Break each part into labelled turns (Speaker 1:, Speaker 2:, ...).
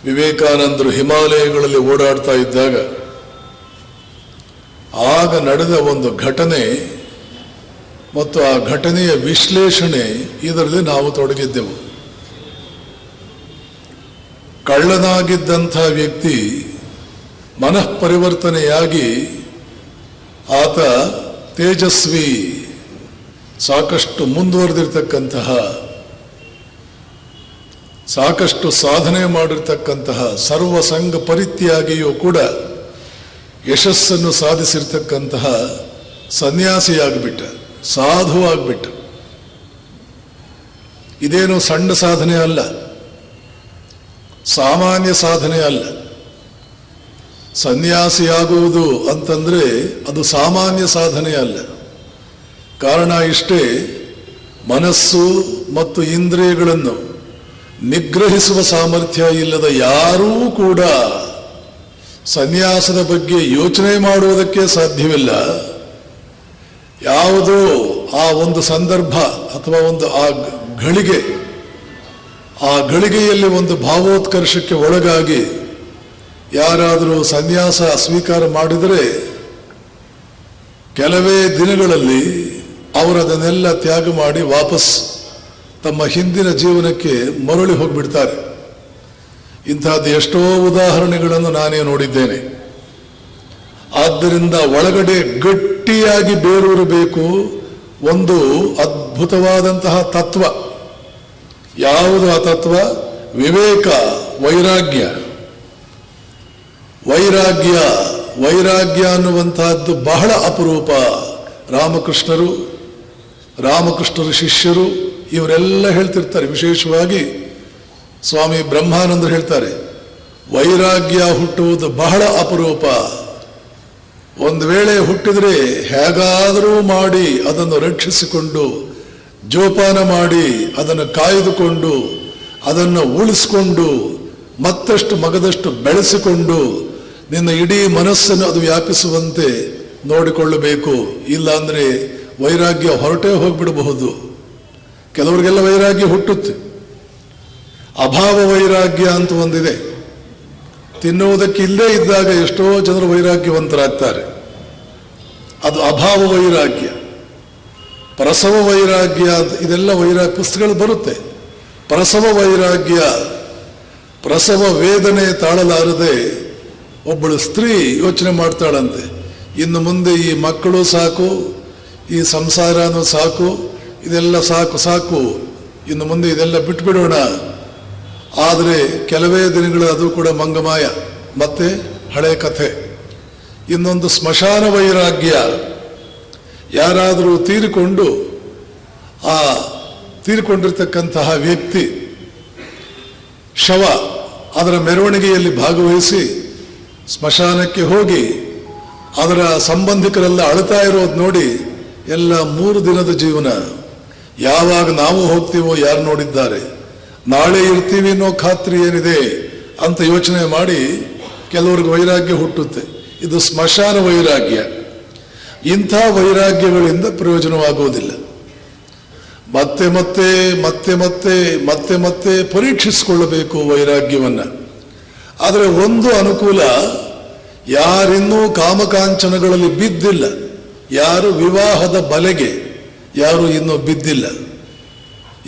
Speaker 1: ವಿವೇಕಾನಂದರು ಹಿಮಾಲಯಗಳಲ್ಲಿ ಓಡಾಡ್ತಾ ಇದ್ದಾಗ ಆಗ ನಡೆದ ಒಂದು ಘಟನೆ ಮತ್ತು ಆ ಘಟನೆಯ ವಿಶ್ಲೇಷಣೆ ಇದರಲ್ಲಿ ನಾವು ತೊಡಗಿದ್ದೆವು. ಕಳ್ಳನಾಗಿದ್ದಂಥ ವ್ಯಕ್ತಿ ಮನಃಪರಿವರ್ತನೆಯಾಗಿ ಆತ ತೇಜಸ್ವಿ, ಸಾಕಷ್ಟು ಮುಂದುವರೆದಿರ್ತಕ್ಕಂತಹ, ಸಾಕಷ್ಟು ಸಾಧನೆ ಮಾಡಿರ್ತಕ್ಕಂತಹ, ಸರ್ವಸಂಗ ಪರಿತ್ಯಾಗಿಯೂ ಕೂಡ ಯಶಸ್ಸನ್ನು ಸಾಧಿಸಿರ್ತಕ್ಕಂತಹ ಸನ್ಯಾಸಿಯಾಗಿಬಿಟ್ಟ, ಸಾಧುವಾಗಿಬಿಟ್ಟ. ಇದೇನು ಸಣ್ಣ ಸಾಧನೆ ಅಲ್ಲ, ಸಾಮಾನ್ಯ ಸಾಧನೆ ಅಲ್ಲ. ಸನ್ಯಾಸಿಯಾಗುವುದು ಅಂತಂದ್ರೆ ಅದು ಸಾಮಾನ್ಯ ಸಾಧನೆ ಅಲ್ಲ. ಕಾರಣ ಇಷ್ಟೇ, ಮನಸ್ಸು ಮತ್ತು ಇಂದ್ರಿಯಗಳನ್ನು ನಿಗ್ರಹಿಸುವ ಸಾಮರ್ಥ್ಯ ಇಲ್ಲದ ಯಾರೂ ಕೂಡ ಸನ್ಯಾಸದ ಬಗ್ಗೆ ಯೋಚನೆ ಮಾಡುವುದಕ್ಕೆ ಸಾಧ್ಯವಿಲ್ಲ. ಯಾವುದೋ ಆ ಒಂದು ಸಂದರ್ಭ ಅಥವಾ ಒಂದು ಆ ಗಳಿಗೆಯಲ್ಲಿ ಒಂದು ಭಾವೋತ್ಕರ್ಷಕ್ಕೆ ಒಳಗಾಗಿ ಯಾರಾದರೂ ಸನ್ಯಾಸ ಸ್ವೀಕಾರ ಮಾಡಿದರೆ ಕೆಲವೇ ದಿನಗಳಲ್ಲಿ ಅವರದನ್ನೆಲ್ಲ ತ್ಯಾಗ ಮಾಡಿ ವಾಪಸ್ ತಮ್ಮ ಹಿಂದಿನ ಜೀವನಕ್ಕೆ ಮರಳಿ ಹೋಗಿಬಿಡ್ತಾರೆ. ಇಂತಹದ್ದು ಎಷ್ಟೋ ಉದಾಹರಣೆಗಳನ್ನು ನಾನೇ ನೋಡಿದ್ದೇನೆ. ಆದ್ದರಿಂದ ಒಳಗಡೆ ಗಟ್ಟಿಯಾಗಿ ಬೇರೂರಬೇಕು ಒಂದು ಅದ್ಭುತವಾದಂತಹ ತತ್ವ. ಯಾವುದು ಆ ತತ್ವ? ವಿವೇಕ, ವೈರಾಗ್ಯ. ವೈರಾಗ್ಯ ಅನ್ನುವಂತಹದ್ದು ಬಹಳ ಅಪರೂಪ. ರಾಮಕೃಷ್ಣರ ಶಿಷ್ಯರು ಇವರೆಲ್ಲ ಹೇಳ್ತಿರ್ತಾರೆ. ವಿಶೇಷವಾಗಿ ಸ್ವಾಮಿ ಬ್ರಹ್ಮಾನಂದರು ಹೇಳ್ತಾರೆ, ವೈರಾಗ್ಯ ಹುಟ್ಟುವುದು ಬಹಳ ಅಪರೂಪ. ಒಂದು ವೇಳೆ ಹುಟ್ಟಿದರೆ ಹೇಗಾದರೂ ಮಾಡಿ ಅದನ್ನು ರಕ್ಷಿಸಿಕೊಂಡು, ಜೋಪಾನ ಮಾಡಿ, ಅದನ್ನು ಕಾಯ್ದುಕೊಂಡು, ಅದನ್ನು ಉಳಿಸ್ಕೊಂಡು, ಮತ್ತಷ್ಟು ಮಗದಷ್ಟು ಬೆಳೆಸಿಕೊಂಡು ನಿನ್ನ ಇಡೀ ಮನಸ್ಸನ್ನು ಅದು ವ್ಯಾಪಿಸುವಂತೆ ನೋಡಿಕೊಳ್ಳಬೇಕು. ಇಲ್ಲ ಅಂದರೆ ವೈರಾಗ್ಯ ಹೊರಟೇ ಹೋಗ್ಬಿಡಬಹುದು. ಕೆಲವರಿಗೆಲ್ಲ ವೈರಾಗ್ಯ ಹುಟ್ಟುತ್ತೆ. ಅಭಾವ ವೈರಾಗ್ಯ ಅಂತ ಒಂದಿದೆ. ತಿನ್ನುವುದಕ್ಕೆ ಇಲ್ಲೇ ಇದ್ದಾಗ ಎಷ್ಟೋ ಜನರು ವೈರಾಗ್ಯವಂತರಾಗ್ತಾರೆ. ಅದು ಅಭಾವ ವೈರಾಗ್ಯ. ಪ್ರಸವ ವೈರಾಗ್ಯ ಅಂತ ಇದೆಲ್ಲ ಪುಸ್ತಕಗಳು ಬರುತ್ತೆ. ಪ್ರಸವ ವೈರಾಗ್ಯ, ಪ್ರಸವ ವೇದನೆ ತಾಳಲಾರದೆ ಒಬ್ಬಳು ಸ್ತ್ರೀ ಯೋಚನೆ ಮಾಡ್ತಾಳಂತೆ, ಇನ್ನು ಮುಂದೆ ಈ ಮಕ್ಕಳು ಸಾಕು, ಈ ಸಂಸಾರನೂ ಸಾಕು, ಇದೆಲ್ಲ ಸಾಕು, ಇನ್ನು ಮುಂದೆ ಇದೆಲ್ಲ ಬಿಟ್ಬಿಡೋಣ. ಆದರೆ ಕೆಲವೇ ದಿನಗಳು ಅದು ಕೂಡ ಮಂಗಮಾಯ, ಮತ್ತೆ ಹಳೆ ಕಥೆ. ಇನ್ನೊಂದು ಸ್ಮಶಾನ ವೈರಾಗ್ಯ. ಯಾರಾದರೂ ತೀರಿಕೊಂಡಿರ್ತಕ್ಕಂತಹ ವ್ಯಕ್ತಿ ಶವ ಅದರ ಮೆರವಣಿಗೆಯಲ್ಲಿ ಭಾಗವಹಿಸಿ ಸ್ಮಶಾನಕ್ಕೆ ಹೋಗಿ ಅದರ ಸಂಬಂಧಿಕರೆಲ್ಲ ಅಳ್ತಾ ಇರೋದು ನೋಡಿ ಎಲ್ಲ 3 ದಿನದ ಜೀವನ. ಯಾವಾಗ ನಾವು ಹೋಗ್ತೀವೋ ಯಾರು ನೋಡಿದ್ದಾರೆ, ನಾಳೆ ಇರ್ತೀವಿ ಅನ್ನೋ ಖಾತ್ರಿ ಏನಿದೆ ಅಂತ ಯೋಚನೆ ಮಾಡಿ ಕೆಲವ್ರಿಗೆ ವೈರಾಗ್ಯ ಹುಟ್ಟುತ್ತೆ. ಇದು ಸ್ಮಶಾನ ವೈರಾಗ್ಯ. ಇಂಥ ವೈರಾಗ್ಯಗಳಿಂದ ಪ್ರಯೋಜನವಾಗುವುದಿಲ್ಲ. ಮತ್ತೆ ಪರೀಕ್ಷಿಸಿಕೊಳ್ಳಬೇಕು ವೈರಾಗ್ಯವನ್ನು. ಆದರೆ ಒಂದು ಅನುಕೂಲ, ಯಾರಿನ್ನೂ ಕಾಮಕಾಂಚನಗಳಲ್ಲಿ ಬಿದ್ದಿಲ್ಲ, ಯಾರು ವಿವಾಹದ ಬಲೆಗೆ ಯಾರು ಇನ್ನೂ ಬಿದ್ದಿಲ್ಲ,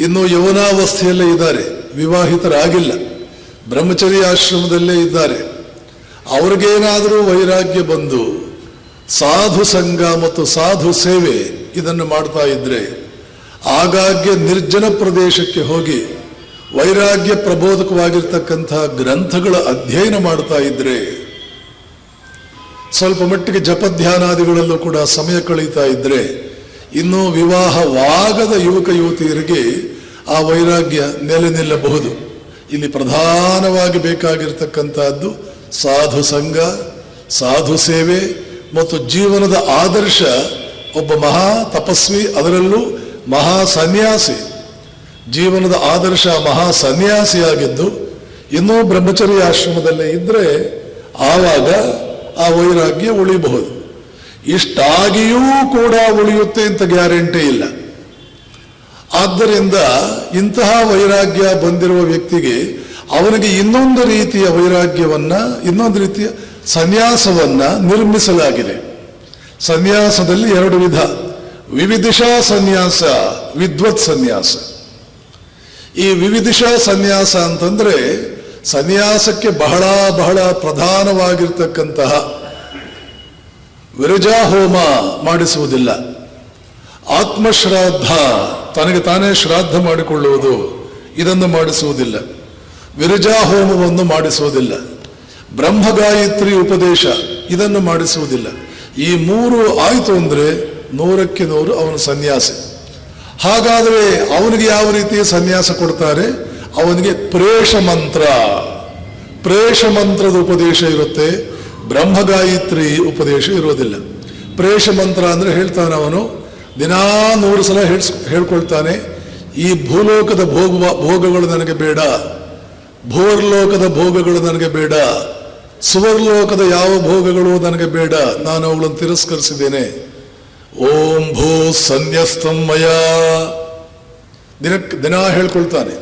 Speaker 1: ಇನ್ನೂ ಯೌವನಾವಸ್ಥೆಯಲ್ಲೇ ಇದ್ದಾರೆ, ವಿವಾಹಿತರಾಗಿಲ್ಲ, ಬ್ರಹ್ಮಚರ್ಯ ಆಶ್ರಮದಲ್ಲೇ ಇದ್ದಾರೆ, ಅವ್ರಿಗೇನಾದರೂ ವೈರಾಗ್ಯ ಬಂದು ಸಾಧು ಸಂಘ ಮತ್ತು ಸಾಧು ಸೇವೆ ಇದನ್ನು ಮಾಡ್ತಾ ಇದ್ರೆ, ಆಗಾಗ್ಗೆ ನಿರ್ಜನ ಪ್ರದೇಶಕ್ಕೆ ಹೋಗಿ ವೈರಾಗ್ಯ ಪ್ರಬೋಧಕವಾಗಿರ್ತಕ್ಕಂತಹ ಗ್ರಂಥಗಳ ಅಧ್ಯಯನ ಮಾಡ್ತಾ ಇದ್ರೆ, ಸ್ವಲ್ಪ ಮಟ್ಟಿಗೆ ಜಪಧ್ಯಾನಾದಿಗಳಲ್ಲೂ ಕೂಡ ಸಮಯ ಕಳೀತಾ ಇದ್ರೆ, ಇನ್ನೂ ವಿವಾಹವಾಗದ ಯುವಕ ಯುವತಿಯರಿಗೆ ಆ ವೈರಾಗ್ಯ ನೆಲೆ ನಿಲ್ಲಬಹುದು. ಇಲ್ಲಿ ಪ್ರಧಾನವಾಗಿ ಬೇಕಾಗಿರ್ತಕ್ಕಂಥದ್ದು ಸಾಧು ಸಂಘ, ಸಾಧು ಸೇವೆ ಮತ್ತು ಜೀವನದ ಆದರ್ಶ. ಒಬ್ಬ ಮಹಾ ತಪಸ್ವಿ, ಅದರಲ್ಲೂ ಮಹಾ ಸನ್ಯಾಸಿ, ಜೀವನದ ಆದರ್ಶ ಮಹಾ ಸನ್ಯಾಸಿಯಾಗಿದ್ದು ಇನ್ನೂ ಬ್ರಹ್ಮಚರ್ಯ ಆಶ್ರಮದಲ್ಲೇ ಇದ್ರೆ ಆವಾಗ ಆ ವೈರಾಗ್ಯ ಉಳಿಬಹುದು. ಇಷ್ಟಾಗಿಯೂ ಕೂಡ ಉಳಿಯುತ್ತೆ ಅಂತ ಗ್ಯಾರಂಟಿ ಇಲ್ಲ. ಆದ್ದರಿಂದ ಇಂತಹ ವೈರಾಗ್ಯ ಬಂದಿರುವ ವ್ಯಕ್ತಿಗೆ ಅವನಿಗೆ ಇನ್ನೊಂದು ರೀತಿಯ ವೈರಾಗ್ಯವನ್ನ, ಇನ್ನೊಂದು ರೀತಿಯ ಸನ್ಯಾಸವನ್ನ ನಿರ್ಮಿಸಲಾಗಿದೆ. ಸನ್ಯಾಸದಲ್ಲಿ ಎರಡು ವಿಧ: ವಿವಿಧಿಷಾ ಸನ್ಯಾಸ, ವಿದ್ವತ್ ಸನ್ಯಾಸ. ಈ ವಿವಿಧಿಷಾ ಸನ್ಯಾಸ ಅಂತಂದ್ರೆ ಸನ್ಯಾಸಕ್ಕೆ ಬಹಳ ಬಹಳ ಪ್ರಧಾನವಾಗಿರ್ತಕ್ಕಂತಹ ವಿರಜಾಹೋಮ ಮಾಡಿಸುವುದಿಲ್ಲ, ಆತ್ಮಶ್ರಾದ್ದ, ತನಗೆ ತಾನೇ ಶ್ರಾದ್ದ ಮಾಡಿಕೊಳ್ಳುವುದು, ಇದನ್ನು ಮಾಡಿಸುವುದಿಲ್ಲ, ವಿರಜಾಹೋಮವನ್ನು ಮಾಡಿಸುವುದಿಲ್ಲ, ಬ್ರಹ್ಮಗಾಯತ್ರಿ ಉಪದೇಶ ಇದನ್ನು ಮಾಡಿಸುವುದಿಲ್ಲ. ಈ ಮೂರು ಆಯಿತು ಅಂದರೆ 100ಕ್ಕೆ 100 ಅವನು ಸನ್ಯಾಸಿ. ಹಾಗಾದರೆ ಅವನಿಗೆ ಯಾವ ರೀತಿಯ ಸನ್ಯಾಸ ಕೊಡ್ತಾರೆ? ಅವನಿಗೆ ಪ್ರೇಷ ಮಂತ್ರದ ಉಪದೇಶ ಇರುತ್ತೆ, ಬ್ರಹ್ಮಗಾಯತ್ರಿ ಉಪದೇಶ ಇರೋದಿಲ್ಲ. ಪ್ರೇಷ ಮಂತ್ರ ಅಂದರೆ ಹೇಳ್ತಾನೆ ಅವನು, ದಿನಾ 100 ಸಲ ಹೇಳ್ಕೊಳ್ತಾನೆ, ಈ ಭೂಲೋಕದ ಭೋಗಗಳು ನನಗೆ ಬೇಡ, ಭೂರ್ಲೋಕದ ಭೋಗಗಳು ನನಗೆ ಬೇಡ, ಸುವರ್ಲೋಕದ ಯಾವ ಭೋಗಗಳು ನನಗೆ ಬೇಡ, ನಾನು ಅವುಗಳನ್ನು ತಿರಸ್ಕರಿಸಿದ್ದೇನೆ. ಓಂ ಭೂ ಸನ್ಯಸ್ತಂ ಮಯ ದಿನ ಹೇಳ್ಕೊಳ್ತಾನೆ.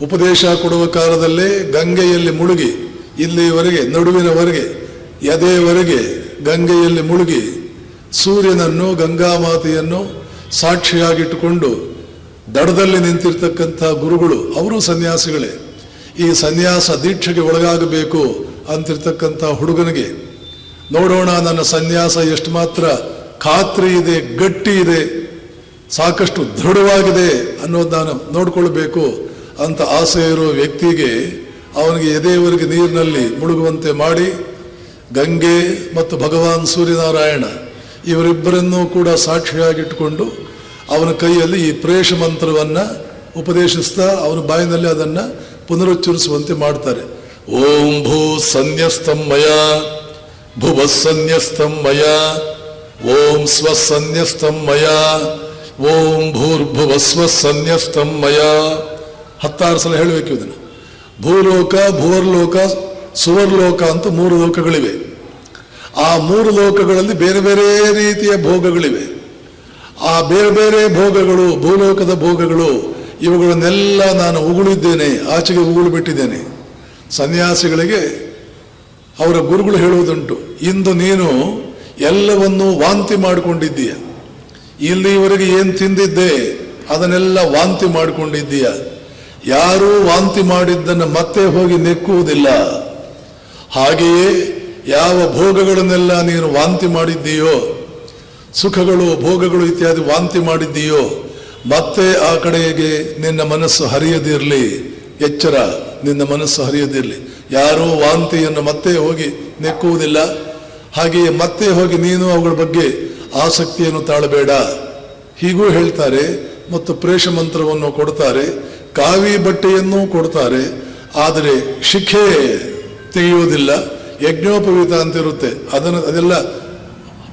Speaker 1: ಉಪದೇಶ ಕೊಡುವ ಕಾಲದಲ್ಲೇ ಗಂಗೆಯಲ್ಲಿ ಮುಳುಗಿ, ಇಲ್ಲಿವರೆಗೆ ನಡುವಿನವರೆಗೆ ಎದೆಯವರೆಗೆ ಗಂಗೆಯಲ್ಲಿ ಮುಳುಗಿ ಸೂರ್ಯನನ್ನು, ಗಂಗಾಮಾತೆಯನ್ನು ಸಾಕ್ಷಿಯಾಗಿಟ್ಟುಕೊಂಡು ದಡದಲ್ಲಿ ನಿಂತಿರ್ತಕ್ಕಂಥ ಗುರುಗಳು, ಅವರು ಸನ್ಯಾಸಿಗಳೇ. ಈ ಸನ್ಯಾಸ ದೀಕ್ಷೆಗೆ ಒಳಗಾಗಬೇಕು ಅಂತಿರ್ತಕ್ಕಂಥ ಹುಡುಗನಿಗೆ, ನೋಡೋಣ ನನ್ನ ಸನ್ಯಾಸ ಎಷ್ಟು ಮಾತ್ರ ಖಾತ್ರಿ ಇದೆ, ಗಟ್ಟಿ ಇದೆ, ಸಾಕಷ್ಟು ದೃಢವಾಗಿದೆ ಅನ್ನೋದು ನಾನು ನೋಡ್ಕೊಳ್ಬೇಕು ಅಂತ ಆಸೆ ಇರೋ ವ್ಯಕ್ತಿಗೆ ಅವನಿಗೆ ಎದೆಯವರೆಗೆ ನೀರಿನಲ್ಲಿ ಮುಳುಗುವಂತೆ ಮಾಡಿ ಗಂಗೆ ಮತ್ತು ಭಗವಾನ್ ಸೂರ್ಯನಾರಾಯಣ ಇವರಿಬ್ಬರನ್ನೂ ಕೂಡ ಸಾಕ್ಷಿಯಾಗಿಟ್ಟುಕೊಂಡು ಅವನ ಕೈಯಲ್ಲಿ ಈ ಪ್ರೇಷ ಮಂತ್ರವನ್ನು ಉಪದೇಶಿಸ್ತಾ ಅವನ ಬಾಯಿನಲ್ಲಿ ಅದನ್ನು ಪುನರುಚ್ಚರಿಸುವಂತೆ ಮಾಡ್ತಾರೆ. ಓಂ ಭೂ ಸನ್ಯಸ್ತಂ ಮಯ ಭುವ ಸನ್ಯಸ್ತಂ ಮಯ ಓಂ ಸ್ವ ಸನ್ಯಸ್ತಂ ಮಯ ಓಂ ಭೂರ್ಭುವ ಸ್ವ ಸನ್ಯಸ್ತಂ ಮಯ. 16 ಸಲ ಹೇಳಬೇಕು ಇದನ್ನು. ಭೂಲೋಕ, ಭುವರ್ಲೋಕ, ಸುವರ್ಲೋಕ ಅಂತ 3 ಲೋಕಗಳಿವೆ. ಆ 3 ಲೋಕಗಳಲ್ಲಿ ಬೇರೆ ಬೇರೆ ರೀತಿಯ ಭೋಗಗಳಿವೆ. ಆ ಬೇರೆ ಬೇರೆ ಭೋಗಗಳು, ಭೂಲೋಕದ ಭೋಗಗಳು, ಇವುಗಳನ್ನೆಲ್ಲ ನಾನು ಉಗುಳಿದ್ದೇನೆ, ಆಚೆಗೆ ಉಗುಳು ಬಿಟ್ಟಿದ್ದೇನೆ. ಸನ್ಯಾಸಿಗಳಿಗೆ ಅವರ ಗುರುಗಳು ಹೇಳುವುದುಂಟು, ಇಂದು ನೀನು ಎಲ್ಲವನ್ನೂ ವಾಂತಿ ಮಾಡಿಕೊಂಡಿದ್ದೀಯ, ಇಲ್ಲಿವರೆಗೆ ಏನು ತಿಂದಿದ್ದೆ ಅದನ್ನೆಲ್ಲ ವಾಂತಿ ಮಾಡಿಕೊಂಡಿದ್ದೀಯ. ಯಾರೂ ವಾಂತಿ ಮಾಡಿದ್ದನ್ನು ಮತ್ತೆ ಹೋಗಿ ನೆಕ್ಕುವುದಿಲ್ಲ. ಹಾಗೆಯೇ ಯಾವ ಭೋಗಗಳನ್ನೆಲ್ಲ ನೀನು ವಾಂತಿ ಮಾಡಿದ್ದೀಯೋ, ಸುಖಗಳು, ಭೋಗಗಳು ಇತ್ಯಾದಿ ವಾಂತಿ ಮಾಡಿದ್ದೀಯೋ, ಮತ್ತೆ ಆ ಕಡೆಗೆ ನಿನ್ನ ಮನಸ್ಸು ಹರಿಯದಿರಲಿ. ಎಚ್ಚರ, ನಿನ್ನ ಮನಸ್ಸು ಹರಿಯದಿರಲಿ. ಯಾರೂ ವಾಂತಿಯನ್ನು ಮತ್ತೆ ಹೋಗಿ ನೆಕ್ಕುವುದಿಲ್ಲ. ಹಾಗೆಯೇ ಮತ್ತೆ ಹೋಗಿ ನೀನು ಅವುಗಳ ಬಗ್ಗೆ ಆಸಕ್ತಿಯನ್ನು ತಾಳಬೇಡ. ಹೀಗೂ ಹೇಳ್ತಾರೆ. ಮತ್ತು ಪ್ರೇಷ ಮಂತ್ರವನ್ನು ಕೊಡ್ತಾರೆ, ಕಾವಿ ಬಟ್ಟೆಯನ್ನು ಕೊಡ್ತಾರೆ. ಆದರೆ ಶಿಖೆ ತೆಗೆಯುವುದಿಲ್ಲ, ಯಜ್ಞೋಪವೀತ ಅಂತಿರುತ್ತೆ, ಅದೆಲ್ಲ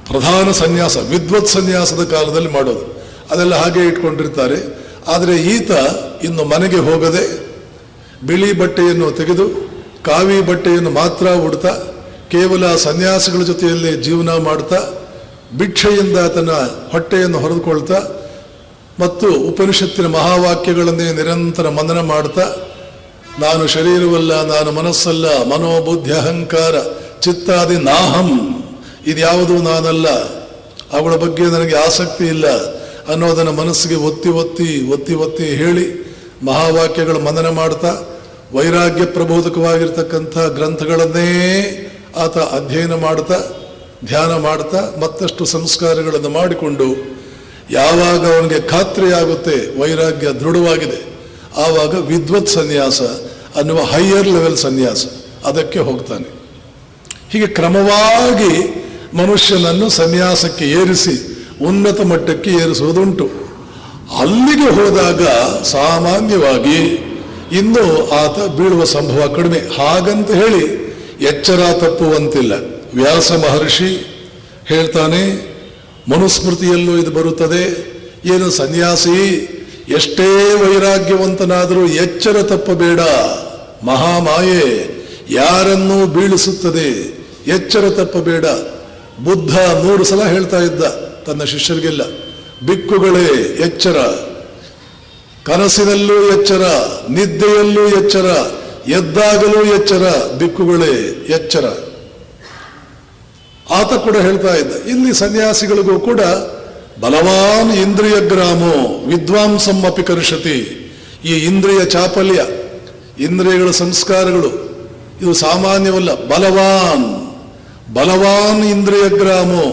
Speaker 1: ಪ್ರಧಾನ ಸನ್ಯಾಸ, ವಿದ್ವತ್ ಸನ್ಯಾಸದ ಕಾಲದಲ್ಲಿ ಮಾಡೋದು. ಅದೆಲ್ಲ ಹಾಗೆ ಇಟ್ಕೊಂಡಿರ್ತಾರೆ. ಆದರೆ ಈತ ಇನ್ನು ಮನೆಗೆ ಹೋಗದೆ ಬಿಳಿ ಬಟ್ಟೆಯನ್ನು ತೆಗೆದು ಕಾವಿ ಬಟ್ಟೆಯನ್ನು ಮಾತ್ರ ಉಡ್ತಾ ಕೇವಲ ಸನ್ಯಾಸಿಗಳ ಜೊತೆಯಲ್ಲೇ ಜೀವನ ಮಾಡ್ತಾ ಭಿಕ್ಷೆಯಿಂದ ತನ್ನ ಹೊಟ್ಟೆಯನ್ನು ಹೊರೆದುಕೊಳ್ತಾ ಮತ್ತು ಉಪನಿಷತ್ತಿನ ಮಹಾವಾಕ್ಯಗಳನ್ನೇ ನಿರಂತರ ಮನನ ಮಾಡ್ತಾ, ನಾನು ಶರೀರವಲ್ಲ, ನಾನು ಮನಸ್ಸಲ್ಲ, ಮನೋಬುದ್ಧಿ ಅಹಂಕಾರ ಚಿತ್ತಾದಿ ನಾಹಂ, ಇದ್ಯಾವುದೂ ನಾನಲ್ಲ, ಅವುಗಳ ಬಗ್ಗೆ ನನಗೆ ಆಸಕ್ತಿ ಇಲ್ಲ ಅನ್ನೋದನ್ನು ಮನಸ್ಸಿಗೆ ಒತ್ತಿ ಒತ್ತಿ ಒತ್ತಿ ಒತ್ತಿ ಹೇಳಿ ಮಹಾವಾಕ್ಯಗಳ ಮನನ ಮಾಡ್ತಾ ವೈರಾಗ್ಯ ಪ್ರಬೋಧಕವಾಗಿರ್ತಕ್ಕಂಥ ಗ್ರಂಥಗಳನ್ನೇ ಆತ ಅಧ್ಯಯನ ಮಾಡ್ತಾ ಧ್ಯಾನ ಮಾಡ್ತಾ ಮತ್ತಷ್ಟು ಸಂಸ್ಕಾರಗಳನ್ನು ಮಾಡಿಕೊಂಡು ಯಾವಾಗ ಅವನಿಗೆ ಖಾತ್ರಿಯಾಗುತ್ತೆ ವೈರಾಗ್ಯ ದೃಢವಾಗಿದೆ, ಆವಾಗ ವಿದ್ವತ್ ಸನ್ಯಾಸ ಅನ್ನುವ ಹೈಯರ್ ಲೆವೆಲ್ ಸನ್ಯಾಸ ಅದಕ್ಕೆ ಹೋಗ್ತಾನೆ. ಹೀಗೆ ಕ್ರಮವಾಗಿ ಮನುಷ್ಯನನ್ನು ಸನ್ಯಾಸಕ್ಕೆ ಏರಿಸಿ ಉನ್ನತ ಮಟ್ಟಕ್ಕೆ ಏರಿಸುವುದುಂಟು. ಅಲ್ಲಿಗೆ ಹೋದಾಗ ಸಾಮಾನ್ಯವಾಗಿ ಇನ್ನೂ ಆತ ಬೀಳುವ ಸಂಭವ ಕಡಿಮೆ. ಹಾಗಂತ ಹೇಳಿ ಎಚ್ಚರ ತಪ್ಪುವಂತಿಲ್ಲ. ವ್ಯಾಸ ಮಹರ್ಷಿ ಹೇಳ್ತಾನೆ, ಮನುಸ್ಮೃತಿಯಲ್ಲೂ ಇದು ಬರುತ್ತದೆ, ಏನು ಸನ್ಯಾಸಿ ಎಷ್ಟೇ ವೈರಾಗ್ಯವಂತನಾದರೂ ಎಚ್ಚರ ತಪ್ಪಬೇಡ, ಮಹಾಮಾಯೆ ಯಾರನ್ನೂ ಬೀಳಿಸುತ್ತದೆ, ಎಚ್ಚರ ತಪ್ಪಬೇಡ. ಬುದ್ಧ 100 ಸಲ ಹೇಳ್ತಾ ಇದ್ದ ತನ್ನ ಶಿಷ್ಯರಿಗೆಲ್ಲ, ಬಿಕ್ಕುಗಳೇ ಎಚ್ಚರ, ಕನಸಿನಲ್ಲೂ ಎಚ್ಚರ, ನಿದ್ದೆಯಲ್ಲೂ ಎಚ್ಚರ, ಎದ್ದಾಗಲೂ ಎಚ್ಚರ, ದಿಕ್ಕುಗಳೇ ಎಚ್ಚರ. ಆತ ಕೂಡ ಹೇಳ್ತಾ ಇದ್ದ, ಇಲ್ಲಿ ಸನ್ಯಾಸಿಗಳಿಗೂ ಕೂಡ ಬಲವಾನ್ ಇಂದ್ರಿಯ ಗ್ರಾಮೋ ವಿದ್ವಾಂಸಂ ಅಪಿ ಕರ್ಷತಿ. ಈ ಇಂದ್ರಿಯ ಚಾಪಲ್ಯ, ಇಂದ್ರಿಯಗಳ ಸಂಸ್ಕಾರಗಳು ಇದು ಸಾಮಾನ್ಯವಲ್ಲ. ಬಲವಾನ್ ಬಲವಾನ್ ಇಂದ್ರಿಯ ಗ್ರಾಮೋ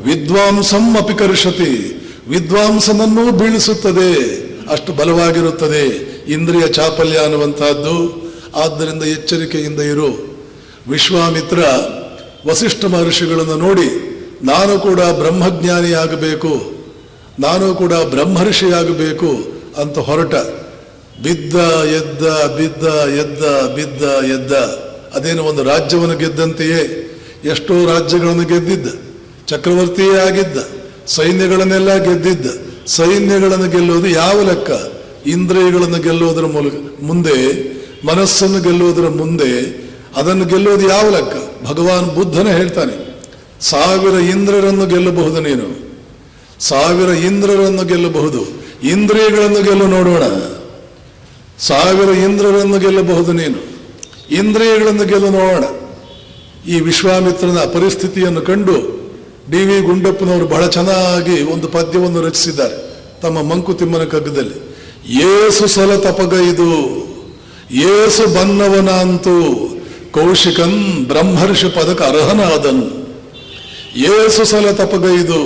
Speaker 1: ವಿದ್ವಾಂಸಂ ಅಪಿ ಕರ್ಷತಿ. ವಿದ್ವಾಂಸನನ್ನೂ ಬೀಳಿಸುತ್ತದೆ, ಅಷ್ಟು ಬಲವಾಗಿರುತ್ತದೆ ಇಂದ್ರಿಯ ಚಾಪಲ್ಯ ಅನ್ನುವಂತಹದ್ದು. ಆದ್ದರಿಂದ ಎಚ್ಚರಿಕೆಯಿಂದ ಇರು. ವಿಶ್ವಾಮಿತ್ರ ವಸಿಷ್ಠ ಮಹರ್ಷಿಗಳನ್ನು ನೋಡಿ ನಾನು ಕೂಡ ಬ್ರಹ್ಮಜ್ಞಾನಿಯಾಗಬೇಕು, ನಾನು ಕೂಡ ಬ್ರಹ್ಮರ್ಷಿಯಾಗಬೇಕು ಅಂತ ಹೊರಟ. ಬಿದ್ದ ಎದ್ದ ಬಿದ್ದ ಎದ್ದ ಬಿದ್ದ ಎದ್ದ. ಅದೇನು ಒಂದು ರಾಜ್ಯವನ್ನು ಗೆದ್ದಂತೆಯೇ ಎಷ್ಟೋ ರಾಜ್ಯಗಳನ್ನು ಗೆದ್ದಿದ್ದ, ಚಕ್ರವರ್ತಿಯೇ ಆಗಿದ್ದ, ಸೈನ್ಯಗಳನ್ನೆಲ್ಲ ಗೆದ್ದಿದ್ದ. ಸೈನ್ಯಗಳನ್ನು ಗೆಲ್ಲುವುದು ಯಾವ ಲೆಕ್ಕ? ಇಂದ್ರಿಯಗಳನ್ನು ಗೆಲ್ಲುವುದರ ಮೂಲಕ ಮುಂದೆ, ಮನಸ್ಸನ್ನು ಗೆಲ್ಲುವುದರ ಮುಂದೆ ಅದನ್ನು ಗೆಲ್ಲುವುದು ಯಾವ ಲೆಕ್ಕ? ಭಗವಾನ್ ಬುದ್ಧನೇ ಹೇಳ್ತಾನೆ, 1000 ಇಂದ್ರರನ್ನು ಗೆಲ್ಲಬಹುದು ನೀನು, 1000 ಇಂದ್ರರನ್ನು ಗೆಲ್ಲಬಹುದು. ಇಂದ್ರಿಯಗಳನ್ನು ಗೆಲ್ಲು ನೋಡೋಣ. 1000 ಇಂದ್ರರನ್ನು ಗೆಲ್ಲಬಹುದು ನೀನು, ಇಂದ್ರಿಯಗಳನ್ನು ಗೆಲ್ಲು ನೋಡೋಣ. ಈ ವಿಶ್ವಾಮಿತ್ರನ ಪರಿಸ್ಥಿತಿಯನ್ನು ಕಂಡು ಡಿ ವಿ ಗುಂಡಪ್ಪನವರು ಬಹಳ ಚೆನ್ನಾಗಿ ಒಂದು ಪದ್ಯವನ್ನು ರಚಿಸಿದ್ದಾರೆ ತಮ್ಮ ಮಂಕುತಿಮ್ಮನ ಕಗ್ಗದಲ್ಲಿ. ಏಸು ಸಲ ತಪಗೈದು ಏಸು ಬನ್ನವನಂತೂ ಕೌಶಿಕನ್ ಬ್ರಹ್ಮರ್ಷಿ ಪದಕ ಅರ್ಹನಾದನು. ಏಸು ಸಲ ತಪಗೈದು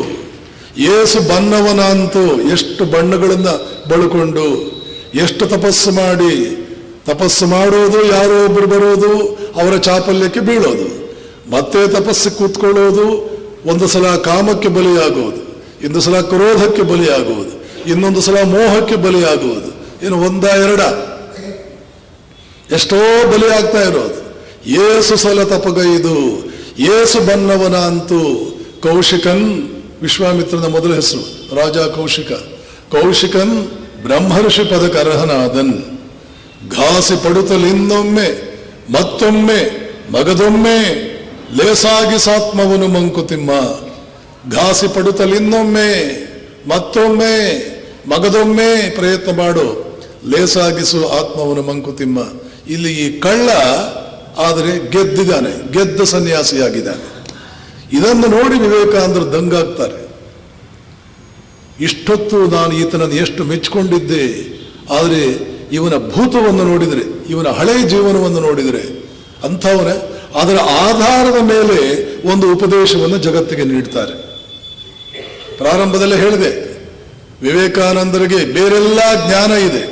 Speaker 1: ಏಸು ಬನ್ನವನಂತೂ, ಎಷ್ಟು ಬಣ್ಣಗಳನ್ನ ಬಳುಕೊಂಡು, ಎಷ್ಟು ತಪಸ್ಸು ಮಾಡಿ, ತಪಸ್ಸು ಮಾಡೋದು, ಯಾರೋ ಒಬ್ಬರು ಬರೋದು, ಅವರ ಚಾಪಲ್ಯಕ್ಕೆ ಬೀಳೋದು, ಮತ್ತೆ ತಪಸ್ಸು ಕೂತ್ಕೊಳ್ಳೋದು, ಒಂದು ಸಲ ಕಾಮಕ್ಕೆ ಬಲಿಯಾಗುವುದು, ಇನ್ನೊಂದು ಸಲ ಕ್ರೋಧಕ್ಕೆ ಬಲಿಯಾಗುವುದು, ಇನ್ನೊಂದು ಸಲ ಮೋಹಕ್ಕೆ ಬಲಿಯಾಗುವುದು. ಇನ್ನು ಒಂದ ಎರಡ ಎಷ್ಟೋ ಬಲಿಯಾಗ್ತಾ ಇರೋದು. ಏಸು ಸಲ ತಪಗೈದು ಏಸು ಬನ್ನವನ ಅಂತೂ ಕೌಶಿಕನ್, ವಿಶ್ವಾಮಿತ್ರನ ಮೊದಲ ಹೆಸರು ರಾಜ ಕೌಶಿಕ. ಕೌಶಿಕನ್ ಬ್ರಹ್ಮರ್ಷಿ ಪದಕ ಅರ್ಹನಾದನ್. ಘಾಸಿ ಪಡುತ್ತಲಿನ್ನೊಮ್ಮೆ ಮತ್ತೊಮ್ಮೆ ಮಗದೊಮ್ಮೆ ಲೇಸಾಗಿ ಸಾತ್ಮವನು ಮಂಕುತಿಮ್ಮ. ಘಾಸಿ ಪಡುತ್ತಲಿನ್ನೊಮ್ಮೆ ಮತ್ತೊಮ್ಮೆ ಮಗದೊಮ್ಮೆ ಪ್ರಯತ್ನ ಮಾಡು, ಲೇಸಾಗಿಸು ಆತ್ಮವನು ಮಂಕುತಿಮ್ಮ. ಇಲ್ಲಿ ಈ ಕಳ್ಳ ಆದರೆ ಗೆದ್ದಿದ್ದಾನೆ, ಗೆದ್ದ ಸನ್ಯಾಸಿಯಾಗಿದ್ದಾನೆ. ಇದನ್ನು ನೋಡಿ ವಿವೇಕಾನಂದರು ದಂಗಾಗ್ತಾರೆ. ಇಷ್ಟೊತ್ತು ನಾನು ಈತನನ್ನು ಎಷ್ಟು ಮೆಚ್ಚಿಕೊಂಡಿದ್ದೆ, ಆದರೆ ಇವನ ಭೂತವನ್ನು ನೋಡಿದರೆ, ಇವನ ಹಳೆಯ ಜೀವನವನ್ನು ನೋಡಿದರೆ ಅಂಥವನ ಅದರ ಆಧಾರದ ಮೇಲೆ ಒಂದು ಉಪದೇಶವನ್ನು ಜಗತ್ತಿಗೆ ನೀಡ್ತಾರೆ. ಪ್ರಾರಂಭದಲ್ಲೇ ಹೇಳಿದೆ, ವಿವೇಕಾನಂದರಿಗೆ ಬೇರೆಲ್ಲ ಜ್ಞಾನ ಇದೆ.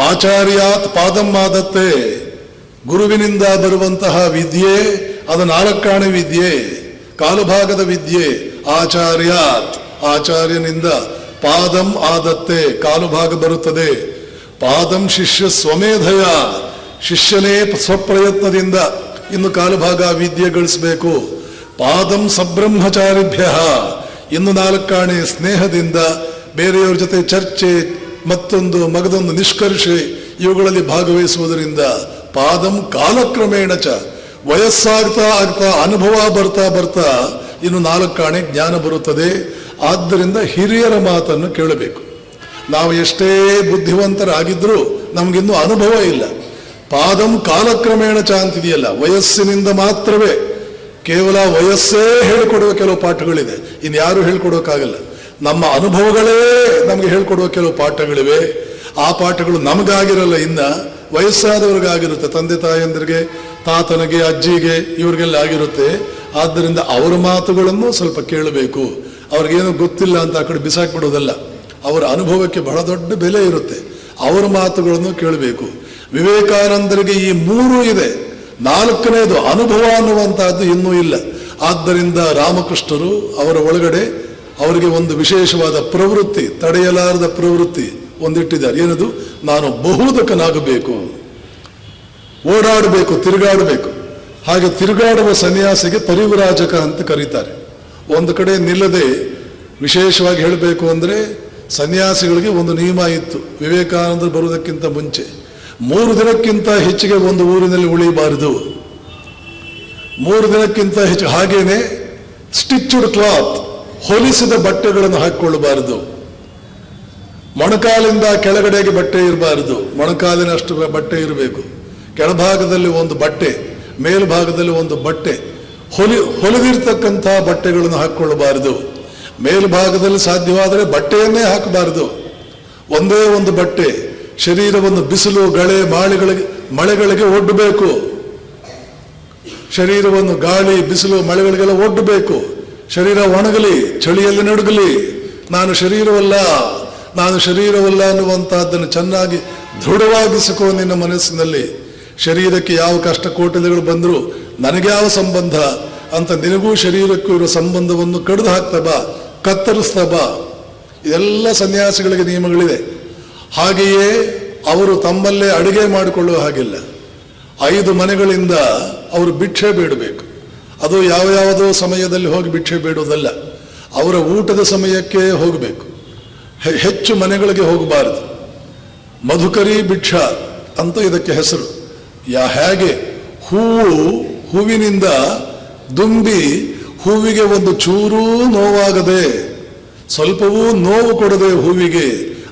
Speaker 1: ಆಚಾರ್ಯಾತ್ ಪಾದಮ್ಮಾದತ್ತೆ, ಗುರುವಿನಿಂದ ಬರುವಂತಹ ವಿದ್ಯೆ ಅದು 4 ವಿದ್ಯೆ, ಕಾಲುಭಾಗದ ವಿದ್ಯೆ. ಆಚಾರ್ಯಾತ್, ಆಚಾರ್ಯನಿಂದ, ಪಾದಂ ಆದತ್ತೆ, ಕಾಲುಭಾಗ ಬರುತ್ತದೆ. ಪಾದಂ ಶಿಷ್ಯ ಸ್ವಮೇಧಯ, ಶಿಷ್ಯನೇ ಸ್ವಪ್ರಯತ್ನದಿಂದ ಇನ್ನು ಕಾಲುಭಾಗ ವಿದ್ಯೆ ಗಳಿಸಬೇಕು. ಪಾದಂ ಸಬ್ರಹ್ಮಚಾರಿಭ್ಯ, ಇನ್ನು 4 ಸ್ನೇಹದಿಂದ, ಬೇರೆಯವರ ಜೊತೆ ಚರ್ಚೆ, ಮತ್ತೊಂದು ಮಗದೊಂದು ನಿಷ್ಕರ್ಷೆ, ಇವುಗಳಲ್ಲಿ ಭಾಗವಹಿಸುವುದರಿಂದ. ಪಾದಂ ಕಾಲಕ್ರಮೇಣ ಚ, ವಯಸ್ಸಾಗ್ತಾ ಆಗ್ತಾ ಅನುಭವ ಬರ್ತಾ ಬರ್ತಾ ಇನ್ನು 4 ಜ್ಞಾನ ಬರುತ್ತದೆ. ಆದ್ದರಿಂದ ಹಿರಿಯರ ಮಾತನ್ನು ಕೇಳಬೇಕು. ನಾವು ಎಷ್ಟೇ ಬುದ್ಧಿವಂತರಾಗಿದ್ರೂ ನಮಗಿನ್ನೂ ಅನುಭವ ಇಲ್ಲ. ಪಾದಂ ಕಾಲಕ್ರಮೇಣ ಚ ಅಂತಿದೆಯಲ್ಲ, ವಯಸ್ಸಿನಿಂದ ಮಾತ್ರವೇ, ಕೇವಲ ವಯಸ್ಸೇ ಹೇಳಿಕೊಡುವ ಕೆಲವು ಪಾಠಗಳಿದೆ, ಇನ್ಯಾರು ಹೇಳ್ಕೊಡೋಕ್ಕಾಗಲ್ಲ. ನಮ್ಮ ಅನುಭವಗಳೇ ನಮಗೆ ಹೇಳ್ಕೊಡುವ ಕೆಲವು ಪಾಠಗಳಿವೆ. ಆ ಪಾಠಗಳು ನಮಗಾಗಿರಲ್ಲ, ಇನ್ನ ವಯಸ್ಸಾದವ್ರಿಗಾಗಿರುತ್ತೆ, ತಂದೆ ತಾಯಂದಿರಿಗೆ, ತಾತನಿಗೆ, ಅಜ್ಜಿಗೆ, ಇವ್ರಿಗೆಲ್ಲ ಆಗಿರುತ್ತೆ. ಆದ್ದರಿಂದ ಅವರ ಮಾತುಗಳನ್ನು ಸ್ವಲ್ಪ ಕೇಳಬೇಕು. ಅವ್ರಿಗೇನು ಗೊತ್ತಿಲ್ಲ ಅಂತ ಆ ಕಡೆ ಬಿಸಾಕ್ಬಿಡೋದಲ್ಲ. ಅವರ ಅನುಭವಕ್ಕೆ ಬಹಳ ದೊಡ್ಡ ಬೆಲೆ ಇರುತ್ತೆ, ಅವರ ಮಾತುಗಳನ್ನು ಕೇಳಬೇಕು. ವಿವೇಕಾನಂದರಿಗೆ ಈ 3 ಇದೆ, 4ನೇದು ಅನುಭವ ಅನ್ನುವಂತಹದ್ದು ಇನ್ನೂ ಇಲ್ಲ. ಆದ್ದರಿಂದ ರಾಮಕೃಷ್ಣರು ಅವರ ಒಳಗಡೆ ಅವರಿಗೆ ಒಂದು ವಿಶೇಷವಾದ ಪ್ರವೃತ್ತಿ, ತಡೆಯಲಾರದ ಪ್ರವೃತ್ತಿ ಒಂದಿಟ್ಟಿದ್ದಾರೆ. ಏನದು? ನಾನು ಬಹುದಕನಾಗಬೇಕು, ಓಡಾಡಬೇಕು, ತಿರುಗಾಡಬೇಕು. ಹಾಗೆ ತಿರುಗಾಡುವ ಸನ್ಯಾಸಿಗೆ ಪರಿವ್ರಾಜಕ ಅಂತ ಕರೀತಾರೆ. ಒಂದು ಕಡೆ ನಿಲ್ಲದೆ, ವಿಶೇಷವಾಗಿ ಹೇಳಬೇಕು ಅಂದರೆ ಸನ್ಯಾಸಿಗಳಿಗೆ ಒಂದು ನಿಯಮ ಇತ್ತು ವಿವೇಕಾನಂದರು ಬರುವುದಕ್ಕಿಂತ ಮುಂಚೆ. 3 ದಿನಕ್ಕಿಂತ ಹೆಚ್ಚಿಗೆ ಒಂದು ಊರಿನಲ್ಲಿ ಉಳಿಯಬಾರದು, 3 ದಿನಕ್ಕಿಂತ ಹೆಚ್ಚು. ಹಾಗೇನೆ ಸ್ಟಿಚ್ಡ್ ಕ್ಲಾತ್, ಹೊಲಿಸಿದ ಬಟ್ಟೆಗಳನ್ನು ಹಾಕಿಕೊಳ್ಳಬಾರದು. ಮೊಣಕಾಲಿಂದ ಕೆಳಗಡೆಗೆ ಬಟ್ಟೆ ಇರಬಾರದು, ಮೊಣಕಾಲಿನಷ್ಟು ಬಟ್ಟೆ ಇರಬೇಕು. ಕೆಳಭಾಗದಲ್ಲಿ ಒಂದು ಬಟ್ಟೆ, ಮೇಲ್ಭಾಗದಲ್ಲಿ ಒಂದು ಬಟ್ಟೆ, ಹೊಲಿದಿರ್ತಕ್ಕಂಥ ಬಟ್ಟೆಗಳನ್ನು ಹಾಕ್ಕೊಳ್ಳಬಾರದು. ಮೇಲ್ಭಾಗದಲ್ಲಿ ಸಾಧ್ಯವಾದರೆ ಬಟ್ಟೆಯನ್ನೇ ಹಾಕಬಾರದು. ಒಂದೇ ಒಂದು ಬಟ್ಟೆ ಶರೀರವನ್ನು ಬಿಸಿಲು, ಗಾಳಿ, ಮಳೆಗಳಿಗೆ ಒಡ್ಡಬೇಕು. ಶರೀರವನ್ನು ಗಾಳಿ, ಬಿಸಿಲು, ಮಳೆಗಳಿಗೆಲ್ಲ ಒಡ್ಡಬೇಕು. ಶರೀರ ಒಣಗಲಿ, ಚಳಿಯಲ್ಲಿ ನಡುಗಲಿ. ನಾನು ಶರೀರವಲ್ಲ ಅನ್ನುವಂತಹದ್ದನ್ನು ಚೆನ್ನಾಗಿ ದೃಢವಾಗಿಸಿಕೋ ನಿನ್ನ ಮನಸ್ಸಿನಲ್ಲಿ. ಶರೀರಕ್ಕೆ ಯಾವ ಕಷ್ಟ ಕೋಟಲೆಗಳು ಬಂದರೂ ನನಗೆ ಯಾವ ಸಂಬಂಧ ಅಂತ ನಿನಗೂ ಶರೀರಕ್ಕೂ ಇರೋ ಸಂಬಂಧವನ್ನು ಕಡಿದು ಹಾಕ್ತಾ ಬಾ, ಕತ್ತರಿಸ್ತಾ ಬಾ. ಇದೆಲ್ಲ ಸನ್ಯಾಸಿಗಳಿಗೆ ನಿಯಮಗಳಿದೆ. ಹಾಗೆಯೇ ಅವರು ತಮ್ಮಲ್ಲೇ ಅಡುಗೆ ಮಾಡಿಕೊಳ್ಳುವ ಹಾಗಿಲ್ಲ. 5 ಮನೆಗಳಿಂದ ಅವರು ಭಿಕ್ಷೆ ಬೇಡಬೇಕು. ಅದು ಯಾವುದೋ ಸಮಯದಲ್ಲಿ ಹೋಗಿ ಭಿಕ್ಷೆ ಬೇಡುವುದಲ್ಲ, ಅವರ ಊಟದ ಸಮಯಕ್ಕೆ ಹೋಗಬೇಕು. ಹೆಚ್ಚು ಮನೆಗಳಿಗೆ ಹೋಗಬಾರದು. ಮಧುಕರಿ ಭಿಕ್ಷಾ ಅಂತ ಇದಕ್ಕೆ ಹೆಸರು. ಹೇಗೆ ಹೂವಿನಿಂದ ದುಂಬಿ ಹೂವಿಗೆ ಒಂದು ಚೂರೂ ನೋವಾಗದೆ, ಸ್ವಲ್ಪವೂ ನೋವು ಕೊಡದೆ ಹೂವಿಗೆ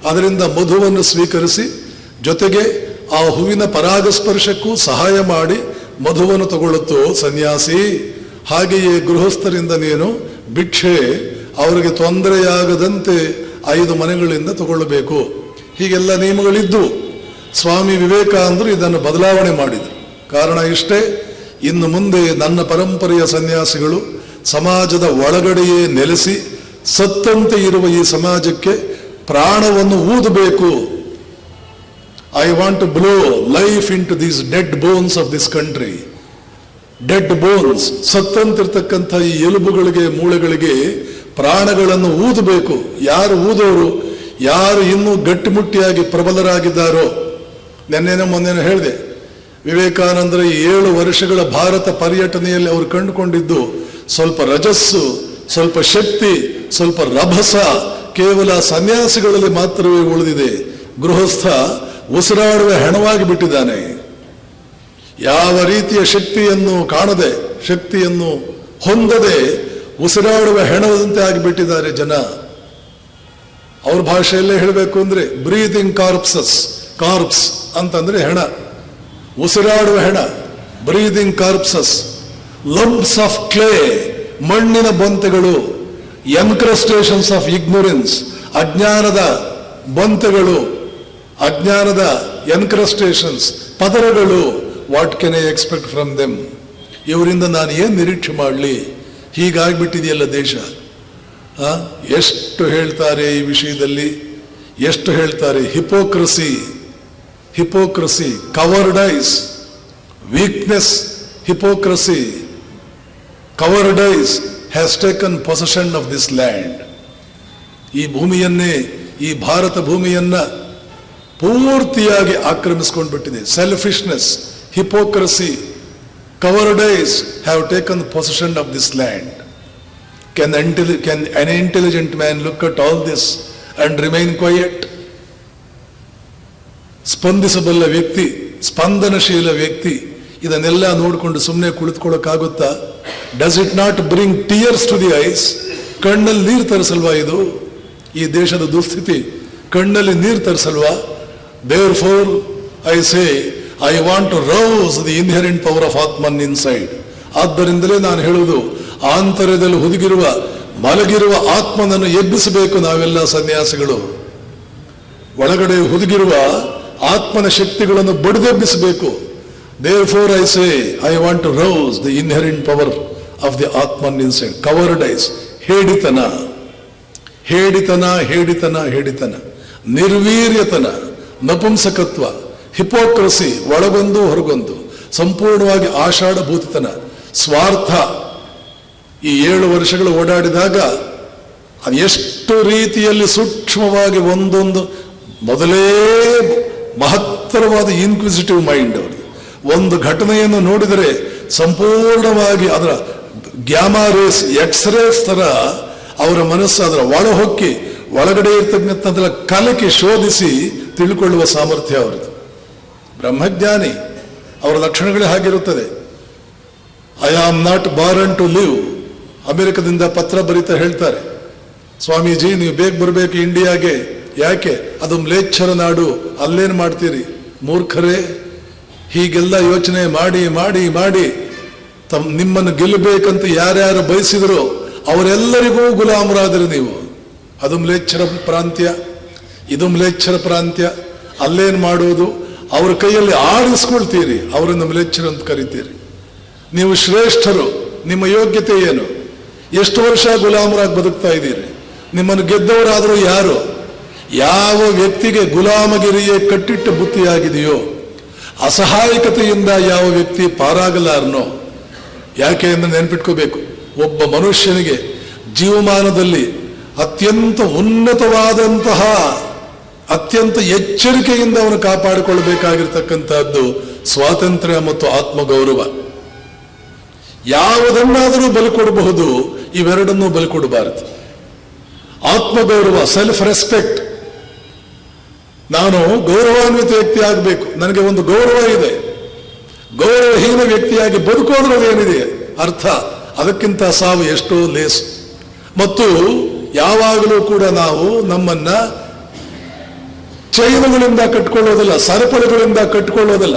Speaker 1: ಅದರಿಂದ ಮಧುವನ್ನು ಸ್ವೀಕರಿಸಿ, ಜೊತೆಗೆ ಆ ಹೂವಿನ ಪರಾಗಸ್ಪರ್ಶಕ್ಕೂ ಸಹಾಯ ಮಾಡಿ ಮಧುವನ್ನು ತಗೊಳ್ಳುತ್ತೋ ಸನ್ಯಾಸಿ, ಹಾಗೆಯೇ ಗೃಹಸ್ಥರಿಂದ ನೀನು ಭಿಕ್ಷೆ ಅವರಿಗೆ ತೊಂದರೆಯಾಗದಂತೆ 5 ಮನೆಗಳಿಂದ ತಗೊಳ್ಳಬೇಕು. ಹೀಗೆಲ್ಲ ನಿಯಮಗಳಿದ್ದು ಸ್ವಾಮಿ ವಿವೇಕಾನಂದರು ಇದನ್ನು ಬದಲಾವಣೆ ಮಾಡಿದರು. ಕಾರಣ ಇಷ್ಟೇ, ಇನ್ನು ಮುಂದೆ ನನ್ನ ಪರಂಪರೆಯ ಸನ್ಯಾಸಿಗಳು ಸಮಾಜದ ಒಳಗಡೆಯೇ ನೆಲೆಸಿ ಸತ್ತಂತೆ ಇರುವ ಈ ಸಮಾಜಕ್ಕೆ ಪ್ರಾಣವನ್ನು ಊದಬೇಕು. I want to blow life into these dead bones of this country. Dead bones, ಸತ್ತಂತಿರ್ತಕ್ಕಂಥ ಈ ಎಲುಬುಗಳಿಗೆ, ಮೂಳೆಗಳಿಗೆ ಪ್ರಾಣಗಳನ್ನು ಊದಬೇಕು. ಯಾರು ಊದೋರು, ಯಾರು ಇನ್ನೂ ಗಟ್ಟಿಮುಟ್ಟಿಯಾಗಿ ಪ್ರಬಲರಾಗಿದ್ದಾರೋ. ಮೊನ್ನೆ ಹೇಳಿದೆ, ವಿವೇಕಾನಂದರ 7 ವರ್ಷಗಳ ಭಾರತ ಪರ್ಯಟನೆಯಲ್ಲಿ ಅವರು ಕಂಡುಕೊಂಡಿದ್ದು ಸ್ವಲ್ಪ ರಜಸ್ಸು, ಸ್ವಲ್ಪ ಶಕ್ತಿ, ಸ್ವಲ್ಪ ರಭಸ ಕೇವಲ ಸನ್ಯಾಸಿಗಳಲ್ಲಿ ಮಾತ್ರವೇ ಉಳಿದಿದೆ. ಗೃಹಸ್ಥ ಉಸಿರಾಡುವ ಹೆಣವಾಗಿ ಬಿಟ್ಟಿದ್ದಾನೆ. ಯಾವ ರೀತಿಯ ಶಕ್ತಿಯನ್ನು ಕಾಣದೆ, ಶಕ್ತಿಯನ್ನು ಹೊಂದದೆ ಉಸಿರಾಡುವ ಹೆಣದಂತೆ ಆಗಿಬಿಟ್ಟಿದ್ದಾರೆ ಜನ. ಅವ್ರ ಭಾಷೆಯಲ್ಲೇ ಹೇಳಬೇಕು ಅಂದ್ರೆ ಬ್ರೀದಿಂಗ್ ಕಾರ್ಪ್ಸ್ ಅಂತಂದ್ರೆ ಹೆಣ, ಉಸಿರಾಡುವ ಹೆಣ, ಬ್ರೀದಿಂಗ್ ಕಾರ್ಪ್ಸಸ್. ಲಂಪ್ಸ್ ಆಫ್ ಕ್ಲೇ, ಮಣ್ಣಿನ ಬೊಂತೆಗಳು. ಎನ್ಕ್ರಸ್ಟೇಷನ್ಸ್ ಆಫ್ ಇಗ್ನೋರೆನ್ಸ್, ಅಜ್ಞಾನದ ಬೊಂತೆಗಳು, ಅಜ್ಞಾನದ ಎನ್ಕ್ರಸ್ಟೇಷನ್ಸ್, ಪದರಗಳು. What can I expect from them? ಇವರಿಂದ ನಾನು ಏನು ನಿರೀಕ್ಷೆ ಮಾಡಲಿ? ಹೀಗಾಗ್ಬಿಟ್ಟಿದೆಯಲ್ಲ ದೇಶ. ಎಷ್ಟು ಹೇಳ್ತಾರೆ ಈ ವಿಷಯದಲ್ಲಿ, ಎಷ್ಟು ಹೇಳ್ತಾರೆ. Hypocrisy, cowardice, weakness, hypocrisy, cowardice has taken possession of this land. ಈ ಭೂಮಿಯನ್ನೇ, ಈ ಭಾರತ ಭೂಮಿಯನ್ನ ಪೂರ್ತಿಯಾಗಿ ಆಕ್ರಮಿಸಿಕೊಂಡು ಬಿಟ್ಟಿದೆ. Selfishness, hypocrisy, cowardice have taken possession of this land. Can an intelligent man look at all this and remain quiet? ಸ್ಪಂದಿಸಬಲ್ಲ ವ್ಯಕ್ತಿ, ಸ್ಪಂದನಶೀಲ ವ್ಯಕ್ತಿ ಇದನ್ನೆಲ್ಲ ನೋಡಿಕೊಂಡು ಸುಮ್ಮನೆ ಕುಳಿತುಕೊಳ್ಳೋಕ್ಕಾಗುತ್ತಾ? Does it not bring tears to the eyes? ಕಣ್ಣಲ್ಲಿ ನೀರು ತರಿಸಲ್ವಾ ಇದು? ಈ ದೇಶದ ದುಸ್ಥಿತಿ ಕಣ್ಣಲ್ಲಿ ನೀರು ತರಿಸಲ್ವಾ? Therefore I say I want to rouse the inherent power of Atman inside. ಆದ್ದರಿಂದಲೇ ನಾನು ಹೇಳುವುದು, ಆಂತರ್ಯದಲ್ಲಿ ಮಲಗಿರುವ ಆತ್ಮನನ್ನು ಎಬ್ಬಿಸಬೇಕು ನಾವೆಲ್ಲ ಸನ್ಯಾಸಿಗಳು. ಒಳಗಡೆ ಹುದುಗಿರುವ ಆತ್ಮನ ಶಕ್ತಿಗಳನ್ನು ಬಡಿದೆಬ್ಬಿಸಬೇಕು. Therefore I say I want to rouse the inherent power of the Atman inside. Cowardice, ಹೇಡಿತನ, ನಿರ್ವೀರ್ಯತನ, ನಪುಂಸಕತ್ವ, ಹಿಪೋಕ್ರಸಿ, ಒಳಗೊಂದು ಹೊರಗೊಂದು, ಸಂಪೂರ್ಣವಾಗಿ ಆಷಾಢಭೂತಿತನ, ಸ್ವಾರ್ಥ. ಈ 7 ವರ್ಷಗಳು ಓಡಾಡಿದಾಗ ಎಷ್ಟು ರೀತಿಯಲ್ಲಿ ಸೂಕ್ಷ್ಮವಾಗಿ ಒಂದೊಂದು, ಮೊದಲೇ ಮಹತ್ತರವಾದ ಇನ್ಕ್ವಿಸಿಟಿವ್ ಮೈಂಡ್ ಅವರು. ಒಂದು ಘಟನೆಯನ್ನು ನೋಡಿದರೆ ಸಂಪೂರ್ಣವಾಗಿ ಅದರ ಗ್ಯಾಮಾ ರೇಸ್, ಎಕ್ಸ್ರೇಸ್ ತರ ಅವರ ಮನಸ್ಸು ಅದರ ಒಳಹೊಕ್ಕಿ ಒಳಗಡೆ ಇರ್ತಕ್ಕಂಥದ್ರ ಕಲಕಿ ಶೋಧಿಸಿ ತಿಳ್ಕೊಳ್ಳುವ ಸಾಮರ್ಥ್ಯ ಅವರದು. ಬ್ರಹ್ಮಜ್ಞಾನಿ, ಅವರ ಲಕ್ಷಣಗಳೇ ಹಾಗಿರುತ್ತದೆ. I am not born to live. ಅಮೆರಿಕದಿಂದ ಪತ್ರ ಬರೀತಾ ಹೇಳ್ತಾರೆ, ಸ್ವಾಮೀಜಿ ನೀವು ಬೇಗ ಬರಬೇಕು ಇಂಡಿಯಾಗೆ. ಯಾಕೆ? ಅದು ಮ್ಲೇಚ್ಛರ ನಾಡು, ಅಲ್ಲೇನು ಮಾಡ್ತೀರಿ ಮೂರ್ಖರೇ? ಹೀಗೆಲ್ಲ ಯೋಚನೆ ಮಾಡಿ ಮಾಡಿ ಮಾಡಿ ನಿಮ್ಮನ್ನು ಗೆಲ್ಲಬೇಕಂತ ಯಾರ್ಯಾರು ಬಯಸಿದರೋ ಅವರೆಲ್ಲರಿಗೂ ಗುಲಾಮರಾದರೆ ನೀವು. ಅದು ಮ್ಲೇಚ್ಛರ ಪ್ರಾಂತ್ಯ, ಇದು ಮ್ಲೇಚ್ಛರ ಪ್ರಾಂತ್ಯ. ಅಲ್ಲೇನು ಮಾಡೋದು, ಅವ್ರ ಕೈಯಲ್ಲಿ ಆಡಿಸ್ಕೊಳ್ತೀರಿ, ಅವರನ್ನು ಮ್ಲೇಚ್ಛರ ಅಂತ ಕರಿತೀರಿ. ನೀವು ಶ್ರೇಷ್ಠರು, ನಿಮ್ಮ ಯೋಗ್ಯತೆ ಏನು? ಎಷ್ಟು ವರ್ಷ ಗುಲಾಮರಾಗಿ ಬದುಕ್ತಾ ಇದ್ದೀರಿ? ನಿಮ್ಮನ್ನು ಗೆದ್ದವರಾದರೂ ಯಾರು? ಯಾವ ವ್ಯಕ್ತಿಗೆ ಗುಲಾಮಗಿರಿಯೇ ಕಟ್ಟಿಟ್ಟ ಬುತ್ತಿಯಾಗಿದೆಯೋ, ಅಸಹಾಯಕತೆಯಿಂದ ಯಾವ ವ್ಯಕ್ತಿ ಪಾರಾಗಲಾರನೋ. ಯಾಕೆ ಎಂದು ನೆನ್ಪಿಟ್ಕೋಬೇಕು, ಒಬ್ಬ ಮನುಷ್ಯನಿಗೆ ಜೀವಮಾನದಲ್ಲಿ ಅತ್ಯಂತ ಉನ್ನತವಾದಂತಹ ಅತ್ಯಂತ ಎಚ್ಚರಿಕೆಯಿಂದ ಅವನು ಕಾಪಾಡಿಕೊಳ್ಳಬೇಕಾಗಿರ್ತಕ್ಕಂಥದ್ದು ಸ್ವಾತಂತ್ರ್ಯ ಮತ್ತು ಆತ್ಮಗೌರವ. ಯಾವುದನ್ನಾದರೂ ಬಲಿ ಕೊಡಬಹುದು, ಇವೆರಡನ್ನೂ ಬಲಿ ಕೊಡಬಾರದು. ಆತ್ಮಗೌರವ, ಸೆಲ್ಫ್ ರೆಸ್ಪೆಕ್ಟ್. ನಾನು ಗೌರವಾನ್ವಿತ ವ್ಯಕ್ತಿ ಆಗಬೇಕು, ನನಗೆ ಒಂದು ಗೌರವ ಇದೆ. ಗೌರವಹೀನ ವ್ಯಕ್ತಿಯಾಗಿ ಬದುಕೋದ್ರಲ್ಲೇನಿದೆ ಅರ್ಥ? ಅದಕ್ಕಿಂತ ಸಾವು ಎಷ್ಟೋ ಲೇಸು. ಮತ್ತು ಯಾವಾಗಲೂ ಕೂಡ ನಾವು ನಮ್ಮನ್ನ ಚೈನುಗಳಿಂದ ಕಟ್ಕೊಳ್ಳೋದಿಲ್ಲ, ಸರಪಳಿಗಳಿಂದ ಕಟ್ಕೊಳ್ಳೋದಿಲ್ಲ.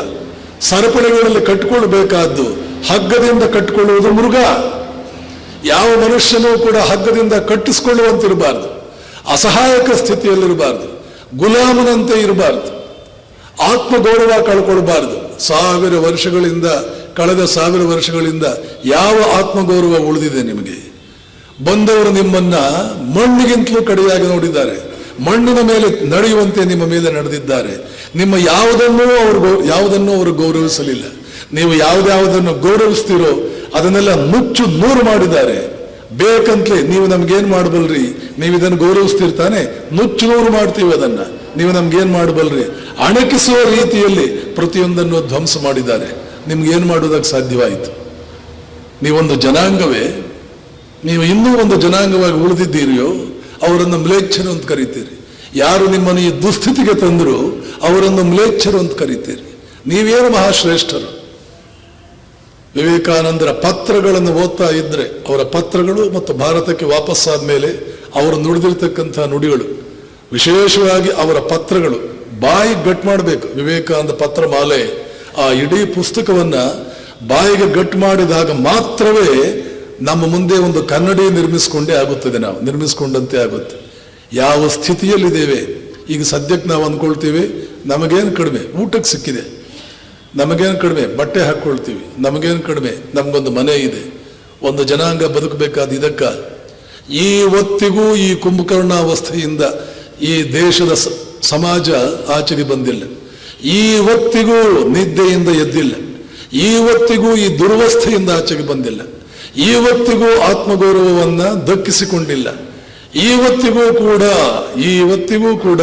Speaker 1: ಸರಪಳಿಗಳಲ್ಲಿ ಕಟ್ಕೊಳ್ಬೇಕಾದ್ದು ಹಗ್ಗದಿಂದ ಕಟ್ಟಿಕೊಳ್ಳುವುದು ಮೃಗ. ಯಾವ ಮನುಷ್ಯನೂ ಕೂಡ ಹಗ್ಗದಿಂದ ಕಟ್ಟಿಸಿಕೊಳ್ಳುವಂತಿರಬಾರ್ದು, ಅಸಹಾಯಕ ಸ್ಥಿತಿಯಲ್ಲಿರಬಾರ್ದು, ಗುಲಾಮನಂತೆ ಇರಬಾರ್ದು, ಆತ್ಮಗೌರವ ಕಳ್ಕೊಳ್ಬಾರ್ದು. ಕಳೆದ 1000 ವರ್ಷಗಳಿಂದ ಯಾವ ಆತ್ಮಗೌರವ ಉಳಿದಿದೆ ನಿಮಗೆ? ಬಂದವರು ನಿಮ್ಮನ್ನ ಮಣ್ಣಿಗಿಂತಲೂ ಕಡೆಯಾಗಿ ನೋಡಿದ್ದಾರೆ, ಮಣ್ಣಿನ ಮೇಲೆ ನಡೆಯುವಂತೆ ನಿಮ್ಮ ಮೇಲೆ ನಡೆದಿದ್ದಾರೆ. ನಿಮ್ಮ ಯಾವುದನ್ನೂ ಅವರು ಗೌರವಿಸಲಿಲ್ಲ. ನೀವು ಯಾವುದನ್ನು ಗೌರವಿಸ್ತೀರೋ ಅದನ್ನೆಲ್ಲ ನುಚ್ಚು ನೂರು ಮಾಡಿದ್ದಾರೆ. ಬೇಕಂತಲೇ ನೀವು ನಮ್ಗೇನ್ ಮಾಡಬಲ್ರಿ, ನೀವು ಇದನ್ನು ಗೌರವಿಸ್ತಿರ್ತಾನೆ, ನುಚ್ಚು ನೂರು ಮಾಡ್ತೀವಿ ಅದನ್ನ, ನೀವು ನಮ್ಗೇನ್ ಮಾಡಬಲ್ರಿ, ಅಣಕಿಸುವ ರೀತಿಯಲ್ಲಿ ಪ್ರತಿಯೊಂದನ್ನು ಧ್ವಂಸ ಮಾಡಿದ್ದಾರೆ. ನಿಮ್ಗೇನ್ ಮಾಡೋದಕ್ಕೆ ಸಾಧ್ಯವಾಯಿತು? ನೀವೊಂದು ಜನಾಂಗವೇ, ನೀವು ಇನ್ನೂ ಒಂದು ಜನಾಂಗವಾಗಿ ಉಳಿದಿದ್ದೀರಿಯೋ ಅವರನ್ನು ಮ್ಲೇಚ್ಛರು ಅಂತ ಕರಿತೀರಿ. ಯಾರು ನಿಮ್ಮನ್ನು ಈ ದುಸ್ಥಿತಿಗೆ ತಂದರೂ ಅವರನ್ನು ಮ್ಲೇಚ್ಛರು ಅಂತ ಕರಿತೀರಿ. ನೀವೇನು ಮಹಾಶ್ರೇಷ್ಠರು? ವಿವೇಕಾನಂದರ ಪತ್ರಗಳನ್ನು ಓದ್ತಾ ಇದ್ರೆ, ಅವರ ಪತ್ರಗಳು ಮತ್ತು ಭಾರತಕ್ಕೆ ವಾಪಸ್ಸಾದ ಮೇಲೆ ಅವರು ನುಡಿದಿರ್ತಕ್ಕಂಥ ನುಡಿಗಳು, ವಿಶೇಷವಾಗಿ ಅವರ ಪತ್ರಗಳು ಬಾಯಿಗೆ ಗಟ್ಟು ಮಾಡಬೇಕು. ವಿವೇಕಾನಂದ ಪತ್ರ ಮಾಲೆ, ಆ ಇಡೀ ಪುಸ್ತಕವನ್ನ ಬಾಯಿಗೆ ಗಟ್ಟು ಮಾಡಿದಾಗ ಮಾತ್ರವೇ ನಮ್ಮ ಮುಂದೆ ಒಂದು ಕನ್ನಡಿ ನಿರ್ಮಿಸಿಕೊಂಡೇ ಆಗುತ್ತದೆ, ನಾವು ನಿರ್ಮಿಸಿಕೊಂಡಂತೆ ಆಗುತ್ತೆ. ಯಾವ ಸ್ಥಿತಿಯಲ್ಲಿದ್ದೇವೆ ಈಗ ಸದ್ಯಕ್ಕೆ ನಾವು ಅಂದ್ಕೊಳ್ತೀವಿ ನಮಗೇನು ಕಡಿಮೆ, ಊಟಕ್ಕೆ ಸಿಕ್ಕಿದೆ, ನಮಗೇನು ಕಡಿಮೆ, ಬಟ್ಟೆ ಹಾಕ್ಕೊಳ್ತೀವಿ, ನಮಗೇನು ಕಡಿಮೆ, ನಮಗೊಂದು ಮನೆ ಇದೆ. ಒಂದು ಜನಾಂಗ ಬದುಕಬೇಕಾದ ಇದಕ್ಕ ಈ ಹೊತ್ತಿಗೂ ಈ ಕುಂಭಕರ್ಣಾವಸ್ಥೆಯಿಂದ ಈ ದೇಶದ ಸಮಾಜ ಆಚೆಗೆ ಬಂದಿಲ್ಲ. ಈ ಹೊತ್ತಿಗೂ ನಿದ್ದೆಯಿಂದ ಎದ್ದಿಲ್ಲ. ಈ ಹೊತ್ತಿಗೂ ಈ ದುರ್ವಸ್ಥೆಯಿಂದ ಆಚೆಗೆ ಬಂದಿಲ್ಲ. ಈ ಹೊತ್ತಿಗೂ ಆತ್ಮಗೌರವವನ್ನ ದಕ್ಕಿಸಿಕೊಂಡಿಲ್ಲ. ಈ ಹೊತ್ತಿಗೂ ಕೂಡ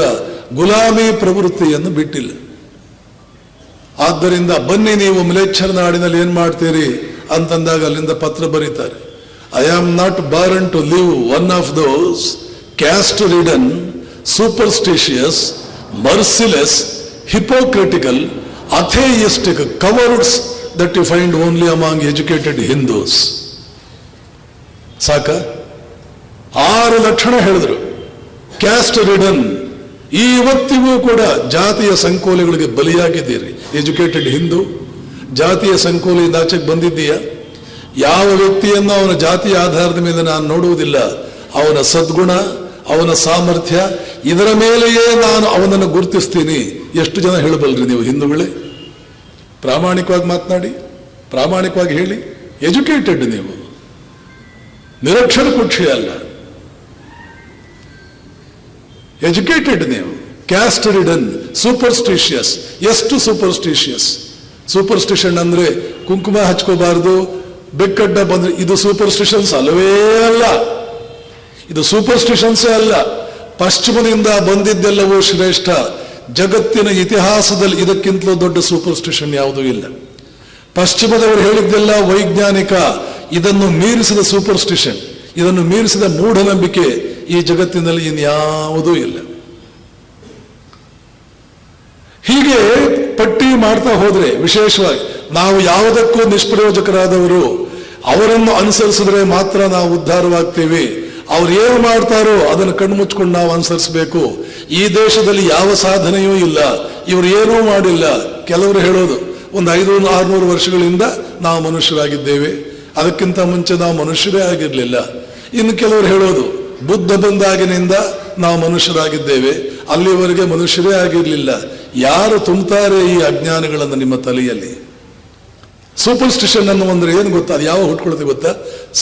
Speaker 1: ಗುಲಾಮಿ ಪ್ರವೃತ್ತಿಯನ್ನು ಬಿಟ್ಟಿಲ್ಲ. ಆದ್ದರಿಂದ ಬನ್ನಿ, ನೀವು ಮ್ಲೇಚ್ಛರ ನಾಡಿನಲ್ಲಿ ಏನ್ ಮಾಡ್ತೀರಿ ಅಂತಂದಾಗ ಅಲ್ಲಿಂದ ಪತ್ರ ಬರೀತಾರೆ. I am not born to live one of those caste ridden, superstitious, merciless, hypocritical, atheistic cowards that you find only among educated Hindus. ಸಾಕ? 6 ಲಕ್ಷಣ ಹೇಳಿದ್ರು. ಕ್ಯಾಸ್ಟ್ ರಿಡನ್, ಈ ಹೊತ್ತಿಗೂ ಕೂಡ ಜಾತಿಯ ಸಂಕೋಲೆಗಳಿಗೆ ಬಲಿಯಾಗಿದ್ದೀರಿ. ಎಜುಕೇಟೆಡ್ ಹಿಂದೂ, ಜಾತಿಯ ಸಂಕೋಲೆಯಿಂದ ಆಚೆಗೆ ಬಂದಿದ್ದೀಯಾ? ಯಾವ ವ್ಯಕ್ತಿಯನ್ನು ಅವನ ಜಾತಿಯ ಆಧಾರದ ಮೇಲೆ ನಾನು ನೋಡುವುದಿಲ್ಲ, ಅವನ ಸದ್ಗುಣ, ಅವನ ಸಾಮರ್ಥ್ಯ, ಇದರ ಮೇಲೆಯೇ ನಾನು ಅವನನ್ನು ಗುರುತಿಸ್ತೀನಿ. ಎಷ್ಟು ಜನ ಹೇಳಬಲ್ರಿ ನೀವು ಹಿಂದೂಗಳೇ? ಪ್ರಾಮಾಣಿಕವಾಗಿ ಮಾತನಾಡಿ, ಪ್ರಾಮಾಣಿಕವಾಗಿ ಹೇಳಿ. ಎಜುಕೇಟೆಡ್ ನೀವು, ನಿರಕ್ಷರ ಕುಕ್ಷಿ ಅಲ್ಲ, ಎಜುಕೇಟೆಡ್ ನೀವು. Caste ridden, superstitious. ಎಷ್ಟು ಸೂಪರ್ಸ್ಟಿಷಿಯಸ್? ಸೂಪರ್ಸ್ಟಿಷನ್ ಅಂದ್ರೆ ಕುಂಕುಮ ಹಚ್ಕೋಬಾರ್ದು, ಬೆಕ್ಕಡ್ಡ ಬಂದ್ರೆ ಇದು ಸೂಪರ್ಸ್ಟಿಷನ್ಸ್ ಅಲ್ಲವೇ ಅಲ್ಲ. ಇದು ಸೂಪರ್ಸ್ಟಿಷನ್ಸೇ ಅಲ್ಲ. ಪಶ್ಚಿಮದಿಂದ ಬಂದಿದ್ದೆಲ್ಲವೂ ಶ್ರೇಷ್ಠ. ಜಗತ್ತಿನ ಇತಿಹಾಸದಲ್ಲಿ ಇದಕ್ಕಿಂತಲೂ ದೊಡ್ಡ ಸೂಪರ್ಸ್ಟಿಷನ್ ಯಾವುದೂ ಇಲ್ಲ. ಪಶ್ಚಿಮದವರು ಹೇಳಿದ್ದೆಲ್ಲ ವೈಜ್ಞಾನಿಕ. ಇದನ್ನು ಮೀರಿಸಿದ ಸೂಪರ್ಸ್ಟಿಷನ್, ಇದನ್ನು ಮೀರಿಸಿದ ಮೂಢನಂಬಿಕೆ ಈ ಜಗತ್ತಿನಲ್ಲಿ ಇನ್ಯಾವುದೂ ಇಲ್ಲ. ಹೀಗೆ ಪಟ್ಟಿ ಮಾಡ್ತಾ ಹೋದ್ರೆ, ವಿಶೇಷವಾಗಿ ನಾವು ಯಾವುದಕ್ಕೂ ನಿಷ್ಪ್ರಯೋಜಕರಾದವರು, ಅವರನ್ನು ಅನುಸರಿಸಿದ್ರೆ ಮಾತ್ರ ನಾವು ಉದ್ಧಾರವಾಗ್ತೇವೆ. ಅವ್ರು ಏನು ಮಾಡ್ತಾರೋ ಅದನ್ನು ಕಣ್ಮುಚ್ಕೊಂಡು ನಾವು ಅನುಸರಿಸಬೇಕು. ಈ ದೇಶದಲ್ಲಿ ಯಾವ ಸಾಧನೆಯೂ ಇಲ್ಲ, ಇವರು ಏನೂ ಮಾಡಿಲ್ಲ. ಕೆಲವರು ಹೇಳೋದು ಒಂದು 500-600 ವರ್ಷಗಳಿಂದ ನಾವು ಮನುಷ್ಯರಾಗಿದ್ದೇವೆ. ಅದಕ್ಕಿಂತ ಮುಂಚೆ ನಾವು ಮನುಷ್ಯರೇ ಆಗಿರಲಿಲ್ಲ. ಇನ್ನು ಕೆಲವರು ಹೇಳೋದು ಬುದ್ಧ ಬಂದಾಗಿನಿಂದ ನಾವು ಮನುಷ್ಯರಾಗಿದ್ದೇವೆ, ಅಲ್ಲಿವರೆಗೆ ಮನುಷ್ಯರೇ ಆಗಿರಲಿಲ್ಲ. ಯಾರು ತುಂಬ್ತಾರೆ ಈ ಅಜ್ಞಾನಗಳನ್ನು ನಿಮ್ಮ ತಲೆಯಲ್ಲಿ? ಸೂಪರ್ಸ್ಟಿಷನ್ ಅನ್ನುವಂದ್ರೆ ಏನು ಗೊತ್ತಾ? ಅದು ಯಾವ ಹುಟ್ಕೊಳ್ತೀವಿ ಗೊತ್ತಾ?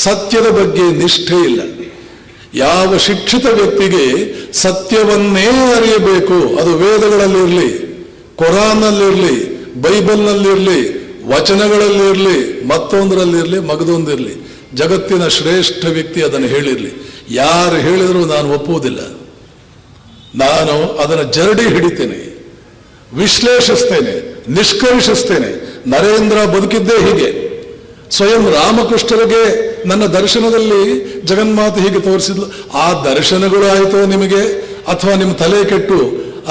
Speaker 1: ಸತ್ಯದ ಬಗ್ಗೆ ನಿಷ್ಠೆ ಇಲ್ಲ. ಯಾವ ಶಿಕ್ಷಿತ ವ್ಯಕ್ತಿಗೆ ಸತ್ಯವನ್ನೇ ಅರಿಯಬೇಕು, ಅದು ವೇದಗಳಲ್ಲಿರಲಿ, ಕುರಾನ್ನಲ್ಲಿರಲಿ, ಬೈಬಲ್ನಲ್ಲಿರಲಿ, ವಚನಗಳಲ್ಲಿರಲಿ, ಮತ್ತೊಂದರಲ್ಲಿರಲಿ, ಮಗದೊಂದಿರಲಿ, ಜಗತ್ತಿನ ಶ್ರೇಷ್ಠ ವ್ಯಕ್ತಿ ಅದನ್ನು ಹೇಳಿರಲಿ, ಯಾರು ಹೇಳಿದರೂ ನಾನು ಒಪ್ಪುವುದಿಲ್ಲ. ನಾನು ಅದನ್ನು ಜರಡಿ ಹಿಡಿತೇನೆ, ವಿಶ್ಲೇಷಿಸ್ತೇನೆ, ನಿಷ್ಕರ್ಷಿಸ್ತೇನೆ. ನರೇಂದ್ರ ಬದುಕಿದ್ದೇ ಹೀಗೆ. ಸ್ವಯಂ ರಾಮಕೃಷ್ಣರಿಗೆ ನನ್ನ ದರ್ಶನದಲ್ಲಿ ಜಗನ್ಮಾತೆ ಹೀಗೆ ತೋರಿಸಿದ್ಲು. ಆ ದರ್ಶನಗಳು ಆಯಿತೋ ನಿಮಗೆ, ಅಥವಾ ನಿಮ್ಮ ತಲೆ ಕೆಟ್ಟು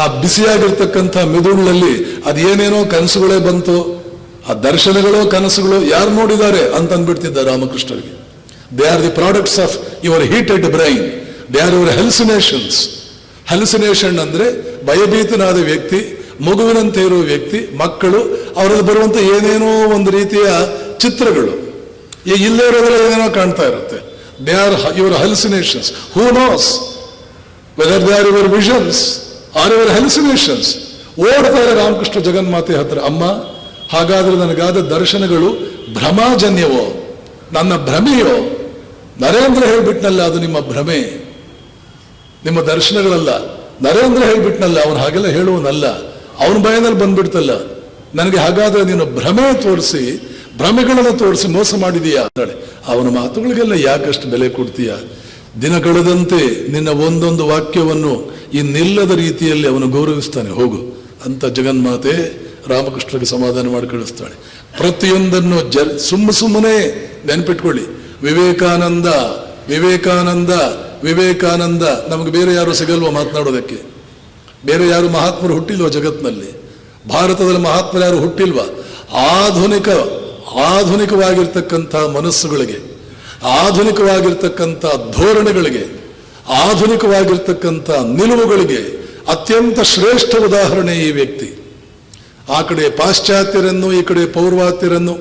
Speaker 1: ಆ ಬಿಸಿಯಾಗಿರ್ತಕ್ಕಂಥ ಮಿದುಳಿನಲ್ಲಿ ಅದೇನೇನೋ ಕನಸುಗಳೇ ಬಂತು. ಆ ದರ್ಶನಗಳು ಕನಸುಗಳು ಯಾರು ನೋಡಿದ್ದಾರೆ ಅಂತ ಅಂದ್ಬಿಡ್ತಿದ್ದ ರಾಮಕೃಷ್ಣರಿಗೆ. They are the products of your heated brain, they are your hallucinations. Hallucination ಅಂದ್ರೆ ಭಯಭೀತನಾದ ವ್ಯಕ್ತಿ, ಮಗುವಿನಂತೆ ಇರುವ ವ್ಯಕ್ತಿ, ಮಕ್ಕಳು, ಅವರಲ್ಲಿ ಬರುವಂತ ಏನೇನೋ ಒಂದು ರೀತಿಯ ಚಿತ್ರಗಳು, ಇಲ್ಲೇ ಇರೋದ್ರಲ್ಲಿ ಏನೇನೋ ಕಾಣ್ತಾ ಇರುತ್ತೆ. They are your hallucinations. Who knows whether they are your visions are your hallucinations. ಓಡ್ತಾರೆ ರಾಮಕೃಷ್ಣ ಜಗನ್ಮಾತೆ ಹತ್ರ, ಅಮ್ಮ ಹಾಗಾದ್ರೆ ನನಗಾದ ದರ್ಶನಗಳು ಭ್ರಮಾಜನ್ಯವೋ, ನನ್ನ ಭ್ರಮೆಯೋ? ನರೇಂದ್ರ ಹೇಳ್ಬಿಟ್ನಲ್ಲ ಅದು ನಿಮ್ಮ ಭ್ರಮೆ, ನಿಮ್ಮ ದರ್ಶನಗಳಲ್ಲ. ನರೇಂದ್ರ ಹೇಳ್ಬಿಟ್ನಲ್ಲ, ಅವನು ಹಾಗೆಲ್ಲ ಹೇಳುವನಲ್ಲ, ಅವನ ಬಾಯಿನಲ್ಲಿ ಬಂದ್ಬಿಡ್ತಲ್ಲ. ನನಗೆ ಹಾಗಾದ್ರೆ ನೀನು ಭ್ರಮೆ ತೋರಿಸಿ, ಭ್ರಮೆಗಳನ್ನು ತೋರಿಸಿ ಮೋಸ ಮಾಡಿದೀಯಾ ಅಂತಾಳೆ. ಅವನ ಮಾತುಗಳಿಗೆಲ್ಲ ಯಾಕಷ್ಟು ಬೆಲೆ ಕೊಡ್ತೀಯ? ದಿನ ಕಳೆದಂತೆ ನಿನ್ನ ಒಂದೊಂದು ವಾಕ್ಯವನ್ನು ಇನ್ನಿಲ್ಲದ ರೀತಿಯಲ್ಲಿ ಅವನು ಗೌರವಿಸ್ತಾನೆ, ಹೋಗು ಅಂತ ಜಗನ್ಮಾತೆ ರಾಮಕೃಷ್ಣರಿಗೆ ಸಮಾಧಾನ ಮಾಡಿ ಕಳಿಸ್ತಾಳೆ. ಪ್ರತಿಯೊಂದನ್ನು ಸುಮ್ಮನೆ ನೆನ್ಪಿಟ್ಕೊಳ್ಳಿ. ವಿವೇಕಾನಂದ ವಿವೇಕಾನಂದ ವಿವೇಕಾನಂದ. ನಮಗೆ ಬೇರೆ ಯಾರು ಸಿಗಲ್ವ ಮಾತನಾಡೋದಕ್ಕೆ? ಬೇರೆ ಯಾರು ಮಹಾತ್ಮರು ಹುಟ್ಟಿಲ್ವ ಜಗತ್ತಿನಲ್ಲಿ? ಭಾರತದಲ್ಲಿ ಮಹಾತ್ಮರು ಯಾರು ಹುಟ್ಟಿಲ್ವ? ಆಧುನಿಕವಾಗಿರ್ತಕ್ಕಂಥ ಮನಸ್ಸುಗಳಿಗೆ, ಆಧುನಿಕವಾಗಿರ್ತಕ್ಕಂಥ ಧೋರಣೆಗಳಿಗೆ, ಆಧುನಿಕವಾಗಿರ್ತಕ್ಕಂಥ ನಿಲುವುಗಳಿಗೆ ಅತ್ಯಂತ ಶ್ರೇಷ್ಠ ಉದಾಹರಣೆ ಈ ವ್ಯಕ್ತಿ. ಆ ಕಡೆ ಪಾಶ್ಚಾತ್ಯರನ್ನು, ಈ ಕಡೆ ಪೌರ್ವಾತ್ಯರನ್ನು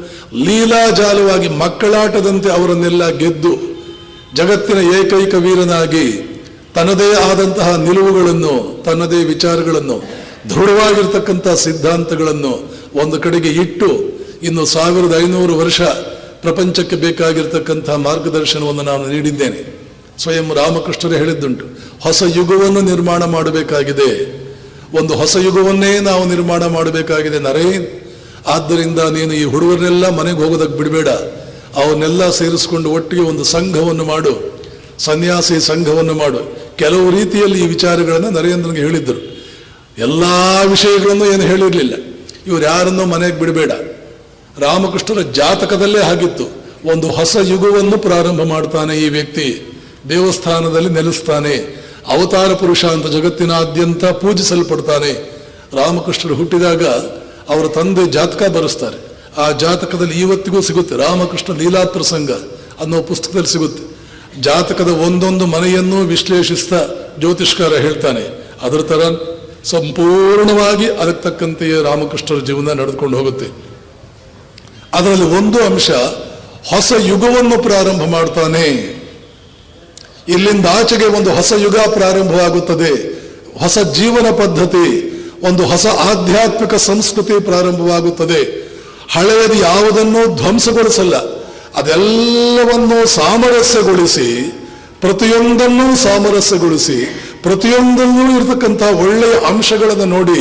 Speaker 1: ಲೀಲಾಜಾಲವಾಗಿ ಮಕ್ಕಳಾಟದಂತೆ ಅವರನ್ನೆಲ್ಲ ಗೆದ್ದು ಜಗತ್ತಿನ ಏಕೈಕ ವೀರನಾಗಿ ತನ್ನದೇ ಆದಂತಹ ನಿಲುವುಗಳನ್ನು, ತನ್ನದೇ ವಿಚಾರಗಳನ್ನು, ದೃಢವಾಗಿರ್ತಕ್ಕಂಥ ಸಿದ್ಧಾಂತಗಳನ್ನು ಒಂದು ಕಡೆಗೆ ಇಟ್ಟು ಇನ್ನು 1500 ವರ್ಷ ಪ್ರಪಂಚಕ್ಕೆ ಬೇಕಾಗಿರ್ತಕ್ಕಂಥ ಮಾರ್ಗದರ್ಶನವನ್ನು ನಾನು ನೀಡಿದ್ದೇನೆ. ಸ್ವಯಂ ರಾಮಕೃಷ್ಣರೇ ಹೇಳಿದ್ದುಂಟು, ಹೊಸ ಯುಗವನ್ನು ನಿರ್ಮಾಣ ಮಾಡಬೇಕಾಗಿದೆ, ಒಂದು ಹೊಸ ಯುಗವನ್ನೇ ನಾವು ನಿರ್ಮಾಣ ಮಾಡಬೇಕಾಗಿದೆ ನರೇನ್. ಆದ್ದರಿಂದ ನೀನು ಈ ಹುಡುಗರನ್ನೆಲ್ಲ ಮನೆಗೆ ಹೋಗೋದಕ್ಕೆ ಬಿಡಬೇಡ, ಅವನ್ನೆಲ್ಲ ಸೇರಿಸ್ಕೊಂಡು ಒಟ್ಟಿಗೆ ಒಂದು ಸಂಘವನ್ನು ಮಾಡು, ಸನ್ಯಾಸಿ ಸಂಘವನ್ನು ಮಾಡು. ಕೆಲವು ರೀತಿಯಲ್ಲಿ ಈ ವಿಚಾರಗಳನ್ನು ನರೇಂದ್ರನಿಗೆ ಹೇಳಿದ್ದರು. ಎಲ್ಲ ವಿಷಯಗಳನ್ನು ಏನು ಹೇಳಿರಲಿಲ್ಲ. ಇವರು ಯಾರನ್ನೂ ಮನೆಗೆ ಬಿಡಬೇಡ. ರಾಮಕೃಷ್ಣರ ಜಾತಕದಲ್ಲೇ ಆಗಿತ್ತು. ಒಂದು ಹೊಸ ಯುಗವನ್ನು ಪ್ರಾರಂಭ ಮಾಡ್ತಾನೆ ಈ ವ್ಯಕ್ತಿ, ದೇವಸ್ಥಾನದಲ್ಲಿ ನೆಲೆಸ್ತಾನೆ, ಅವತಾರ ಪುರುಷ ಅಂತ ಜಗತ್ತಿನಾದ್ಯಂತ ಪೂಜಿಸಲ್ಪಡ್ತಾನೆ. ರಾಮಕೃಷ್ಣರು ಹುಟ್ಟಿದಾಗ ಅವರ ತಂದೆ ಜಾತಕ ಬರೆಸ್ತಾರೆ. ಆ ಜಾತಕದಲ್ಲಿ ಇವತ್ತಿಗೂ ಸಿಗುತ್ತೆ, ರಾಮಕೃಷ್ಣ ಲೀಲಾ ಪ್ರಸಂಗ ಅನ್ನೋ ಪುಸ್ತಕದಲ್ಲಿ ಸಿಗುತ್ತೆ. ಜಾತಕದ ಒಂದೊಂದು ಮನೆಯನ್ನು ವಿಶ್ಲೇಷಿಸ್ತಾ ಜ್ಯೋತಿಷ್ಕಾರ ಹೇಳ್ತಾನೆ. ಅದರ ತರ ಸಂಪೂರ್ಣವಾಗಿ ಅದಕ್ಕೆ ತಕ್ಕಂತೆಯೇ ರಾಮಕೃಷ್ಣರ ಜೀವನ ನಡೆದುಕೊಂಡು ಹೋಗುತ್ತೆ. ಅದರಲ್ಲಿ ಒಂದು ಅಂಶ, ಹೊಸ ಯುಗವನ್ನು ಪ್ರಾರಂಭ ಮಾಡ್ತಾನೆ. ಇಲ್ಲಿಂದ ಆಚೆಗೆ ಒಂದು ಹೊಸ ಯುಗ ಪ್ರಾರಂಭವಾಗುತ್ತದೆ, ಹೊಸ ಜೀವನ ಪದ್ಧತಿ, ಒಂದು ಹೊಸ ಆಧ್ಯಾತ್ಮಿಕ ಸಂಸ್ಕೃತಿ ಪ್ರಾರಂಭವಾಗುತ್ತದೆ. ಹಳೆಯದು ಯಾವುದನ್ನೂ ಧ್ವಂಸಗೊಳಿಸಲ್ಲ, ಅದೆಲ್ಲವನ್ನೂ ಸಾಮರಸ್ಯಗೊಳಿಸಿ, ಪ್ರತಿಯೊಂದನ್ನೂ ಸಾಮರಸ್ಯಗೊಳಿಸಿ, ಪ್ರತಿಯೊಂದನ್ನೂ ಇರತಕ್ಕಂಥ ಒಳ್ಳೆಯ ಅಂಶಗಳನ್ನು ನೋಡಿ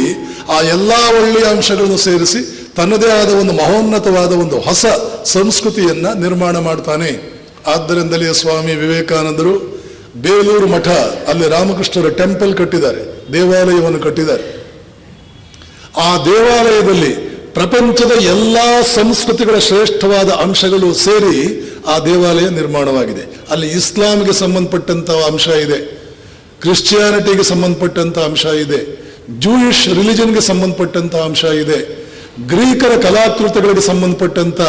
Speaker 1: ಆ ಎಲ್ಲ ಒಳ್ಳೆಯ ಅಂಶಗಳನ್ನು ಸೇರಿಸಿ ತನ್ನದೇ ಆದ ಒಂದು ಮಹೋನ್ನತವಾದ ಒಂದು ಹೊಸ ಸಂಸ್ಕೃತಿಯನ್ನ ನಿರ್ಮಾಣ ಮಾಡ್ತಾನೆ. ಆದ್ದರಿಂದಲೇ ಸ್ವಾಮಿ ವಿವೇಕಾನಂದರು ಬೇಲೂರು ಮಠ, ಅಲ್ಲಿ ರಾಮಕೃಷ್ಣರ ಟೆಂಪಲ್ ಕಟ್ಟಿದ್ದಾರೆ, ದೇವಾಲಯವನ್ನು ಕಟ್ಟಿದ್ದಾರೆ. ಆ ದೇವಾಲಯದಲ್ಲಿ ಪ್ರಪಂಚದ ಎಲ್ಲಾ ಸಂಸ್ಕೃತಿಗಳ ಶ್ರೇಷ್ಠವಾದ ಅಂಶಗಳು ಸೇರಿ ಆ ದೇವಾಲಯ ನಿರ್ಮಾಣವಾಗಿದೆ. ಅಲ್ಲಿ ಇಸ್ಲಾಂಗೆ ಸಂಬಂಧಪಟ್ಟಂತ ಅಂಶ ಇದೆ, ಕ್ರಿಶ್ಚಿಯಾನಿಟಿಗೆ ಸಂಬಂಧಪಟ್ಟಂತ ಅಂಶ ಇದೆ, ಜೂಯಿಷ್ ರಿಲಿಜನ್ಗೆ ಸಂಬಂಧಪಟ್ಟಂತ ಅಂಶ ಇದೆ, ಗ್ರೀಕರ ಕಲಾಕೃತಿಗಳಿಗೆ ಸಂಬಂಧಪಟ್ಟಂತ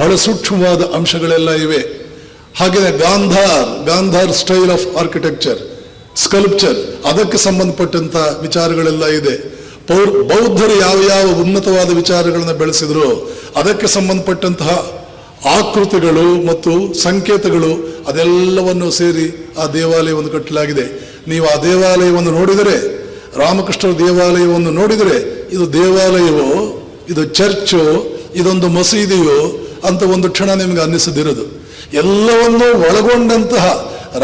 Speaker 1: ಬಹಳ ಸೂಕ್ಷ್ಮವಾದ ಅಂಶಗಳೆಲ್ಲ ಇವೆ. ಹಾಗೆಯೇ Gandhar style of architecture, sculpture, ಅದಕ್ಕೆ ಸಂಬಂಧಪಟ್ಟಂತ ವಿಚಾರಗಳೆಲ್ಲ ಇದೆ. ಬೌದ್ಧರು ಯಾವ ಉನ್ನತವಾದ ವಿಚಾರಗಳನ್ನು ಬೆಳೆಸಿದ್ರು ಅದಕ್ಕೆ ಸಂಬಂಧಪಟ್ಟಂತಹ ಆಕೃತಿಗಳು ಮತ್ತು ಸಂಕೇತಗಳು ಅದೆಲ್ಲವನ್ನು ಸೇರಿ ಆ ದೇವಾಲಯವನ್ನು ಕಟ್ಟಲಾಗಿದೆ. ನೀವು ಆ ದೇವಾಲಯವನ್ನು ನೋಡಿದರೆ, ರಾಮಕೃಷ್ಣರ ದೇವಾಲಯವನ್ನು ನೋಡಿದರೆ, ಇದು ದೇವಾಲಯವೋ, ಇದು ಚರ್ಚೋ, ಇದೊಂದು ಮಸೀದಿಯೋ ಅಂತ ಒಂದು ಕ್ಷಣ ನಿಮಗೆ ಅನ್ನಿಸದಿರೋದು. ಎಲ್ಲವನ್ನೂ ಒಳಗೊಂಡಂತಹ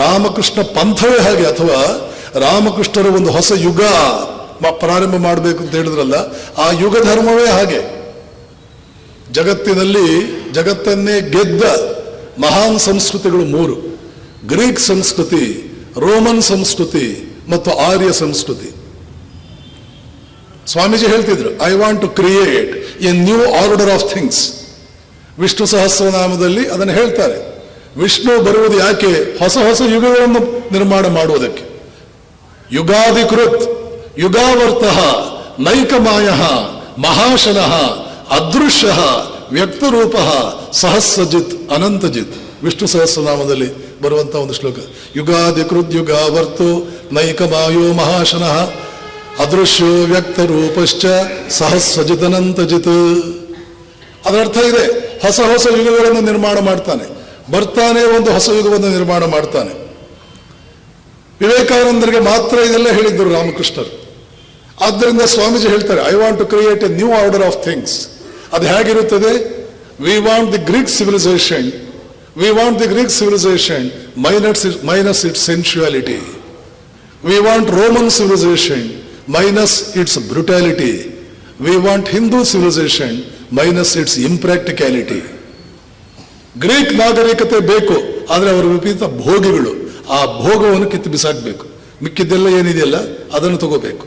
Speaker 1: ರಾಮಕೃಷ್ಣ ಪಂಥವೇ ಹಾಗೆ, ಅಥವಾ ರಾಮಕೃಷ್ಣರ ಒಂದು ಹೊಸ ಯುಗ ಪ್ರಾರಂಭ ಮಾಡಬೇಕು ಅಂತ ಹೇಳಿದ್ರಲ್ಲ, ಆ ಯುಗ ಧರ್ಮವೇ ಹಾಗೆ. ಜಗತ್ತನ್ನೇ ಗೆದ್ದ ಮಹಾನ್ ಸಂಸ್ಕೃತಿಗಳು 3: ಗ್ರೀಕ್ ಸಂಸ್ಕೃತಿ, ರೋಮನ್ ಸಂಸ್ಕೃತಿ ಮತ್ತು ಆರ್ಯ ಸಂಸ್ಕೃತಿ. ಸ್ವಾಮೀಜಿ ಹೇಳ್ತಿದ್ರು, I want to create a new order of things. Vishnu ಸಹಸ್ರನಾಮದಲ್ಲಿ ಅದನ್ನು ಹೇಳ್ತಾರೆ. ವಿಷ್ಣು ಬರುವುದು ಯಾಕೆ? ಹೊಸ ಹೊಸ ಯುಗಗಳನ್ನು ನಿರ್ಮಾಣ ಮಾಡುವುದಕ್ಕೆ. ಯುಗಾಧಿಕೃತ್ ಯುಗಾವರ್ತಃ ನೈಕಮಾಯ ಮಹಾಶನಃ ಅದೃಶ್ಯ ವ್ಯಕ್ತರೂಪ ಸಹಸ್ರಜಿತ್ ಅನಂತಜಿತ್. ವಿಷ್ಣು ಸಹಸ್ರನಾಮದಲ್ಲಿ ಬರುವಂತಹ ಒಂದು ಶ್ಲೋಕ. ಯುಗಾಧಿಕೃತ್ ಯುಗಾವರ್ತೋ ನೈಕಮಾಯೋ ಮಹಾಶನಃ ಅದೃಶ್ಯೋ ವ್ಯಕ್ತರೂಪಶ್ಚ ಸಹಸ್ರಜಿತ್ ಅನಂತಜಿತ್. ಅದರರ್ಥ ಇದೆ, ಹೊಸ ಹೊಸ ಯುಗಗಳನ್ನು ನಿರ್ಮಾಣ ಮಾಡ್ತಾನೆ, ಬರ್ತಾನೆ ಒಂದು ಹೊಸ ಯುಗವನ್ನು ನಿರ್ಮಾಣ ಮಾಡ್ತಾನೆ. ವಿವೇಕಾನಂದರಿಗೆ ಮಾತ್ರ ಇದೆಲ್ಲ ಹೇಳಿದ್ರು ರಾಮಕೃಷ್ಣರು. ಆದ್ದರಿಂದ ಸ್ವಾಮೀಜಿ ಹೇಳ್ತಾರೆ, I want to create a new order of things. ಅದು ಹೇಗಿರುತ್ತದೆ? We want the Greek civilization, minus its sensuality. We want Roman civilization minus its brutality. We want Hindu civilization minus its impracticality. Greek ನಾಗರಿಕತೆ ಬೇಕು, ಆದರೆ ಅವರ ವಿಪರೀತ ಭೋಗಿಗಳು. ಆ ಭೋಗವನ್ನು ಕಿತ್ತು ಬಿಸಾಕಬೇಕು, ಮಿಕ್ಕಿದ್ದೆಲ್ಲ ಏನಿದೆಯಲ್ಲ ಅದನ್ನು ತಗೋಬೇಕು.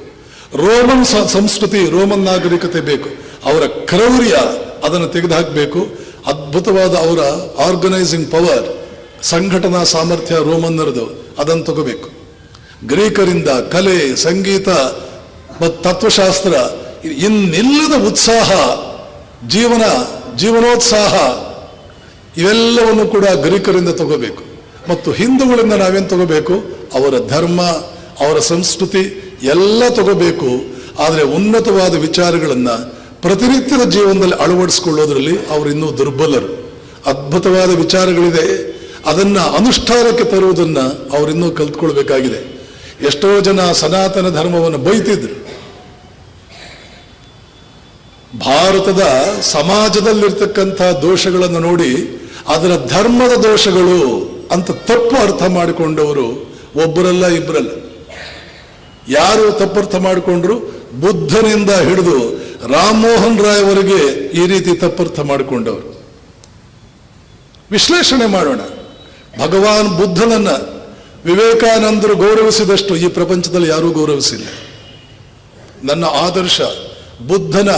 Speaker 1: ರೋಮನ್ ಸಂಸ್ಕೃತಿ, ರೋಮನ್ ನಾಗರಿಕತೆ ಬೇಕು, ಅವರ ಕ್ರೌರ್ಯ ಅದನ್ನು ತೆಗೆದುಹಾಕಬೇಕು. ಅದ್ಭುತವಾದ ಅವರ ಆರ್ಗನೈಸಿಂಗ್ ಪವರ್, ಸಂಘಟನಾ ಸಾಮರ್ಥ್ಯ ರೋಮನ್ನರದು, ಅದನ್ನು ತಗೋಬೇಕು. ಗ್ರೀಕರಿಂದ ಕಲೆ, ಸಂಗೀತ ಮತ್ತು ತತ್ವಶಾಸ್ತ್ರ, ಇನ್ನಿಲ್ಲದ ಉತ್ಸಾಹ, ಜೀವನೋತ್ಸಾಹ ಇವೆಲ್ಲವನ್ನು ಕೂಡ ಗ್ರೀಕರಿಂದ ತಗೋಬೇಕು. ಮತ್ತು ಹಿಂದೂಗಳಿಂದ ನಾವೇನು ತಗೋಬೇಕು? ಅವರ ಧರ್ಮ, ಅವರ ಸಂಸ್ಕೃತಿ ಎಲ್ಲ ತಗೋಬೇಕು. ಆದರೆ ಉನ್ನತವಾದ ವಿಚಾರಗಳನ್ನು ಪ್ರತಿನಿತ್ಯದ ಜೀವನದಲ್ಲಿ ಅಳವಡಿಸಿಕೊಳ್ಳೋದ್ರಲ್ಲಿ ಅವರು ಇನ್ನೂ ದುರ್ಬಲರು. ಅದ್ಭುತವಾದ ವಿಚಾರಗಳಿದೆ, ಅದನ್ನು ಅನುಷ್ಠಾನಕ್ಕೆ ತರುವುದನ್ನು ಅವರಿನ್ನೂ ಕಲ್ತ್ಕೊಳ್ಬೇಕಾಗಿದೆ. ಎಷ್ಟೋ ಜನ ಸನಾತನ ಧರ್ಮವನ್ನು ಬೈತಿದ್ರು. ಭಾರತದ ಸಮಾಜದಲ್ಲಿರ್ತಕ್ಕಂಥ ದೋಷಗಳನ್ನು ನೋಡಿ ಅದರ ಧರ್ಮದ ದೋಷಗಳು ಅಂತ ತಪ್ಪು ಅರ್ಥ ಮಾಡಿಕೊಂಡವರು ಒಬ್ಬರಲ್ಲ, ಇಬ್ಬರಲ್ಲ. ಯಾರು ತಪ್ಪರ್ಥ ಮಾಡಿಕೊಂಡ್ರು? ಬುದ್ಧನಿಂದ ಹಿಡಿದು ರಾಮಮೋಹನ್ ರಾಯ್ ಅವರಿಗೆ ಈ ರೀತಿ ತಪ್ಪರ್ಥ ಮಾಡಿಕೊಂಡವರು. ವಿಶ್ಲೇಷಣೆ ಮಾಡೋಣ. ಭಗವಾನ್ ಬುದ್ಧನನ್ನ ವಿವೇಕಾನಂದರು ಗೌರವಿಸಿದಷ್ಟು ಈ ಪ್ರಪಂಚದಲ್ಲಿ ಯಾರೂ ಗೌರವಿಸಿಲ್ಲ. ನನ್ನ ಆದರ್ಶ, ಬುದ್ಧನ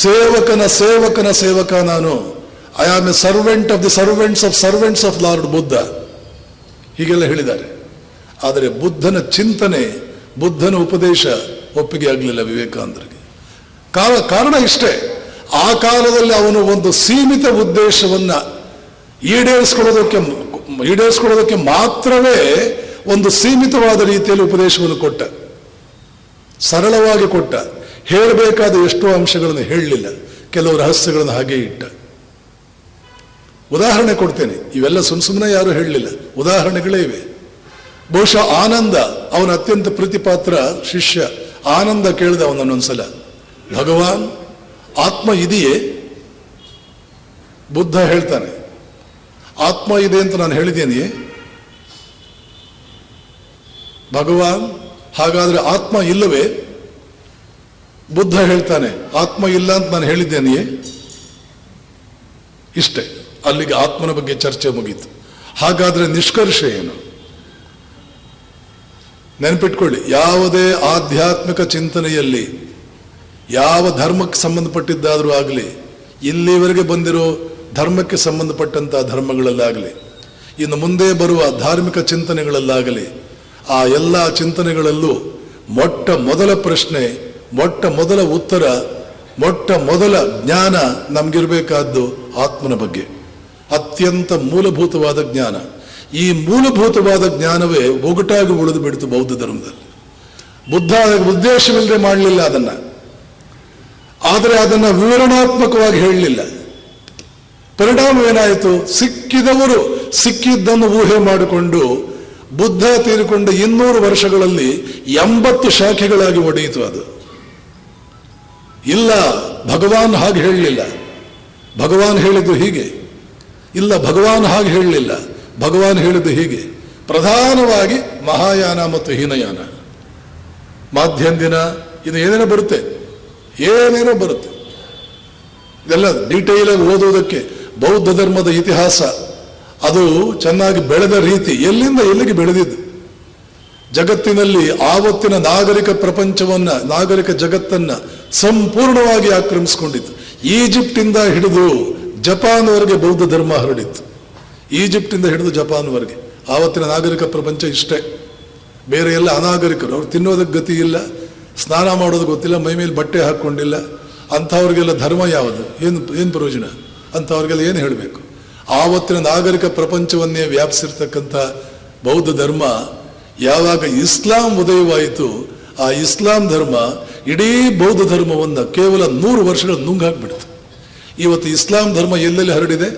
Speaker 1: ಸೇವಕನ ಸೇವಕ ನಾನು. I am A servant of the servants of lord Buddha, ಹೀಗೆಲ್ಲ ಹೇಳಿದ್ದಾರೆ. ಆದರೆ ಬುದ್ಧನ ಚಿಂತನೆ, ಬುದ್ಧನ ಉಪದೇಶ ಒಪ್ಪಿಗೆ ಆಗಲಿಲ್ಲ ವಿವೇಕಾನಂದರಿಗೆ. ಕಾರಣ ಇಷ್ಟೇ, ಆ ಕಾಲದಲ್ಲಿ ಅವನು ಒಂದು ಸೀಮಿತ ಉದ್ದೇಶವನ್ನ ಈಡೇರಿಸ್ಕೊಳ್ಳೋದಕ್ಕೆ ಮಾತ್ರವೇ ಒಂದು ಸೀಮಿತವಾದ ರೀತಿಯಲ್ಲಿ ಉಪದೇಶವನ್ನು ಕೊಟ್ಟ, ಸರಳವಾಗಿ ಕೊಟ್ಟ. ಹೇಳಬೇಕಾದ ಎಷ್ಟೋ ಅಂಶಗಳನ್ನು ಹೇಳಲಿಲ್ಲ, ಕೆಲವು ರಹಸ್ಯಗಳನ್ನು ಹಾಗೆ ಇಟ್ಟ. ಉದಾಹರಣೆ ಕೊಡ್ತೇನೆ, ಇವೆಲ್ಲ ಸುಮ್ಮನೆ ಯಾರು ಹೇಳಲಿಲ್ಲ, ಉದಾಹರಣೆಗಳೇ ಇವೆ. ಬಹುಶಃ ಆನಂದ, ಅವನ ಅತ್ಯಂತ ಪ್ರೀತಿಪಾತ್ರ ಶಿಷ್ಯ ಆನಂದ ಕೇಳಿದ ಅವನನ್ನೊಂದ್ಸಲ, ಭಗವಾನ್ ಆತ್ಮ ಇದೆಯೇ? ಬುದ್ಧ ಹೇಳ್ತಾನೆ, ಆತ್ಮ ಇದೆ ಅಂತ ನಾನು ಹೇಳಿದ್ದೇನೆ. ಭಗವಾನ್, ಹಾಗಾದ್ರೆ ಆತ್ಮ ಇಲ್ಲವೇ? ಬುದ್ಧ ಹೇಳ್ತಾನೆ, ಆತ್ಮ ಇಲ್ಲ ಅಂತ ನಾನು ಹೇಳಿದ್ದೇನೆಯೇ? ಇಷ್ಟೇ, ಅಲ್ಲಿಗೆ ಆತ್ಮನ ಬಗ್ಗೆ ಚರ್ಚೆ ಮುಗೀತು. ಹಾಗಾದ್ರೆ ನಿಷ್ಕರ್ಷ ಏನು? ನೆನಪಿಟ್ಕೊಳ್ಳಿ, ಯಾವುದೇ ಆಧ್ಯಾತ್ಮಿಕ ಚಿಂತನೆಯಲ್ಲಿ ಯಾವ ಧರ್ಮಕ್ಕೆ ಸಂಬಂಧಪಟ್ಟಿದ್ದಾದರೂ ಆಗಲಿ, ಇಲ್ಲಿವರೆಗೆ ಬಂದಿರೋ ಧರ್ಮಕ್ಕೆ ಸಂಬಂಧಪಟ್ಟಂತಹ ಧರ್ಮಗಳಲ್ಲಾಗಲಿ, ಇನ್ನು ಮುಂದೆ ಬರುವ ಧಾರ್ಮಿಕ ಚಿಂತನೆಗಳಲ್ಲಾಗಲಿ, ಆ ಎಲ್ಲ ಚಿಂತನೆಗಳಲ್ಲೂ ಮೊಟ್ಟ ಮೊದಲ ಪ್ರಶ್ನೆ, ಮೊಟ್ಟ ಮೊದಲ ಉತ್ತರ, ಮೊಟ್ಟ ಮೊದಲ ಜ್ಞಾನ ನಮಗಿರಬೇಕಾದ್ದು ಆತ್ಮನ ಬಗ್ಗೆ. ಅತ್ಯಂತ ಮೂಲಭೂತವಾದ ಜ್ಞಾನ. ಈ ಮೂಲಭೂತವಾದ ಜ್ಞಾನವೇ ಒಗಟಾಗಿ ಉಳಿದು ಬಿಡ್ತು ಬೌದ್ಧ ಧರ್ಮದಲ್ಲಿ. ಬುದ್ಧ ಉದ್ದೇಶವಿಲ್ಲದೆ ಮಾಡಲಿಲ್ಲ ಅದನ್ನ. ಆದರೆ ಅದನ್ನ ವಿವರಣಾತ್ಮಕವಾಗಿ ಹೇಳಲಿಲ್ಲ. ಪರಿಣಾಮವೇನಾಯಿತು? ಸಿಕ್ಕಿದವರು ಸಿಕ್ಕಿದ್ದನ್ನು ಊಹೆ ಮಾಡಿಕೊಂಡು ಬುದ್ಧ ತೀರಿಕೊಂಡ 200 ವರ್ಷಗಳಲ್ಲಿ 80 ಶಾಖೆಗಳಾಗಿ ಒಡೆಯಿತು ಅದು. ಇಲ್ಲ, ಭಗವಾನ್ ಹಾಗೆ ಹೇಳಲಿಲ್ಲ, ಭಗವಾನ್ ಹೇಳಿದ್ದು ಹೀಗೆ. ಇಲ್ಲ, ಭಗವಾನ್ ಹಾಗೆ ಹೇಳಲಿಲ್ಲ, ಭಗವಾನ್ ಹೇಳಿದ್ದು ಹೀಗೆ. ಪ್ರಧಾನವಾಗಿ ಮಹಾಯಾನ ಮತ್ತು ಹೀನಯಾನ, ಮಾಧ್ಯಂದಿನ, ಇದು ಏನೇನೋ ಬರುತ್ತೆ, ಏನೇನೋ ಬರುತ್ತೆ. ಇದೆಲ್ಲ ಡೀಟೇಲ್ ಆಗಿ ಓದುವುದಕ್ಕೆ ಬೌದ್ಧ ಧರ್ಮದ ಇತಿಹಾಸ, ಅದು ಚೆನ್ನಾಗಿ ಬೆಳೆದ ರೀತಿ, ಎಲ್ಲಿಂದ ಎಲ್ಲಿಗೆ ಬೆಳೆದಿದ್ದು, ಜಗತ್ತಿನಲ್ಲಿ ಆವತ್ತಿನ ನಾಗರಿಕ ಪ್ರಪಂಚವನ್ನ, ನಾಗರಿಕ ಜಗತ್ತನ್ನ ಸಂಪೂರ್ಣವಾಗಿ ಆಕ್ರಮಿಸಿಕೊಂಡಿತ್ತು. ಈಜಿಪ್ಟಿಂದ ಹಿಡಿದು ಜಪಾನ್ವರೆಗೆ ಬೌದ್ಧ ಧರ್ಮ ಹರಡಿತ್ತು. ಈಜಿಪ್ಟಿಂದ ಹಿಡಿದು ಜಪಾನ್ವರೆಗೆ ಆವತ್ತಿನ ನಾಗರಿಕ ಪ್ರಪಂಚ ಇಷ್ಟೇ. ಬೇರೆ ಎಲ್ಲ ಅನಾಗರಿಕರು, ಅವ್ರು ತಿನ್ನೋದಕ್ಕೆ ಗತಿ ಇಲ್ಲ, ಸ್ನಾನ ಮಾಡೋದು ಗೊತ್ತಿಲ್ಲ, ಮೈ ಮೇಲೆ ಬಟ್ಟೆ ಹಾಕ್ಕೊಂಡಿಲ್ಲ. ಅಂಥವ್ರಿಗೆಲ್ಲ ಧರ್ಮ ಯಾವುದು? ಏನು ಪ್ರಯೋಜನ? ಅಂಥವ್ರಿಗೆಲ್ಲ ಏನು ಹೇಳಬೇಕು? ಆವತ್ತಿನ ನಾಗರಿಕ ಪ್ರಪಂಚವನ್ನೇ ವ್ಯಾಪಿಸಿರ್ತಕ್ಕಂಥ ಬೌದ್ಧ ಧರ್ಮ ಯಾವಾಗ ಇಸ್ಲಾಂ ಉದಯವಾಯಿತು, ಆ ಇಸ್ಲಾಂ ಧರ್ಮ ಇಡೀ ಬೌದ್ಧ ಧರ್ಮವನ್ನು ಕೇವಲ 100 ವರ್ಷಗಳ ನುಂಗಾಕ್ಬಿಡ್ತು. ಇವತ್ತು ಇಸ್ಲಾಂ ಧರ್ಮ ಎಲ್ಲೆಲ್ಲಿ ಹರಡಿದೆ?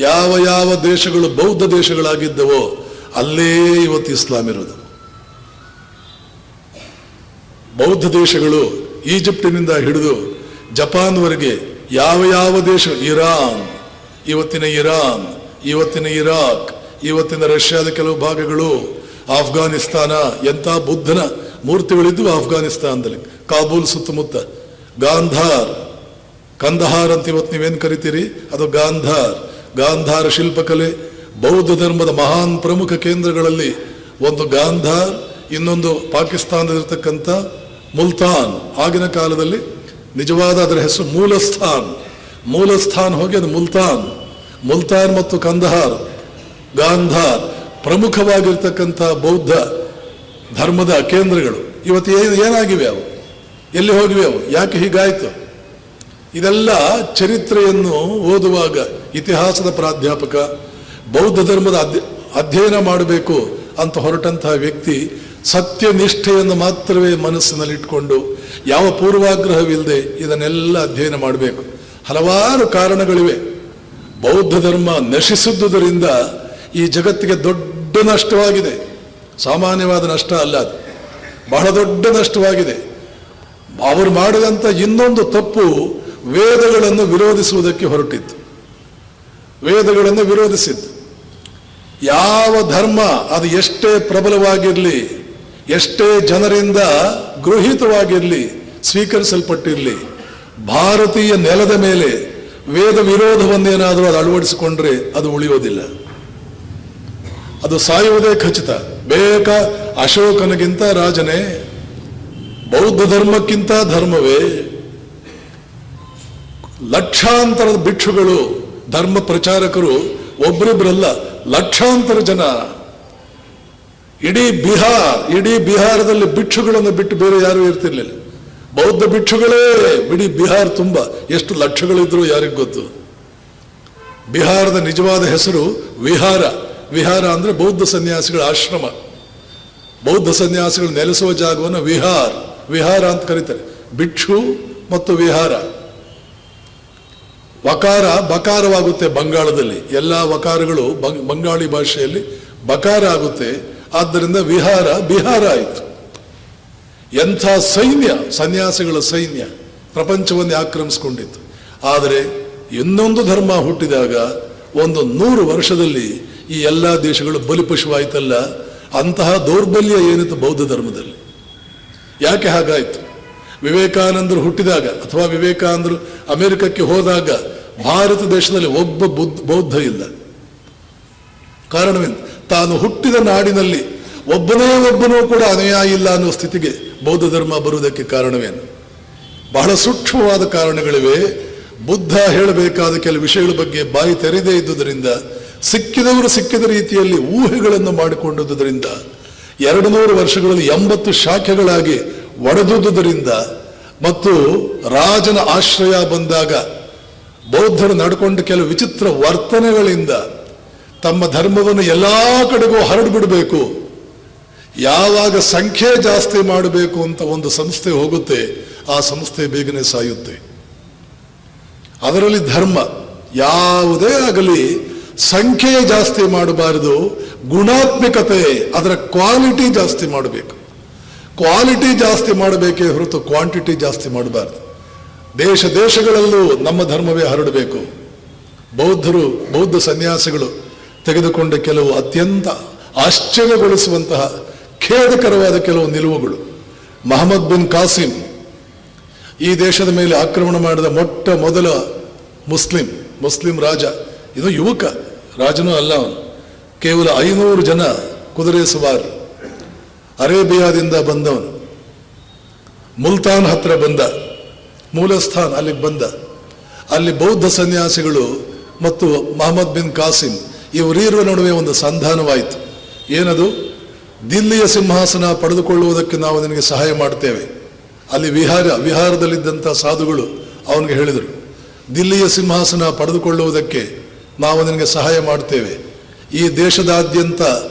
Speaker 1: ಯಾವ ಯಾವ ದೇಶಗಳು ಬೌದ್ಧ ದೇಶಗಳಾಗಿದ್ದವೋ ಅಲ್ಲೇ ಇವತ್ತು ಇಸ್ಲಾಂ ಇರೋದು. ಬೌದ್ಧ ದೇಶಗಳು ಈಜಿಪ್ಟಿನಿಂದ ಹಿಡಿದು ಜಪಾನ್ವರೆಗೆ ಯಾವ ಯಾವ ದೇಶ, ಇರಾನ್, ಇವತ್ತಿನ ಇರಾನ್, ಇವತ್ತಿನ ಇರಾಕ್, ಇವತ್ತಿನ ರಷ್ಯಾದ ಕೆಲವು ಭಾಗಗಳು, ಆಫ್ಘಾನಿಸ್ತಾನ, ಎಂಥ ಬುದ್ಧನ ಮೂರ್ತಿಗಳಿದ್ವು ಆಫ್ಘಾನಿಸ್ತಾನದಲ್ಲಿ, ಕಾಬೂಲ್ ಸುತ್ತಮುತ್ತ, ಗಾಂಧಾರ್, ಕಂದಹಾರ್ ಅಂತ ಇವತ್ತು ನೀವೇನು ಕರಿತೀರಿ, ಅದು ಗಾಂಧಾರ್. ಗಾಂಧಾರ ಶಿಲ್ಪಕಲೆ ಬೌದ್ಧ ಧರ್ಮದ ಮಹಾನ್ ಪ್ರಮುಖ ಕೇಂದ್ರಗಳಲ್ಲಿ ಒಂದು ಗಾಂಧಾರ್, ಇನ್ನೊಂದು ಪಾಕಿಸ್ತಾನದಲ್ಲಿರ್ತಕ್ಕಂಥ ಮುಲ್ತಾನ್. ಆಗಿನ ಕಾಲದಲ್ಲಿ ನಿಜವಾದ ಅದರ ಹೆಸರು ಮೂಲಸ್ಥಾನ್. ಮೂಲಸ್ಥಾನ್ ಹೋಗಿ ಅದು ಮುಲ್ತಾನ್. ಮುಲ್ತಾನ್ ಮತ್ತು ಕಂದಹಾರ್, ಗಾಂಧಾರ್ ಪ್ರಮುಖವಾಗಿರ್ತಕ್ಕಂಥ ಬೌದ್ಧ ಧರ್ಮದ ಕೇಂದ್ರಗಳು. ಇವತ್ತು ಏನಾಗಿವೆ ಅವು? ಎಲ್ಲಿ ಹೋಗಿವೆ ಅವು? ಯಾಕೆ ಹೀಗಾಯಿತು? ಇದೆಲ್ಲ ಚರಿತ್ರೆಯನ್ನು ಓದುವಾಗ ಇತಿಹಾಸದ ಪ್ರಾಧ್ಯಾಪಕ, ಬೌದ್ಧ ಧರ್ಮದ ಅಧ್ಯಯನ ಮಾಡಬೇಕು ಅಂತ ಹೊರಟಂತಹ ವ್ಯಕ್ತಿ ಸತ್ಯನಿಷ್ಠೆಯನ್ನು ಮಾತ್ರವೇ ಮನಸ್ಸಿನಲ್ಲಿ ಇಟ್ಕೊಂಡು ಯಾವ ಪೂರ್ವಾಗ್ರಹವಿಲ್ಲದೆ ಇದನ್ನೆಲ್ಲ ಅಧ್ಯಯನ ಮಾಡಬೇಕು. ಹಲವಾರು ಕಾರಣಗಳಿವೆ. ಬೌದ್ಧ ಧರ್ಮ ನಶಿಸಿದ್ದುದರಿಂದ ಈ ಜಗತ್ತಿಗೆ ದೊಡ್ಡ ನಷ್ಟವಾಗಿದೆ. ಸಾಮಾನ್ಯವಾದ ನಷ್ಟ ಅಲ್ಲ, ಅದು ಬಹಳ ದೊಡ್ಡ ನಷ್ಟವಾಗಿದೆ. ಅವರು ಮಾಡಿದಂಥ ಇನ್ನೊಂದು ತಪ್ಪು, ವೇದಗಳನ್ನು ವಿರೋಧಿಸುವುದಕ್ಕೆ ಹೊರಟಿತ್ತು. ವೇದಗಳನ್ನು ವಿರೋಧಿಸಿತ್ತು. ಯಾವ ಧರ್ಮ ಅದು ಎಷ್ಟೇ ಪ್ರಬಲವಾಗಿರಲಿ, ಎಷ್ಟೇ ಜನರಿಂದ ಗೃಹೀತವಾಗಿರಲಿ, ಸ್ವೀಕರಿಸಲ್ಪಟ್ಟಿರಲಿ, ಭಾರತೀಯ ನೆಲದ ಮೇಲೆ ವೇದ ವಿರೋಧವನ್ನೇನಾದರೂ ಅದು ಅಳವಡಿಸಿಕೊಂಡ್ರೆ ಅದು ಉಳಿಯೋದಿಲ್ಲ, ಅದು ಸಾಯುವುದೇ ಖಚಿತ. ಅಶೋಕನಿಗಿಂತ ರಾಜನೇ, ಬೌದ್ಧ ಧರ್ಮಕ್ಕಿಂತ ಧರ್ಮವೇ. ಲಕ್ಷಾಂತರದ ಭಿಕ್ಷುಗಳು, ಧರ್ಮ ಪ್ರಚಾರಕರು, ಒಬ್ಬರಿಬ್ಬರಲ್ಲ, ಲಕ್ಷಾಂತರ ಜನ. ಇಡೀ ಬಿಹಾರದಲ್ಲಿ ಭಿಕ್ಷುಗಳನ್ನು ಬಿಟ್ಟು ಬೇರೆ ಯಾರೂ ಇರ್ತಿರ್ಲಿಲ್ಲ. ಬೌದ್ಧ ಭಿಕ್ಷುಗಳೇ ಇಡೀ ಬಿಹಾರ ತುಂಬ. ಎಷ್ಟು ಲಕ್ಷಗಳಿದ್ರು ಯಾರಿಗೂ ಗೊತ್ತು. ಬಿಹಾರದ ನಿಜವಾದ ಹೆಸರು ವಿಹಾರ. ವಿಹಾರ ಅಂದ್ರೆ ಬೌದ್ಧ ಸನ್ಯಾಸಿಗಳ ಆಶ್ರಮ. ಬೌದ್ಧ ಸನ್ಯಾಸಿಗಳು ನೆಲೆಸುವ ಜಾಗವನ್ನು ವಿಹಾರ ಅಂತ ಕರೀತಾರೆ. ಭಿಕ್ಷು ಮತ್ತು ವಿಹಾರ. ವಕಾರ ಬಕಾರವಾಗುತ್ತೆ ಬಂಗಾಳದಲ್ಲಿ. ಎಲ್ಲ ವಕಾರಗಳು ಬಂಗಾಳಿ ಭಾಷೆಯಲ್ಲಿ ಬಕಾರ ಆಗುತ್ತೆ. ಆದ್ದರಿಂದ ಬಿಹಾರ ಆಯಿತು. ಎಂಥ ಸೈನ್ಯ, ಸನ್ಯಾಸಿಗಳ ಸೈನ್ಯ ಪ್ರಪಂಚವನ್ನೇ ಆಕ್ರಮಿಸಿಕೊಂಡಿತ್ತು. ಆದರೆ ಇನ್ನೊಂದು ಧರ್ಮ ಹುಟ್ಟಿದಾಗ ಒಂದು 100 ವರ್ಷದಲ್ಲಿ ಈ ಎಲ್ಲ ದೇಶಗಳು ಬಲಿಪಶುವಾಯಿತಲ್ಲ. ಅಂತಹ ದೌರ್ಬಲ್ಯ ಏನಿತ್ತು ಬೌದ್ಧ ಧರ್ಮದಲ್ಲಿ. ಯಾಕೆ ಹಾಗಾಯಿತು? ವಿವೇಕಾನಂದರು ಹುಟ್ಟಿದಾಗ ಅಥವಾ ವಿವೇಕಾನಂದರು ಅಮೆರಿಕಕ್ಕೆ ಹೋದಾಗ ಭಾರತ ದೇಶದಲ್ಲಿ ಒಬ್ಬ ಬೌದ್ಧ ಇಲ್ಲ. ಕಾರಣವೇನು? ತಾನು ಹುಟ್ಟಿದ ನಾಡಿನಲ್ಲಿ ಒಬ್ಬನೂ ಕೂಡ ಅನುಯಾಯಿ ಇಲ್ಲ ಅನ್ನೋ ಸ್ಥಿತಿಗೆ ಬೌದ್ಧ ಧರ್ಮ ಬರುವುದಕ್ಕೆ ಕಾರಣವೇನು? ಬಹಳ ಸೂಕ್ಷ್ಮವಾದ ಕಾರಣಗಳಿವೆ. ಬುದ್ಧ ಹೇಳಬೇಕಾದ ಕೆಲವು ವಿಷಯಗಳ ಬಗ್ಗೆ ಬಾಯಿ ತೆರೆದೇ ಇದ್ದುದರಿಂದ, ಸಿಕ್ಕಿದವರು ಸಿಕ್ಕಿದ ರೀತಿಯಲ್ಲಿ ಊಹೆಗಳನ್ನು ಮಾಡಿಕೊಂಡುದರಿಂದ 200 ವರ್ಷಗಳಲ್ಲಿ 80 ಶಾಖೆಗಳಾಗಿ ಒಡೆದುದರಿಂದ, ಮತ್ತು ರಾಜನ ಆಶ್ರಯ ಬಂದಾಗ ಬೌದ್ಧರು ನಡ್ಕೊಂಡ ಕೆಲವು ವಿಚಿತ್ರ ವರ್ತನೆಗಳಿಂದ ತಮ್ಮ ಧರ್ಮವನ್ನು ಎಲ್ಲಾ ಕಡೆಗೂ ಹರಡಿಬಿಡಬೇಕು, ಯಾವಾಗ ಸಂಖ್ಯೆ ಜಾಸ್ತಿ ಮಾಡಬೇಕು ಅಂತ ಒಂದು ಸಂಸ್ಥೆ ಹೋಗುತ್ತೆ, ಆ ಸಂಸ್ಥೆ ಬೇಗನೆ ಸಾಯುತ್ತೆ. ಅದರಲ್ಲಿ ಧರ್ಮ ಯಾವುದೇ ಆಗಲಿ ಸಂಖ್ಯೆ ಜಾಸ್ತಿ ಮಾಡಬಾರದು, ಗುಣಾತ್ಮಕತೆ ಅದರ ಕ್ವಾಲಿಟಿ ಜಾಸ್ತಿ ಮಾಡಬೇಕು. ಕ್ವಾಲಿಟಿ ಜಾಸ್ತಿ ಮಾಡಬೇಕೇ ಹೊರತು ಕ್ವಾಂಟಿಟಿ ಜಾಸ್ತಿ ಮಾಡಬಾರ್ದು. ದೇಶ ದೇಶಗಳಲ್ಲೂ ನಮ್ಮ ಧರ್ಮವೇ ಹರಡಬೇಕು. ಬೌದ್ಧ ಸನ್ಯಾಸಿಗಳು ತೆಗೆದುಕೊಂಡ ಕೆಲವು ಅತ್ಯಂತ ಆಶ್ಚರ್ಯಗೊಳಿಸುವಂತಹ ಖೇದಕರವಾದ ಕೆಲವು ನಿಲುವುಗಳು. ಮಹಮ್ಮದ್ ಬಿನ್ ಕಾಸಿಂ ಈ ದೇಶದ ಮೇಲೆ ಆಕ್ರಮಣ ಮಾಡಿದ ಮೊಟ್ಟ ಮೊದಲ ಮುಸ್ಲಿಂ ರಾಜ. ಇದು ಯುವಕ ರಾಜನೂ ಅಲ್ಲ, ಅವನು ಕೇವಲ 500 ಜನ ಕುದುರೆ ಸವಾರರು, ಅರೇಬಿಯಾದಿಂದ ಬಂದವನು, ಮುಲ್ತಾನ್ ಹತ್ರ ಬಂದ, ಮೂಲಸ್ಥಾನ್ ಅಲ್ಲಿಗೆ ಬಂದ. ಅಲ್ಲಿ ಬೌದ್ಧ ಸನ್ಯಾಸಿಗಳು ಮತ್ತು ಮಹಮ್ಮದ್ ಬಿನ್ ಕಾಸಿಂ ಇವರೀರುವ ನಡುವೆ ಒಂದು ಸಂಧಾನವಾಯಿತು. ಏನದು? ದಿಲ್ಲಿಯ ಸಿಂಹಾಸನ ಪಡೆದುಕೊಳ್ಳುವುದಕ್ಕೆ ನಾವು ನಿನಗೆ ಸಹಾಯ ಮಾಡ್ತೇವೆ. ಅಲ್ಲಿ ವಿಹಾರದಲ್ಲಿದ್ದಂಥ ಸಾಧುಗಳು ಅವನಿಗೆ ಹೇಳಿದರು, ದಿಲ್ಲಿಯ ಸಿಂಹಾಸನ ಪಡೆದುಕೊಳ್ಳುವುದಕ್ಕೆ ನಾವು ನಿನಗೆ ಸಹಾಯ ಮಾಡ್ತೇವೆ. ಈ ದೇಶದಾದ್ಯಂತ,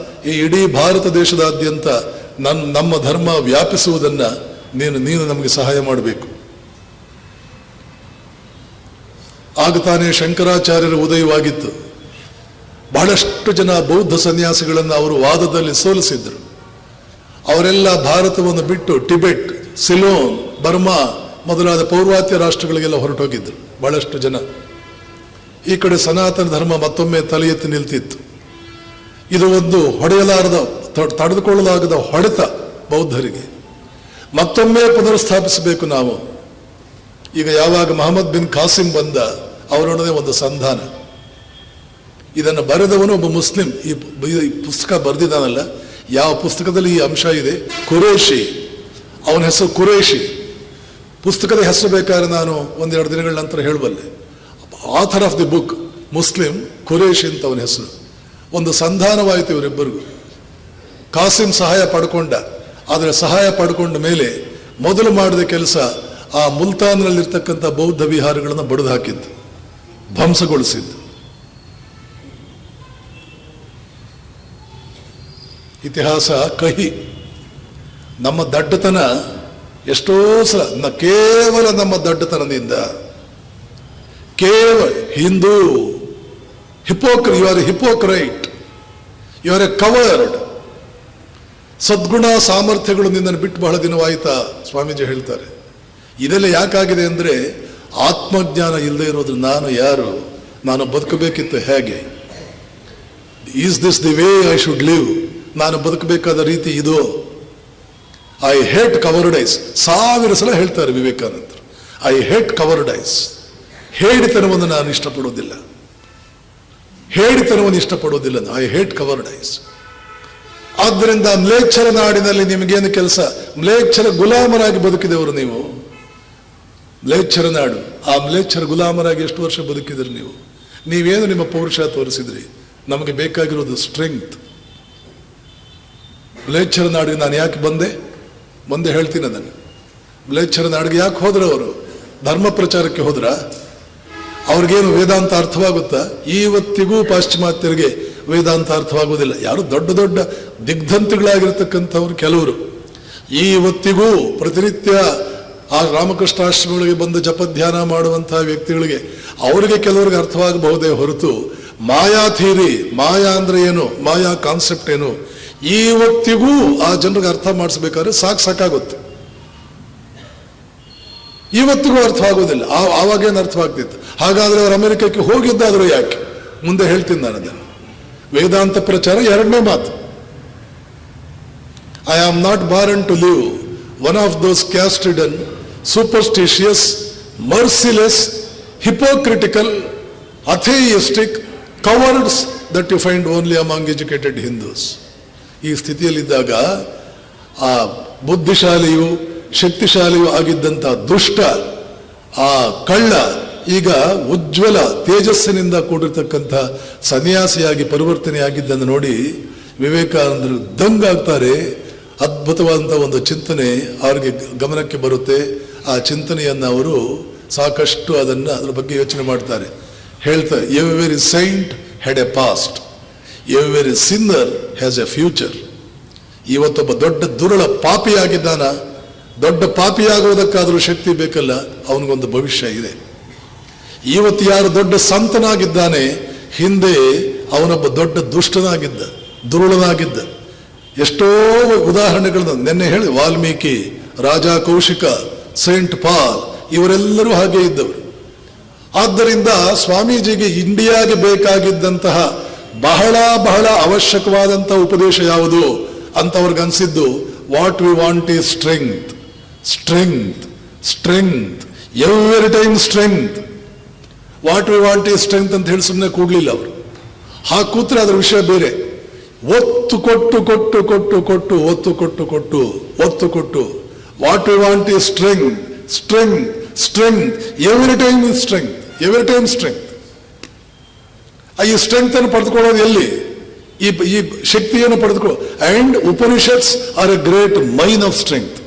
Speaker 1: ಈ ಇಡೀ ಭಾರತ ದೇಶದಾದ್ಯಂತ ನಮ್ಮ ಧರ್ಮ ವ್ಯಾಪಿಸುವುದನ್ನು ನೀನು ನಮಗೆ ಸಹಾಯ ಮಾಡಬೇಕು. ಆಗ ತಾನೇ ಶಂಕರಾಚಾರ್ಯರ ಉದಯವಾಗಿತ್ತು. ಬಹಳಷ್ಟು ಜನ ಬೌದ್ಧ ಸನ್ಯಾಸಿಗಳನ್ನು ಅವರು ವಾದದಲ್ಲಿ ಸೋಲಿಸಿದ್ರು. ಅವರೆಲ್ಲ ಭಾರತವನ್ನು ಬಿಟ್ಟು ಟಿಬೆಟ್, ಸಿಲೋನ್, ಬರ್ಮಾ ಮೊದಲಾದ ಪೌರ್ವಾತ್ಯ ರಾಷ್ಟ್ರಗಳಿಗೆಲ್ಲ ಹೊರಟೋಗಿದ್ರು ಬಹಳಷ್ಟು ಜನ. ಈ ಕಡೆ ಸನಾತನ ಧರ್ಮ ಮತ್ತೊಮ್ಮೆ ತಲೆ ಎತ್ತಿ ನಿಲ್ತಿತ್ತು. ಇದು ಒಂದು ಹೊಡೆಯಲಾರದ, ತಡೆದುಕೊಳ್ಳಲಾಗದ ಹೊಡೆತ ಬೌದ್ಧರಿಗೆ. ಮತ್ತೊಮ್ಮೆ ಪುನರ್ಸ್ಥಾಪಿಸಬೇಕು ನಾವು. ಈಗ ಯಾವಾಗ ಮಹಮ್ಮದ್ ಬಿನ್ ಕಾಸಿಂ ಬಂದ, ಅವರೊಡನೆ ಒಂದು ಸಂಧಾನ. ಇದನ್ನು ಬರೆದವನು ಒಬ್ಬ ಮುಸ್ಲಿಂ. ಈ ಪುಸ್ತಕ ಬರೆದಿದ್ದಾನಲ್ಲ, ಯಾವ ಪುಸ್ತಕದಲ್ಲಿ ಈ ಅಂಶ ಇದೆ? ಕುರೇಶಿ. ಅವನ ಹೆಸರು ಕುರೇಶಿ. ಪುಸ್ತಕದ ಹೆಸರು ಬೇಕಾದ್ರೆ ನಾನು 1-2 ದಿನಗಳ ನಂತರ ಹೇಳಬಲ್ಲೆ. Author of the book Muslim Qureshi ಅಂತ ಅವನ ಹೆಸರು. ಒಂದು ಸಂಧಾನವಾಯಿತು ಇವರಿಬ್ಬರಿಗೂ. ಕಾಸಿಂ ಸಹಾಯ ಪಡ್ಕೊಂಡ. ಆದರೆ ಸಹಾಯ ಪಡ್ಕೊಂಡ ಮೇಲೆ ಮೊದಲು ಮಾಡಿದ ಕೆಲಸ ಆ ಮುಲ್ತಾನ್ನಲ್ಲಿರ್ತಕ್ಕಂಥ ಬೌದ್ಧ ವಿಹಾರಗಳನ್ನು ಬಡಿದು ಹಾಕಿದ್ದು, ಧ್ವಂಸಗೊಳಿಸಿದ್ದು. ಇತಿಹಾಸ ಕಹಿ. ನಮ್ಮ ದಡ್ಡತನ ಎಷ್ಟೋ ಸಲ, ಕೇವಲ ನಮ್ಮ ದಡ್ಡತನದಿಂದ, ಕೇವಲ Hindu you are a hypocrite, you are a coward. ಸದ್ಗುಣ ಸಾಮರ್ಥ್ಯಗಳು ನಿನ್ನನ್ನು ಬಿಟ್ಟು ಬಹಳ ದಿನವಾಯಿತಾ, ಸ್ವಾಮೀಜಿ ಹೇಳ್ತಾರೆ. ಇದೆಲ್ಲ ಯಾಕಾಗಿದೆ ಅಂದರೆ ಆತ್ಮಜ್ಞಾನ ಇಲ್ಲದೆ ಇರೋದು. ನಾನು ಯಾರು, ನಾನು ಬದುಕಬೇಕಿತ್ತು ಹೇಗೆ, is this the way I should live, ನಾನು ಬದುಕಬೇಕಾದ ರೀತಿ ಇದು. I hate ಕವರ್ಡೈಸ್. 1000 ಸಲ ಹೇಳ್ತಾರೆ ವಿವೇಕಾನಂದರು, ಐ ಹೇಟ್ ಕವರ್ಡೈಸ್. ಹೇಳಿತನವನ್ನು ನಾನು ಇಷ್ಟಪಡೋದಿಲ್ಲ, ಹೇಳಿತನವನ್ನು ಇಷ್ಟಪಡೋದಿಲ್ಲ. I hate cowardice. ಆದ್ದರಿಂದ ಮ್ಲೇಚ್ಛರ ನಾಡಿನಲ್ಲಿ ನಿಮಗೇನು ಕೆಲಸ? ಮ್ಲೇಚ್ಛರ ಗುಲಾಮರಾಗಿ ಬದುಕಿದವರು ನೀವು. ಮ್ಲೇಚ್ಛರ ನಾಡು, ಆ ಮ್ಲೇಚ್ಛರ ಗುಲಾಮರಾಗಿ ಎಷ್ಟು ವರ್ಷ ಬದುಕಿದ್ರಿ ನೀವು? ನೀವೇನು ನಿಮ್ಮ ಪೌರುಷ ತೋರಿಸಿದ್ರಿ? ನಮಗೆ ಬೇಕಾಗಿರೋದು ಸ್ಟ್ರೆಂಗ್ತ್. ಮ್ಲೇಚ್ಛರ ನಾಡಿಗೆ ನಾನು ಯಾಕೆ ಬಂದೆ ಮುಂದೆ ಹೇಳ್ತೀನಿ ಅದನ್ನು. ಮ್ಲೇಚ್ಛರ ನಾಡಿಗೆ ಯಾಕೆ ಹೋದ್ರು ಅವರು? ಧರ್ಮ ಪ್ರಚಾರಕ್ಕೆ ಹೋದ್ರ? ಅವ್ರಿಗೇನು ವೇದಾಂತ ಅರ್ಥವಾಗುತ್ತಾ? ಇವತ್ತಿಗೂ ಪಾಶ್ಚಿಮಾತ್ಯರಿಗೆ ವೇದಾಂತ ಅರ್ಥವಾಗುವುದಿಲ್ಲ. ಯಾರು ದೊಡ್ಡ ದೊಡ್ಡ ದಿಗ್ಧಂತಿಗಳಾಗಿರ್ತಕ್ಕಂಥವ್ರು ಕೆಲವರು ಇವತ್ತಿಗೂ ಪ್ರತಿನಿತ್ಯ ಆ ರಾಮಕೃಷ್ಣಾಶ್ರಮಗಳಿಗೆ ಬಂದು ಜಪಧ್ಯಾನ ಮಾಡುವಂತಹ ವ್ಯಕ್ತಿಗಳಿಗೆ, ಅವರಿಗೆ ಕೆಲವರಿಗೆ ಅರ್ಥವಾಗಬಹುದೇ ಹೊರತು ಮಾಯಾ ಥಿಯರಿ, ಮಾಯಾ ಅಂದ್ರೆ ಏನು, ಮಾಯಾ ಕಾನ್ಸೆಪ್ಟ್ ಏನು, ಇವತ್ತಿಗೂ ಆ ಜನರಿಗೆ ಅರ್ಥ ಮಾಡಿಸ್ಬೇಕಾದ್ರೆ ಸಾಕಾಗುತ್ತೆ. ಇವತ್ತಿಗೂ ಅರ್ಥವಾಗೋದಿಲ್ಲ. ಆವಾಗೇನು ಅರ್ಥವಾಗ್ತಿತ್ತು? ಹಾಗಾದ್ರೆ ಅವರು ಅಮೆರಿಕಕ್ಕೆ ಹೋಗಿದ್ದಾದ್ರು ಯಾಕೆ? ಮುಂದೆ ಹೇಳ್ತೀನಿ ನಾನು ಅದನ್ನು. ವೇದಾಂತ ಪ್ರಚಾರ 2ನೇ ಮಾತು. I am not born to live one of those caste ridden, superstitious, merciless, hypocritical, atheistic cowards that you find only among educated Hindus. ಈ ಸ್ಥಿತಿಯಲ್ಲಿದ್ದಾಗ ಆ ಬುದ್ಧಿಶಾಲಿಯು ಶಕ್ತಿಶಾಲಿಯು ಆಗಿದ್ದಂಥ ದುಷ್ಟ, ಆ ಕಳ್ಳ ಈಗ ಉಜ್ವಲ ತೇಜಸ್ಸಿನಿಂದ ಕೂಡಿರ್ತಕ್ಕಂಥ ಸನ್ಯಾಸಿಯಾಗಿ ಪರಿವರ್ತನೆಯಾಗಿದ್ದನ್ನು ನೋಡಿ ವಿವೇಕಾನಂದರು ದಂಗಾಗ್ತಾರೆ. ಅದ್ಭುತವಾದಂಥ ಒಂದು ಚಿಂತನೆ ಅವರಿಗೆ ಗಮನಕ್ಕೆ ಬರುತ್ತೆ. ಆ ಚಿಂತನೆಯನ್ನು ಅವರು ಸಾಕಷ್ಟು ಅದರ ಬಗ್ಗೆ ಯೋಚನೆ ಮಾಡ್ತಾರೆ. ಹೇಳ್ತಾರೆ, every saint had a past, every sinner has a future. ಇವತ್ತೊಬ್ಬ ದೊಡ್ಡ ದುರುಳ ಪಾಪಿಯಾಗಿದ್ದಾನ, ದೊಡ್ಡ ಪಾಪಿಯಾಗುವುದಕ್ಕಾದರೂ ಶಕ್ತಿ ಬೇಕಲ್ಲ, ಅವನಿಗೊಂದು ಭವಿಷ್ಯ ಇದೆ. ಇವತ್ತು ಯಾರು ದೊಡ್ಡ ಸಂತನಾಗಿದ್ದಾನೆ, ಹಿಂದೆ ಅವನೊಬ್ಬ ದೊಡ್ಡ ದುಷ್ಟನಾಗಿದ್ದ, ದುರುಳನಾಗಿದ್ದ. ಎಷ್ಟೋ ಉದಾಹರಣೆಗಳನ್ನು ನಿನ್ನೆ ಹೇಳಿ, ವಾಲ್ಮೀಕಿ, ರಾಜ ಕೌಶಿಕ, ಸೈಂಟ್ ಪಾಲ್, ಇವರೆಲ್ಲರೂ ಹಾಗೆ ಇದ್ದವರು. ಆದ್ದರಿಂದ ಸ್ವಾಮೀಜಿಗೆ ಇಂಡಿಯಾಗೆ ಬೇಕಾಗಿದ್ದಂತಹ ಬಹಳ ಬಹಳ ಅವಶ್ಯಕವಾದಂತಹ ಉಪದೇಶ ಯಾವುದು ಅಂತ ಅವ್ರಿಗನ್ಸಿದ್ದು, what we want is strength, strength, strength, every time strength. What we want is strength ಅಂತ ಹೇಳಿ ಸುಮ್ಮನೆ ಕೂಡ್ಲಿಲ್ಲ ಅವರು. ಹಾಗೆ ಕೂತ್ರೆ ಅದರ ವಿಷಯ ಬೇರೆ. ಒತ್ತು ಕೊಟ್ಟು ಕೊಟ್ಟು ಕೊಟ್ಟು ಕೊಟ್ಟು ಒತ್ತು ಕೊಟ್ಟು ಕೊಟ್ಟು ಒತ್ತು ಕೊಟ್ಟು, what we want is strength, strength, strength, every time is strength, every time strength. ಈ ಸ್ಟ್ರೆಂಗ್ತ್ ಅನ್ನು ಪಡೆದುಕೊಳ್ಳೋದು ಎಲ್ಲಿ? ಈ ಶಕ್ತಿಯನ್ನು ಪಡೆದುಕೊಳ್ಳೋ. And Upanishads are a great mine of strength.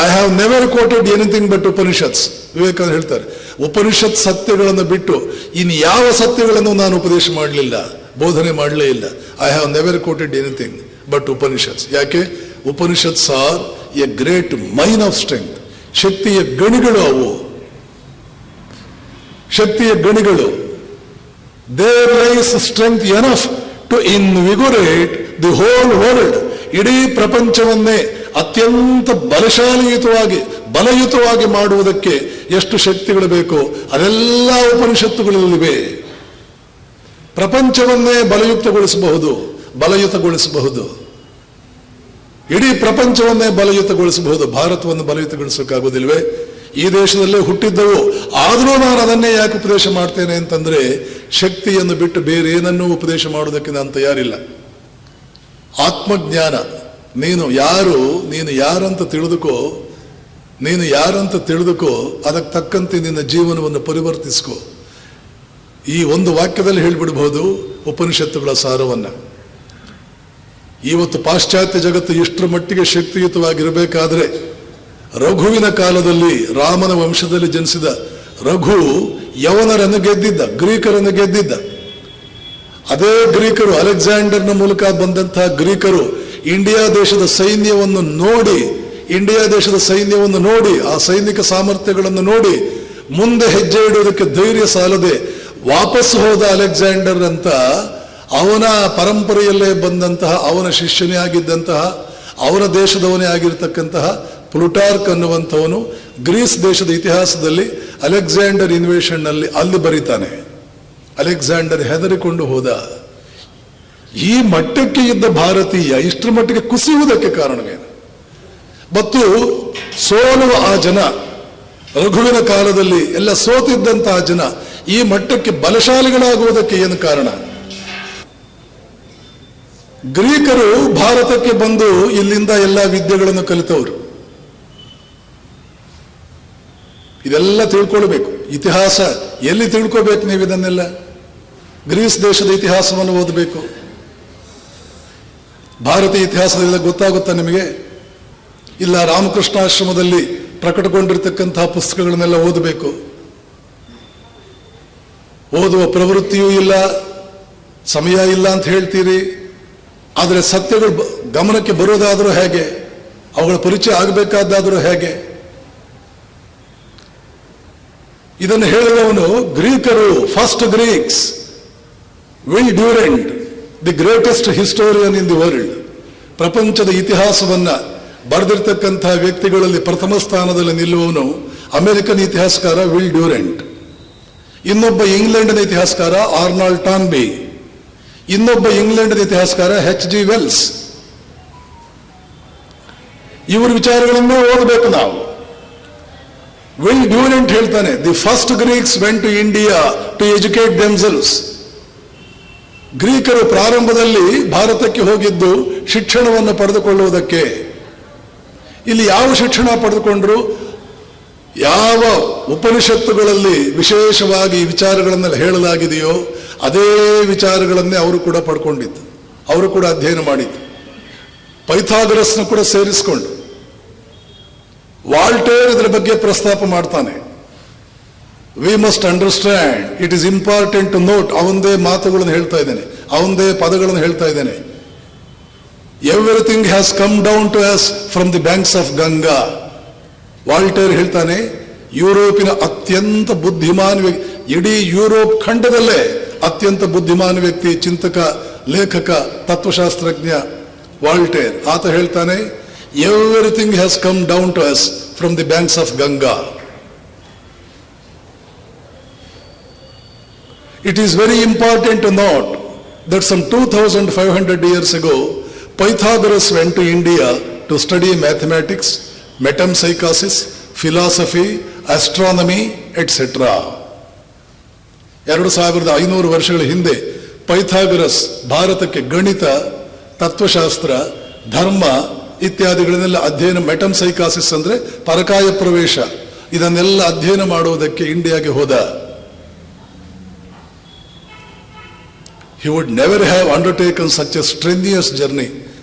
Speaker 1: I have never quoted anything but Upanishads. Vivekananda ಹೇಳ್ತಾರೆ, ಉಪನಿಷತ್ ಸತ್ಯಗಳನ್ನು ಬಿಟ್ಟು ಇನ್ನು ಯಾವ ಸತ್ಯಗಳನ್ನು ನಾನು ಉಪದೇಶ ಮಾಡಲಿಲ್ಲ, ಬೋಧನೆ ಮಾಡಲೇ ಇಲ್ಲ. I have never quoted anything but Upanishads. ಯಾಕೆ? Upanishads are a great mine of strength. ಶಕ್ತಿಯ ಗಣಿಗಳು ಅವು, ಶಕ್ತಿಯ ಗಣಿಗಳು. There lies strength enough to invigorate the whole world. ಇಡೀ ಪ್ರಪಂಚವನ್ನೇ ಅತ್ಯಂತ ಬಲಯುತವಾಗಿ ಮಾಡುವುದಕ್ಕೆ ಎಷ್ಟು ಶಕ್ತಿಗಳು ಬೇಕೋ ಅದೆಲ್ಲ ಉಪನಿಷತ್ತುಗಳಲ್ಲಿವೆ. ಪ್ರಪಂಚವನ್ನೇ ಬಲಯುತಗೊಳಿಸಬಹುದು. ಇಡೀ ಪ್ರಪಂಚವನ್ನೇ ಬಲಯುತಗೊಳಿಸಬಹುದು. ಭಾರತವನ್ನು ಬಲಯುತಗೊಳಿಸೋಕ್ಕಾಗೋದಿಲ್ವೇ? ಈ ದೇಶದಲ್ಲೇ ಹುಟ್ಟಿದ್ದವು, ಆದರೂ ನಾನು ಅದನ್ನೇ ಯಾಕೆ ಉಪದೇಶ ಮಾಡ್ತೇನೆ ಅಂತಂದ್ರೆ, ಶಕ್ತಿಯನ್ನು ಬಿಟ್ಟು ಬೇರೆ ಏನನ್ನೂ ಉಪದೇಶ ಮಾಡೋದಕ್ಕೆ ನಾನು ತಯಾರಿಲ್ಲ. ಆತ್ಮಜ್ಞಾನ, ನೀನು ಯಾರಂತ ತಿಳಿದುಕೋ, ಅದಕ್ಕೆ ತಕ್ಕಂತೆ ನಿನ್ನ ಜೀವನವನ್ನು ಪರಿವರ್ತಿಸ್ಕೋ. ಈ ಒಂದು ವಾಕ್ಯದಲ್ಲಿ ಹೇಳಿಬಿಡಬಹುದು ಉಪನಿಷತ್ತುಗಳ ಸಾರವನ್ನ. ಇವತ್ತು ಪಾಶ್ಚಾತ್ಯ ಜಗತ್ತು ಇಷ್ಟರ ಮಟ್ಟಿಗೆ ಶಕ್ತಿಯುತವಾಗಿರಬೇಕಾದ್ರೆ, ರಘುವಿನ ಕಾಲದಲ್ಲಿ ರಾಮನ ವಂಶದಲ್ಲಿ ಜನಿಸಿದ ರಘು ಯವನರನ್ನು ಗೆದ್ದಿದ್ದ, ಗ್ರೀಕರನ್ನು ಗೆದ್ದಿದ್ದ. ಅದೇ ಗ್ರೀಕರು, ಅಲೆಕ್ಸಾಂಡರ್ನ ಮೂಲಕ ಬಂದಂತಹ ಗ್ರೀಕರು ಇಂಡಿಯಾ ದೇಶದ ಸೈನ್ಯವನ್ನು ನೋಡಿ ಆ ಸೈನಿಕ ಸಾಮರ್ಥ್ಯಗಳನ್ನು ನೋಡಿ ಮುಂದೆ ಹೆಜ್ಜೆ ಇಡುವುದಕ್ಕೆ ಧೈರ್ಯ ಸಾಲದೆ ವಾಪಸ್ ಹೋದ ಅಲೆಕ್ಸಾಂಡರ್ ಅಂತ, ಅವನ ಪರಂಪರೆಯಲ್ಲೇ ಬಂದಂತಹ, ಅವನ ಶಿಷ್ಯನೇ ಆಗಿದ್ದಂತಹ, ಅವನ ದೇಶದವನೇ ಆಗಿರತಕ್ಕಂತಹ ಪ್ಲುಟಾರ್ಕ್ ಅನ್ನುವಂಥವನು ಗ್ರೀಸ್ ದೇಶದ ಇತಿಹಾಸದಲ್ಲಿ ಅಲೆಕ್ಸಾಂಡರ್ ಇನ್ವೇಷನ್ ನಲ್ಲಿ ಅಲ್ಲಿ ಬರೀತಾನೆ, ಅಲೆಕ್ಸಾಂಡರ್ ಹೆದರಿಕೊಂಡು ಹೋದ. ಈ ಮಟ್ಟಕ್ಕೆ ಇದ್ದ ಭಾರತೀಯ ಇಷ್ಟರ ಮಟ್ಟಿಗೆ ಕುಸಿಯುವುದಕ್ಕೆ ಕಾರಣವೇನು? ಮತ್ತು ಸೋಲುವ ಆ ಜನ, ರಘುವಿನ ಕಾಲದಲ್ಲಿ ಎಲ್ಲ ಸೋತಿದ್ದಂತಹ ಜನ ಈ ಮಟ್ಟಕ್ಕೆ ಬಲಶಾಲಿಗಳಾಗುವುದಕ್ಕೆ ಏನು ಕಾರಣ? ಗ್ರೀಕರು ಭಾರತಕ್ಕೆ ಬಂದು ಇಲ್ಲಿಂದ ಎಲ್ಲ ವಿದ್ಯೆಗಳನ್ನು ಕಲಿತವರು. ಇದೆಲ್ಲ ತಿಳ್ಕೊಳ್ಬೇಕು. ಇತಿಹಾಸ ಎಲ್ಲಿ ತಿಳ್ಕೋಬೇಕು ನೀವು ಇದನ್ನೆಲ್ಲ? ಗ್ರೀಸ್ ದೇಶದ ಇತಿಹಾಸವನ್ನು ಓದಬೇಕು. ಭಾರತೀಯ ಇತಿಹಾಸದೆಲ್ಲ ಗೊತ್ತಾಗುತ್ತಾ ನಿಮಗೆ? ಇಲ್ಲ ರಾಮಕೃಷ್ಣಾಶ್ರಮದಲ್ಲಿ ಪ್ರಕಟಗೊಂಡಿರ್ತಕ್ಕಂತಹ ಪುಸ್ತಕಗಳನ್ನೆಲ್ಲ ಓದಬೇಕು. ಓದುವ ಪ್ರವೃತ್ತಿಯೂ ಇಲ್ಲ, ಸಮಯ ಇಲ್ಲ ಅಂತ ಹೇಳ್ತೀರಿ. ಆದರೆ ಸತ್ಯಗಳು ಗಮನಕ್ಕೆ ಬರೋದಾದರೂ ಹೇಗೆ? ಅವುಗಳ ಪರಿಚಯ ಆಗಬೇಕಾದಾದರೂ ಹೇಗೆ? ಇದನ್ನು ಹೇಳಿದವನು ಗ್ರೀಕರು, first Greeks, Will Durant, the greatest historian in the world. ಪ್ರಪಂಚದ ಇತಿಹಾಸವನ್ನ ಬರೆದಿರ್ತಕ್ಕಂತಹ ವ್ಯಕ್ತಿಗಳಲ್ಲಿ ಪ್ರಥಮ ಸ್ಥಾನದಲ್ಲಿ ನಿಲ್ಲುವವನು ಅಮೆರಿಕನ್ ಇತಿಹಾಸಕಾರ ವಿಲ್ ಡ್ಯೂರೆಂಟ್. ಇನ್ನೊಬ್ಬ ಇಂಗ್ಲೆಂಡಿನ ಇತಿಹಾಸಕಾರ ಆರ್ನಾಲ್ಡ್ ಟಾನ್ಬಿ. ಇನ್ನೊಬ್ಬ ಇಂಗ್ಲೆಂಡಿನ ಇತಿಹಾಸಕಾರ H.G. ವೆಲ್ಸ್. ಇವರ ವಿಚಾರಗಳನ್ನೇ ಓದಬೇಕು ನಾವು. ವಿಲ್ ಡ್ಯೂರೆಂಟ್ ಹೇಳ್ತಾನೆ, the first Greeks went to India to educate themselves. ಗ್ರೀಕರು ಪ್ರಾರಂಭದಲ್ಲಿ ಭಾರತಕ್ಕೆ ಹೋಗಿದ್ದು ಶಿಕ್ಷಣವನ್ನು ಪಡೆದುಕೊಳ್ಳುವುದಕ್ಕೆ. ಇಲ್ಲಿ ಯಾವ ಶಿಕ್ಷಣ ಪಡೆದುಕೊಂಡ್ರು? ಯಾವ ಉಪನಿಷತ್ತುಗಳಲ್ಲಿ ವಿಶೇಷವಾಗಿ ವಿಚಾರಗಳನ್ನೆಲ್ಲ ಹೇಳಲಾಗಿದೆಯೋ ಅದೇ ವಿಚಾರಗಳನ್ನೇ ಅವರು ಕೂಡ ಪಡ್ಕೊಂಡಿದ್ದು, ಅವರು ಕೂಡ ಅಧ್ಯಯನ ಮಾಡಿದ್ದು. ಪೈಥಾಗರಸ್ನ ಕೂಡ ಸೇರಿಸಿಕೊಂಡು ವಾಲ್ಟೇರ್ ಇದರ ಬಗ್ಗೆ ಪ್ರಸ್ತಾಪ ಮಾಡ್ತಾನೆ. We must understand, it is important to note. ಅವನದೇ ಮಾತುಗಳನ್ನು ಹೇಳ್ತಾ ಇದ್ದೇನೆ, ಅವನದೇ ಪದಗಳನ್ನು ಹೇಳ್ತಾ ಇದ್ದೇನೆ. Everything has come down to us from the banks of Ganga. Voltaire ಹೇಳ್ತಾನೆ, ಯುರೋಪಿನ ಅತ್ಯಂತ ಬುದ್ಧಿಮಾನ್ ವ್ಯಕ್ತಿ, ಇಡೀ ಯುರೋಪ್ ಖಂಡದಲ್ಲೇ ಅತ್ಯಂತ ಬುದ್ಧಿಮಾನ್ ವ್ಯಕ್ತಿ, ಚಿಂತಕ, ಲೇಖಕ, ತತ್ವಶಾಸ್ತ್ರಜ್ಞ ವಾಲ್ಟೇರ್. ಆತ ಹೇಳ್ತಾನೆ, everything has come down to us from the banks of Ganga. It is very important to note that some 2500 years ago, Pythagoras went to India to study mathematics, metempsychosis, philosophy, astronomy, etc. 2500 ವರ್ಷಗಳ ಹಿಂದೆ Pythagoras ಭಾರತಕ್ಕೆ ಗಣಿತ, ತತ್ವಶಾಸ್ತ್ರ, ಧರ್ಮ ಇತ್ಯಾದಿಗಳನ್ನೆಲ್ಲ ಅಧ್ಯಯನ, ಮೆಟಂಸೈಕಾಸಿಸ್ ಅಂದ್ರೆ ಪರಕಾಯ ಪ್ರವೇಶ, ಇದನ್ನೆಲ್ಲ ಅಧ್ಯಯನ ಮಾಡುವುದಕ್ಕೆ ಇಂಡಿಯಾಗೆ ಹೋದ. He would never have undertaken such a strenuous journey.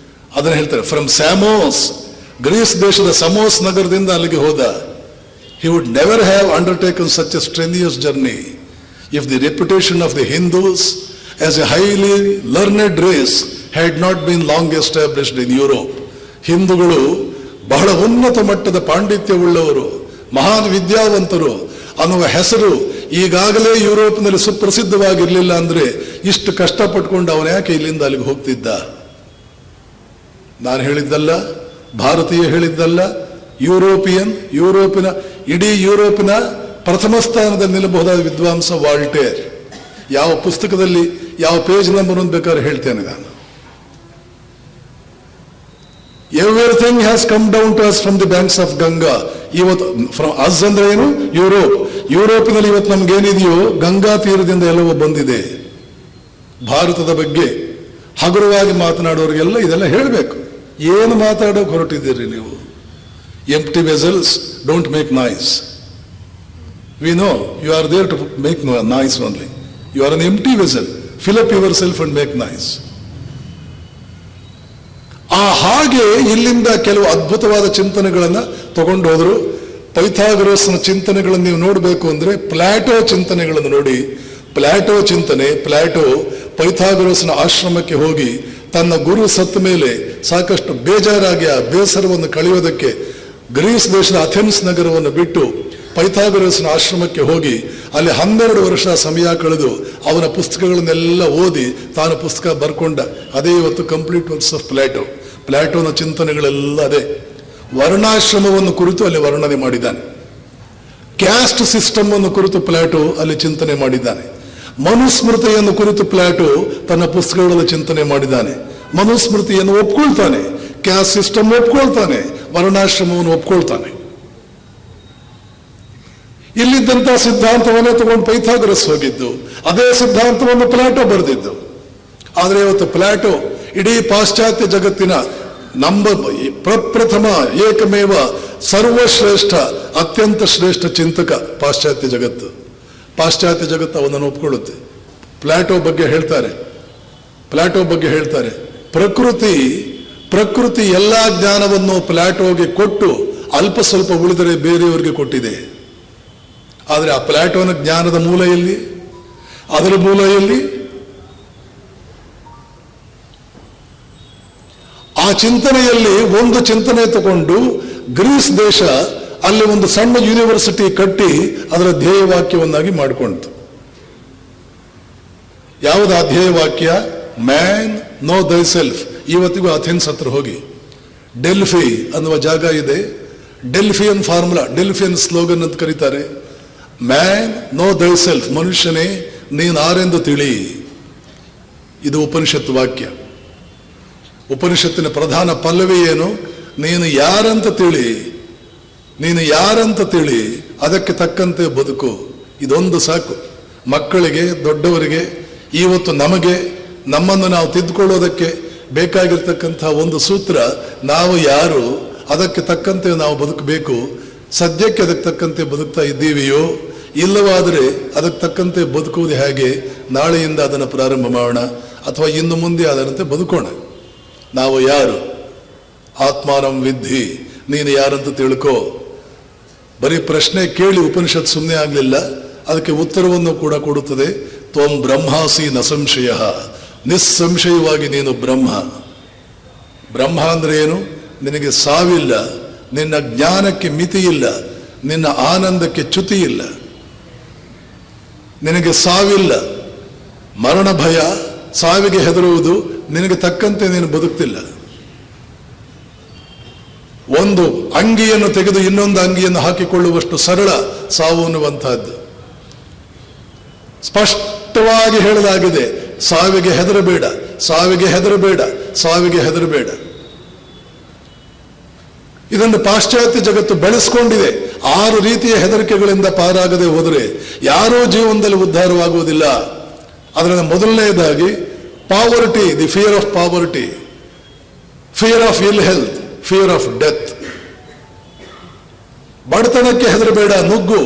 Speaker 1: ಅದನ್ನು ಹೇಳ್ತಾರೆ, ಫ್ರಮ್ ಸ್ಯಾಮೋಸ್, ಗ್ರೀಸ್ ದೇಶದ ಸಮೋಸ್ ನಗರದಿಂದ ಅಲ್ಲಿಗೆ ಹೋದ. He would never have undertaken such a strenuous journey if the reputation of the Hindus as a highly learned race had not been long established in Europe. ಹಿಂದೂಗಳು ಬಹಳ ಉನ್ನತ ಮಟ್ಟದ ಪಾಂಡಿತ್ಯವುಳ್ಳವರು, ಮಹಾನ್ ವಿದ್ಯಾವಂತರು ಅನ್ನುವ ಹೆಸರು ಈಗಾಗಲೇ ಯುರೋಪ್ನಲ್ಲಿ ಸುಪ್ರಸಿದ್ಧವಾಗಿರಲಿಲ್ಲ ಅಂದ್ರೆ ಇಷ್ಟು ಕಷ್ಟಪಟ್ಕೊಂಡು ಅವನು ಯಾಕೆ ಇಲ್ಲಿಂದ ಅಲ್ಲಿಗೆ ಹೋಗ್ತಿದ್ದ? ನಾನು ಹೇಳಿದ್ದಲ್ಲ, ಭಾರತೀಯ ಹೇಳಿದ್ದಲ್ಲ, ಇಡೀ ಯುರೋಪಿನ ಪ್ರಥಮ ಸ್ಥಾನದಲ್ಲಿ ನಿಲ್ಲಬಹುದಾದ ವಿದ್ವಾಂಸ ವಾಲ್ಟೇರ್. ಯಾವ ಪುಸ್ತಕದಲ್ಲಿ ಯಾವ ಪೇಜ್ ನಂಬರ್ ಅಂತ ಬೇಕಾದ್ರೆ ಹೇಳ್ತೇನೆ ನಾನು. Everything has come down to us from the banks of Ganga. ಇವತ್ತು ಫ್ರಮ್ ಅಸ್ ಅಂದ್ರೆ ಏನು? ಯುರೋಪಿನಲ್ಲಿ ಇವತ್ತು ನಮ್ಗೇನಿದೆಯೋ ಗಂಗಾ ತೀರದಿಂದ ಎಲ್ಲವೂ ಬಂದಿದೆ. ಭಾರತದ ಬಗ್ಗೆ ಹಗುರವಾಗಿ ಮಾತನಾಡೋರಿಗೆಲ್ಲ ಇದೆಲ್ಲ ಹೇಳಬೇಕು. ಏನು ಮಾತಾಡೋಕೆ ಹೊರಟಿದ್ದೀರಿ ನೀವು? Empty vessels don't make noise. We know you are there to make noise only. You are an empty vessel. Fill up yourself and make noise. ಹಾಗೆ ಇಲ್ಲಿಂದ ಕೆಲವು ಅದ್ಭುತವಾದ ಚಿಂತನೆಗಳನ್ನು ತಗೊಂಡು ಹೋದ್ರು. ಪೈಥಾಗರಸ್ನ ಚಿಂತನೆಗಳನ್ನು ನೀವು ನೋಡಬೇಕು ಅಂದ್ರೆ ಪ್ಲಾಟೋ ಚಿಂತನೆಗಳನ್ನು ನೋಡಿ. ಪ್ಲಾಟೋ ಪೈಥಾಗರಸ್ನ ಆಶ್ರಮಕ್ಕೆ ಹೋಗಿ ತನ್ನ ಗುರು ಸತ್ತ ಮೇಲೆ ಸಾಕಷ್ಟು ಬೇಜಾರಾಗಿ ಆ ಬೇಸರವನ್ನು ಕಳೆಯೋದಕ್ಕೆ ಗ್ರೀಸ್ ದೇಶದ ಅಥೆನ್ಸ್ ನಗರವನ್ನು ಬಿಟ್ಟು ಪೈಥಾಗರಸ್ನ ಆಶ್ರಮಕ್ಕೆ ಹೋಗಿ ಅಲ್ಲಿ 12 ವರ್ಷ ಸಮಯ ಕಳೆದು ಅವನ ಪುಸ್ತಕಗಳನ್ನೆಲ್ಲ ಓದಿ ತಾನು ಪುಸ್ತಕ ಬರ್ಕೊಂಡ. ಅದೇ ಇವತ್ತು ಕಂಪ್ಲೀಟ್ ವರ್ಕ್ಸ್ ಆಫ್ ಪ್ಲಾಟೋನ ಚಿಂತನೆಗಳೆಲ್ಲ ಅದೇ. ವರ್ಣಾಶ್ರಮವನ್ನು ಕುರಿತು ಅಲ್ಲಿ ವರ್ಣನೆ ಮಾಡಿದ್ದಾನೆ. ಕ್ಯಾಸ್ಟ್ ಸಿಸ್ಟಮ್ ಅನ್ನು ಕುರಿತು ಪ್ಲಾಟೋ ಅಲ್ಲಿ ಚಿಂತನೆ ಮಾಡಿದ್ದಾನೆ. ಮನುಸ್ಮೃತಿಯನ್ನು ಕುರಿತು ಪ್ಲಾಟೋ ತನ್ನ ಪುಸ್ತಕಗಳಲ್ಲಿ ಚಿಂತನೆ ಮಾಡಿದ್ದಾನೆ. ಮನುಸ್ಮೃತಿಯನ್ನು ಒಪ್ಕೊಳ್ತಾನೆ, ಕ್ಯಾಸ್ಟ್ ಸಿಸ್ಟಮ್ ಒಪ್ಕೊಳ್ತಾನೆ, ವರ್ಣಾಶ್ರಮವನ್ನು ಒಪ್ಕೊಳ್ತಾನೆ. ಇಲ್ಲಿದ್ದಂತ ಸಿದ್ಧಾಂತವನ್ನೇ ತಗೊಂಡು ಪೈಥಾಗರಸ್ ಹೋಗಿದ್ದು, ಅದೇ ಸಿದ್ಧಾಂತವನ್ನು ಪ್ಲಾಟೋ ಬರೆದಿದ್ದು. ಆದರೆ ಇವತ್ತು ಪ್ಲಾಟೋ ಇಡೀ ಪಾಶ್ಚಾತ್ಯ ಜಗತ್ತಿನ ಪ್ರಪ್ರಥಮ ಏಕಮೇವ ಸರ್ವಶ್ರೇಷ್ಠ ಅತ್ಯಂತ ಶ್ರೇಷ್ಠ ಚಿಂತಕ ಪಾಶ್ಚಾತ್ಯ ಜಗತ್ತು ಅವನನ್ನು ಒಪ್ಕೊಳ್ಳುತ್ತೆ. ಪ್ಲಾಟೋ ಬಗ್ಗೆ ಹೇಳ್ತಾರೆ ಪ್ರಕೃತಿ ಎಲ್ಲಾ ಜ್ಞಾನವನ್ನು ಪ್ಲಾಟೋಗೆ ಕೊಟ್ಟು ಅಲ್ಪ ಸ್ವಲ್ಪ ಉಳಿದರೆ ಬೇರೆಯವರಿಗೆ ಕೊಟ್ಟಿದೆ. ಆದರೆ ಆ ಪ್ಲಾಟೋನ ಜ್ಞಾನದ ಮೂಲ ಎಲ್ಲಿ? ಅದರ ಮೂಲ ಎಲ್ಲಿ? ಆ ಚಿಂತನೆಯಲ್ಲಿ ಒಂದು ಚಿಂತನೆ ತಗೊಂಡು ಗ್ರೀಸ್ ದೇಶ ಅಲ್ಲಿ ಒಂದು ಸಣ್ಣ ಯೂನಿವರ್ಸಿಟಿ ಕಟ್ಟಿ ಅದರ ಧ್ಯೇಯವಾಕ್ಯವನ್ನಾಗಿ ಮಾಡಿಕೊಂಡಿತು. ಯಾವುದು ಆ ಧ್ಯೇಯವಾಕ್ಯ? ಮ್ಯಾನ್ ನೋ ದೈ ಸೆಲ್ಫ್. ಇವತ್ತಿಗೂ ಅಥೆನ್ಸ್ ಹತ್ರ ಹೋಗಿ ಡೆಲ್ಫಿ ಅನ್ನುವ ಜಾಗ ಇದೆ. ಡೆಲ್ಫಿಯನ್ ಫಾರ್ಮುಲಾ, ಡೆಲ್ಫಿಯನ್ ಸ್ಲೋಗನ್ ಅಂತ ಕರೀತಾರೆ. ಮ್ಯಾನ್ ನೋ ದೈ ಸೆಲ್ಫ್. ಮನುಷ್ಯನೇ ನೀನು ಆರೆಂದು ತಿಳಿ. ಇದು ಉಪನಿಷತ್ತು ವಾಕ್ಯ. ಉಪನಿಷತ್ತಿನ ಪ್ರಧಾನ ಪಲ್ಲವಿ ಏನು? ನೀನು ಯಾರಂತ ತಿಳಿ, ಅದಕ್ಕೆ ತಕ್ಕಂತೆ ಬದುಕು. ಇದೊಂದು ಸಾಕು. ಮಕ್ಕಳಿಗೆ, ದೊಡ್ಡವರಿಗೆ, ಇವತ್ತು ನಮ್ಮನ್ನು ನಾವು ತಿದ್ದುಕೊಳ್ಳೋದಕ್ಕೆ ಬೇಕಾಗಿರ್ತಕ್ಕಂಥ ಒಂದು ಸೂತ್ರ, ನಾವು ಯಾರು, ಅದಕ್ಕೆ ತಕ್ಕಂತೆ ನಾವು ಬದುಕಬೇಕು. ಸದ್ಯಕ್ಕೆ ಅದಕ್ಕೆ ತಕ್ಕಂತೆ ಬದುಕ್ತಾ ಇದ್ದೀವಿಯೋ, ಇಲ್ಲವಾದರೆ ಅದಕ್ಕೆ ತಕ್ಕಂತೆ ಬದುಕುವುದು ಹೇಗೆ? ನಾಳೆಯಿಂದ ಅದನ್ನು ಪ್ರಾರಂಭ ಮಾಡೋಣ, ಅಥವಾ ಇನ್ನು ಮುಂದೆ ಅದರಂತೆ ಬದುಕೋಣ. ನಾವು ಯಾರು? ಆತ್ಮಾನಂ ವಿದ್ಧಿ. ನೀನು ಯಾರಂತ ತಿಳ್ಕೋ. ಬರೀ ಪ್ರಶ್ನೆ ಕೇಳಿ ಉಪನಿಷತ್ ಸುಮ್ಮನೆ ಆಗಲಿಲ್ಲ, ಅದಕ್ಕೆ ಉತ್ತರವನ್ನು ಕೂಡ ಕೊಡುತ್ತದೆ. ತ್ವಂ ಬ್ರಹ್ಮಾಸಿ ನ ಸಂಶಯ. ನಿಸ್ಸಂಶಯವಾಗಿ ನೀನು ಬ್ರಹ್ಮ. ಬ್ರಹ್ಮ ಅಂದ್ರೆ ಏನು? ನಿನಗೆ ಸಾವಿಲ್ಲ, ನಿನ್ನ ಜ್ಞಾನಕ್ಕೆ ಮಿತಿ ಇಲ್ಲ, ನಿನ್ನ ಆನಂದಕ್ಕೆ ಚ್ಯುತಿ ಇಲ್ಲ. ನಿನಗೆ ಸಾವಿಲ್ಲ, ಮರಣ ಭಯ, ಸಾವಿಗೆ ಹೆದರುವುದು, ನಿನಗೆ ತಕ್ಕಂತೆ ನೀನು ಬದುಕ್ತಿಲ್ಲ. ಒಂದು ಅಂಗಿಯನ್ನು ತೆಗೆದು ಇನ್ನೊಂದು ಅಂಗಿಯನ್ನು ಹಾಕಿಕೊಳ್ಳುವಷ್ಟು ಸರಳ ಸಾವು ಅನ್ನುವಂತಹದ್ದು. ಸ್ಪಷ್ಟವಾಗಿ ಹೇಳಲಾಗಿದೆ, ಸಾವಿಗೆ ಹೆದರಬೇಡ, ಸಾವಿಗೆ ಹೆದರಬೇಡ, ಸಾವಿಗೆ ಹೆದರಬೇಡ. ಇದನ್ನು ಪಾಶ್ಚಾತ್ಯ ಜಗತ್ತು ಬೆಳೆಸ್ಕೊಂಡಿದೆ. 6 ರೀತಿಯ ಹೆದರಿಕೆಗಳಿಂದ ಪಾರಾಗದೆ ಹೋದರೆ ಯಾರೂ ಜೀವನದಲ್ಲಿ ಉದ್ಧಾರವಾಗುವುದಿಲ್ಲ. ಅದರಿಂದ ಮೊದಲನೆಯದಾಗಿ poverty, the fear of poverty, fear of ಇಲ್ ಹೆಲ್ತ್, ಫಿಯರ್ ಆಫ್ ಡೆತ್. ಬಡತನಕ್ಕೆ ಹೆದರಬೇಡ, ನುಗ್ಗು.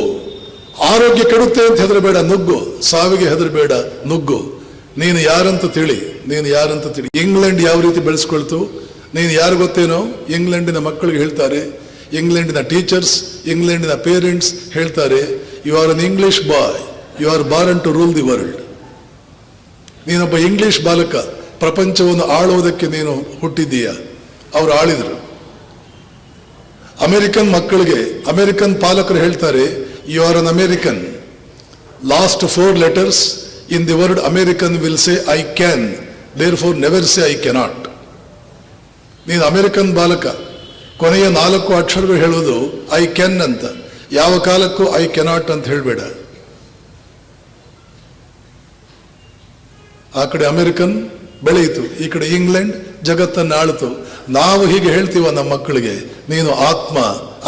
Speaker 1: ಆರೋಗ್ಯ ಕೆಡುತ್ತೆ ಅಂತ ಹೆದರಬೇಡ, ನುಗ್ಗು. ಸಾವಿಗೆ ಹೆದರಬೇಡ, ನುಗ್ಗು. ನೀನು ಯಾರಂತ ತಿಳಿ, ನೀನು ಯಾರಂತ ತಿಳಿ. ಇಂಗ್ಲೆಂಡ್ ಯಾವ ರೀತಿ ಬೆಳೆಸ್ಕೊಳ್ತು, ನೀನು ಯಾರು ಗೊತ್ತೇನೋ? ಇಂಗ್ಲೆಂಡಿನ ಮಕ್ಕಳಿಗೆ ಹೇಳ್ತಾರೆ, ಇಂಗ್ಲೆಂಡಿನ ಟೀಚರ್ಸ್, ಇಂಗ್ಲೆಂಡಿನ ಪೇರೆಂಟ್ಸ್ ಹೇಳ್ತಾರೆ, you are an English boy, you are born to rule the world. ನೀನೊಬ್ಬ ಇಂಗ್ಲಿಷ್ ಬಾಲಕ, ಪ್ರಪಂಚವನ್ನು ಆಳುವುದಕ್ಕೆ ನೀನು ಹುಟ್ಟಿದ್ದೀಯ. ಅವರು ಆಳಿದರು. ಅಮೆರಿಕನ್ ಮಕ್ಕಳಿಗೆ ಅಮೆರಿಕನ್ ಪಾಲಕರು ಹೇಳ್ತಾರೆ, you are an American. Last 4 letters in the word American will say I can, therefore never say I cannot. ನೀನು American ಬಾಲಕ, ಕೊನೆಯ 4 ಅಕ್ಷರಗಳು ಹೇಳೋದು ಐ ಕ್ಯಾನ್ ಅಂತ. ಯಾವ ಕಾಲಕ್ಕೂ ಐ ಕೆನಾಟ್ ಅಂತ ಹೇಳಬೇಡ. ಆ ಕಡೆ ಅಮೆರಿಕನ್ ಬೆಳೆಯಿತು, ಈ ಕಡೆ ಇಂಗ್ಲೆಂಡ್ ಜಗತ್ತನ್ನು ಆಳಿತು. ನಾವು ಹೀಗೆ ಹೇಳ್ತೀವ ನಮ್ಮ ಮಕ್ಕಳಿಗೆ, ನೀನು ಆತ್ಮ,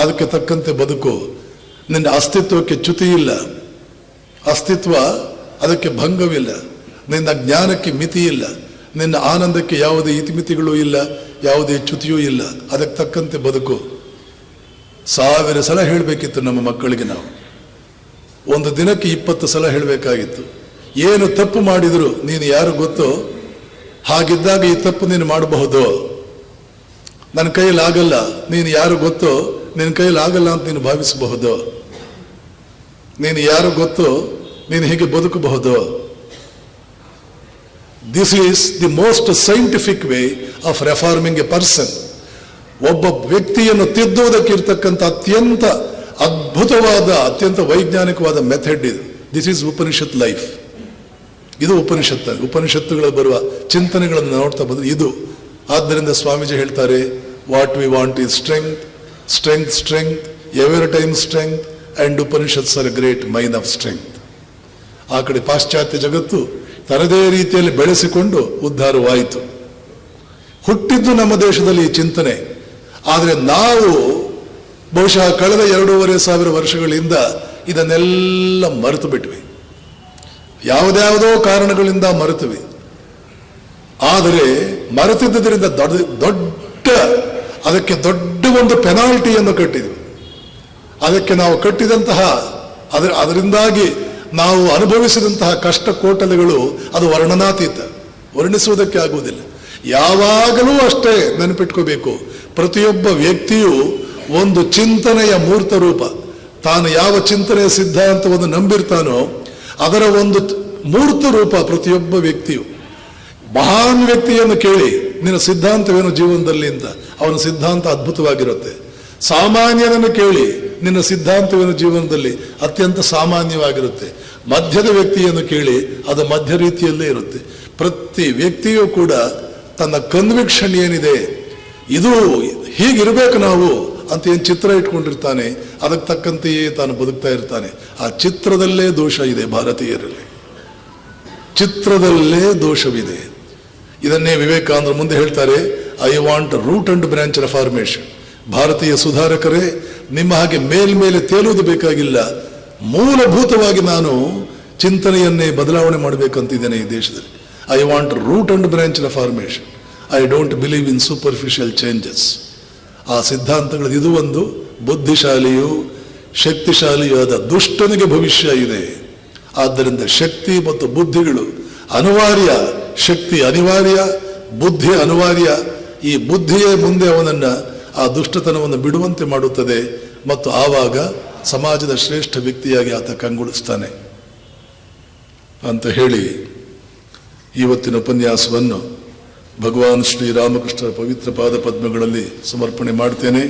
Speaker 1: ಅದಕ್ಕೆ ತಕ್ಕಂತೆ ಬದುಕು. ನಿನ್ನ ಅಸ್ತಿತ್ವಕ್ಕೆ ಚ್ಯುತಿ ಇಲ್ಲ, ಅಸ್ತಿತ್ವ ಅದಕ್ಕೆ ಭಂಗವಿಲ್ಲ. ನಿನ್ನ ಜ್ಞಾನಕ್ಕೆ ಮಿತಿ ಇಲ್ಲ, ನಿನ್ನ ಆನಂದಕ್ಕೆ ಯಾವುದೇ ಇತಿಮಿತಿಗಳೂ ಇಲ್ಲ, ಯಾವುದೇ ಚ್ಯುತಿಯೂ ಇಲ್ಲ. ಅದಕ್ಕೆ ತಕ್ಕಂತೆ ಬದುಕು. 1000 ಸಲ ಹೇಳಬೇಕಿತ್ತು ನಮ್ಮ ಮಕ್ಕಳಿಗೆ. ನಾವು ಒಂದು ದಿನಕ್ಕೆ 20 ಸಲ ಹೇಳಬೇಕಾಗಿತ್ತು. ಏನು ತಪ್ಪು ಮಾಡಿದ್ರು ನೀನು ಯಾರು ಗೊತ್ತೋ, ಹಾಗಿದ್ದಾಗ ಈ ತಪ್ಪು ನೀನು ಮಾಡಬಹುದು. ನನ್ನ ಕೈಯಲ್ಲಿ ಆಗಲ್ಲ, ನೀನು ಯಾರು ಗೊತ್ತೋ, ನಿನ್ನ ಕೈಯಲ್ಲಿ ಆಗಲ್ಲ ಅಂತ ನೀನು ಭಾವಿಸಬಹುದು. ನೀನು ಯಾರು ಗೊತ್ತೋ, ನೀನು ಹೀಗೆ ಬದುಕಬಹುದು. This is the most scientific way of reforming a person. ಒಬ್ಬ ವ್ಯಕ್ತಿಯನ್ನು ತಿದ್ದುವುದಕ್ಕೆ ಇರ್ತಕ್ಕಂಥ ಅತ್ಯಂತ ಅದ್ಭುತವಾದ, ಅತ್ಯಂತ ವೈಜ್ಞಾನಿಕವಾದ ಮೆಥಡ್ ಇದು. This is Upanishad life. ಇದು ಉಪನಿಷತ್ತುಗಳು ಬರುವ ಚಿಂತನೆಗಳನ್ನು ನೋಡ್ತಾ ಬಂದ್ರೆ ಇದು. ಆದ್ದರಿಂದ ಸ್ವಾಮೀಜಿ ಹೇಳ್ತಾರೆ, what we want is strength, strength, strength, every time strength, and Upanishads are a great mine of strength. ಆ ಕಡೆ ಪಾಶ್ಚಾತ್ಯ ಜಗತ್ತು ತನ್ನದೇ ರೀತಿಯಲ್ಲಿ ಬೆಳೆಸಿಕೊಂಡು ಉದ್ಧಾರವಾಯಿತು. ಹುಟ್ಟಿದ್ದು ನಮ್ಮ ದೇಶದಲ್ಲಿ ಈ ಚಿಂತನೆ. ಆದರೆ ನಾವು ಬಹುಶಃ ಕಳೆದ 2,500 ವರ್ಷಗಳಿಂದ ಇದನ್ನೆಲ್ಲ ಮರೆತು ಬಿಟ್ವಿ. ಯಾವುದ್ಯಾವುದೋ ಕಾರಣಗಳಿಂದ ಮರೆತುವಿ. ಆದರೆ ಮರೆತಿದ್ದರಿಂದ ಅದಕ್ಕೆ ದೊಡ್ಡ ಒಂದು ಪೆನಾಲ್ಟಿಯನ್ನು ಕಟ್ಟಿದ್ವಿ. ಅದಕ್ಕೆ ನಾವು ಕಟ್ಟಿದಂತಹ ಅದರಿಂದಾಗಿ ನಾವು ಅನುಭವಿಸಿದಂತಹ ಕಷ್ಟ ಕೋಟಲೆಗಳು ಅದು ವರ್ಣನಾತೀತ, ವರ್ಣಿಸುವುದಕ್ಕೆ ಆಗುವುದಿಲ್ಲ. ಯಾವಾಗಲೂ ಅಷ್ಟೇ ನೆನಪಿಟ್ಕೋಬೇಕು, ಪ್ರತಿಯೊಬ್ಬ ವ್ಯಕ್ತಿಯು ಒಂದು ಚಿಂತನೆಯ ಮೂರ್ತ ರೂಪ. ತಾನು ಯಾವ ಚಿಂತನೆಯ ಸಿದ್ಧಾಂತವನ್ನು ನಂಬಿರ್ತಾನೋ ಅದರ ಒಂದು ಮೂರ್ತ ರೂಪ ಪ್ರತಿಯೊಬ್ಬ ವ್ಯಕ್ತಿಯು. ಮಹಾನ್ ವ್ಯಕ್ತಿಯನ್ನು ಕೇಳಿ, ನಿನ್ನ ಸಿದ್ಧಾಂತವೇನು ಜೀವನದಲ್ಲಿ ಅಂತ, ಅವನ ಸಿದ್ಧಾಂತ ಅದ್ಭುತವಾಗಿರುತ್ತೆ. ಸಾಮಾನ್ಯನನ್ನು ಕೇಳಿ, ನಿನ್ನ ಸಿದ್ಧಾಂತವೇನು ಜೀವನದಲ್ಲಿ, ಅತ್ಯಂತ ಸಾಮಾನ್ಯವಾಗಿರುತ್ತೆ. ಮಧ್ಯದ ವ್ಯಕ್ತಿಯನ್ನು ಕೇಳಿ, ಅದು ಮಧ್ಯ ರೀತಿಯಲ್ಲೇ ಇರುತ್ತೆ. ಪ್ರತಿ ವ್ಯಕ್ತಿಯೂ ಕೂಡ ತನ್ನ ಕನ್ವಿಕ್ಷನ್ ಏನಿದೆ, ಇದು ಹೀಗಿರ್ಬೇಕು ನಾವು ಅಂತ ಏನು ಚಿತ್ರ ಇಟ್ಕೊಂಡಿರ್ತಾನೆ, ಅದಕ್ಕೆ ತಕ್ಕಂತೆಯೇ ತಾನು ಬದುಕ್ತಾ ಇರ್ತಾನೆ. ಆ ಚಿತ್ರದಲ್ಲೇ ದೋಷ ಇದೆ ಭಾರತೀಯರಲ್ಲಿ, ಚಿತ್ರದಲ್ಲೇ ದೋಷವಿದೆ. ಇದನ್ನೇ ವಿವೇಕಾನಂದರು ಮುಂದೆ ಹೇಳ್ತಾರೆ, I want root and branch reformation. ಭಾರತೀಯ ಸುಧಾರಕರೇ, ನಿಮ್ಮ ಹಾಗೆ ಮೇಲ್ಮೇಲೆ ತೇಲುವುದು ಬೇಕಾಗಿಲ್ಲ. ಮೂಲಭೂತವಾಗಿ ನಾನು ಚಿಂತನೆಯನ್ನೇ ಬದಲಾವಣೆ ಮಾಡಬೇಕಂತಿದ್ದೇನೆ ಈ ದೇಶದಲ್ಲಿ. I want root and branch reformation. I don't believe in superficial changes. ಆ ಸಿದ್ಧಾಂತಗಳು ಇದು ಒಂದು. ಬುದ್ಧಿಶಾಲಿಯು ಶಕ್ತಿಶಾಲಿಯೂ ಆದ ದುಷ್ಟನಿಗೆ ಭವಿಷ್ಯ ಇದೆ. ಆದ್ದರಿಂದ ಶಕ್ತಿ ಮತ್ತು ಬುದ್ಧಿಗಳು ಅನಿವಾರ್ಯ. ಶಕ್ತಿ ಅನಿವಾರ್ಯ, ಬುದ್ಧಿ ಅನಿವಾರ್ಯ. ಈ ಬುದ್ಧಿಯೇ ಮುಂದೆ ಅವನನ್ನು ಆ ದುಷ್ಟತನವನ್ನು ಬಿಡುವಂತೆ ಮಾಡುತ್ತದೆ ಮತ್ತು ಆವಾಗ ಸಮಾಜದ ಶ್ರೇಷ್ಠ ವ್ಯಕ್ತಿಯಾಗಿ ಆತ ಕಂಗೊಳಿಸ್ತಾನೆ ಅಂತ ಹೇಳಿ ಇವತ್ತಿನ ಉಪನ್ಯಾಸವನ್ನು ಭಗವಾನ್ ಶ್ರೀರಾಮಕೃಷ್ಣರ ಪವಿತ್ರ ಪಾದ ಪದ್ಮಗಳಲ್ಲಿ ಸಮರ್ಪಣೆ ಮಾಡ್ತೇನೆ.